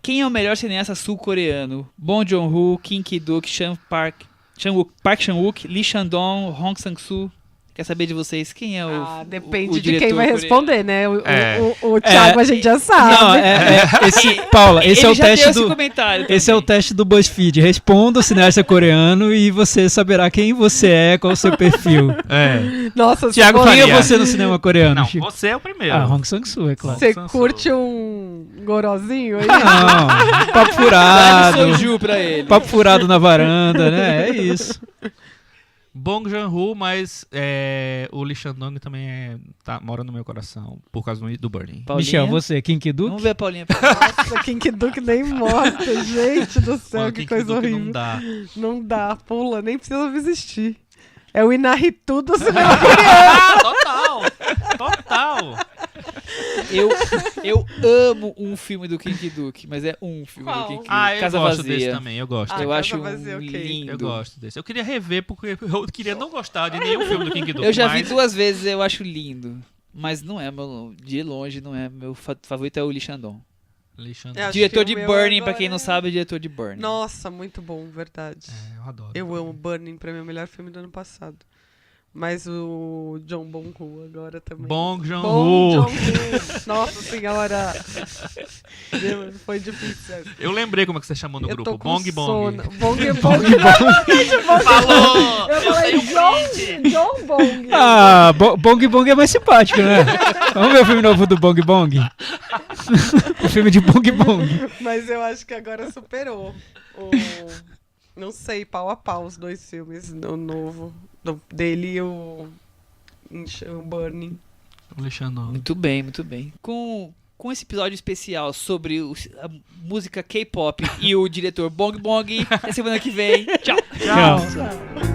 quem é o melhor cineasta sul-coreano? Bong Joon-ho, Kim Ki-duk, Park Chan-wook, Lee Chan-dong, Hong Sang-soo. Quer saber de vocês quem é o Depende o de quem diretor vai coreano? responder, né? O Thiago a gente já sabe. Não, Paula, esse Ele é o já teste deu esse do... comentário Esse é o também. teste do BuzzFeed. Responda o cineasta coreano e você saberá quem você é, qual o seu perfil. Nossa, Thiago você, Quem Faria. é você no cinema coreano, Não, Chico? você é o primeiro. Ah, Hong Sang-soo, é claro. você Sansu. curte um gorozinho aí? Não, papo Dá furado. soju pra ele. Papo furado na varanda, né? É isso. Bong Joon-ho, mas o Lee Chan-dong também mora no meu coração por causa do Burning. Paulinha. Michel, você, Kim Ki-duk? Vamos ver a Paulinha. Nossa, Kim Ki-duk nem morta, gente do céu, Mano, que Kim coisa Ki-duk horrível. não dá. Não dá, pula, nem precisa existir. É o Inaritu do cinema coreano. Total. Eu amo um filme do Kim Ki-duk, mas é um filme Qual? do Kim Ki-duk. Eu Casa gosto Vazia. desse também, eu gosto. Eu Casa acho Vazia, ok. lindo. Eu gosto desse. Eu queria rever porque eu queria não gostar de nenhum filme do King Duk. Eu já vi mas 2 vezes, eu acho lindo. Mas não é, de longe, não é. Meu favorito é o Lee Shandong. Alexandre. Acho Diretor que de o meu Burning, agora pra quem não sabe, é diretor de Burning. Nossa, muito bom, verdade. Eu adoro. Eu amo Burning, pra mim é o melhor filme do ano passado. Mas o John Bong-ho agora também. Bong Bong Joon-ho. Joon-ho. Nossa senhora. Deus, foi difícil. Eu lembrei como é que você chamou no Eu grupo. tô com Bong Bong. sono. Bong Bong. Falou! Eu falei John Bong. Ah, Bong Bong é mais simpático, né? Vamos ver o filme novo do Bong Bong? O filme de Bong Bong. Mas eu acho que agora superou. Não sei, pau a pau os dois filmes. O novo. Dele e o Burning. Alexandre. Muito bem, muito bem. Com esse episódio especial sobre a música K-pop e o diretor Bong Bong, até semana que vem. Tchau! Tchau.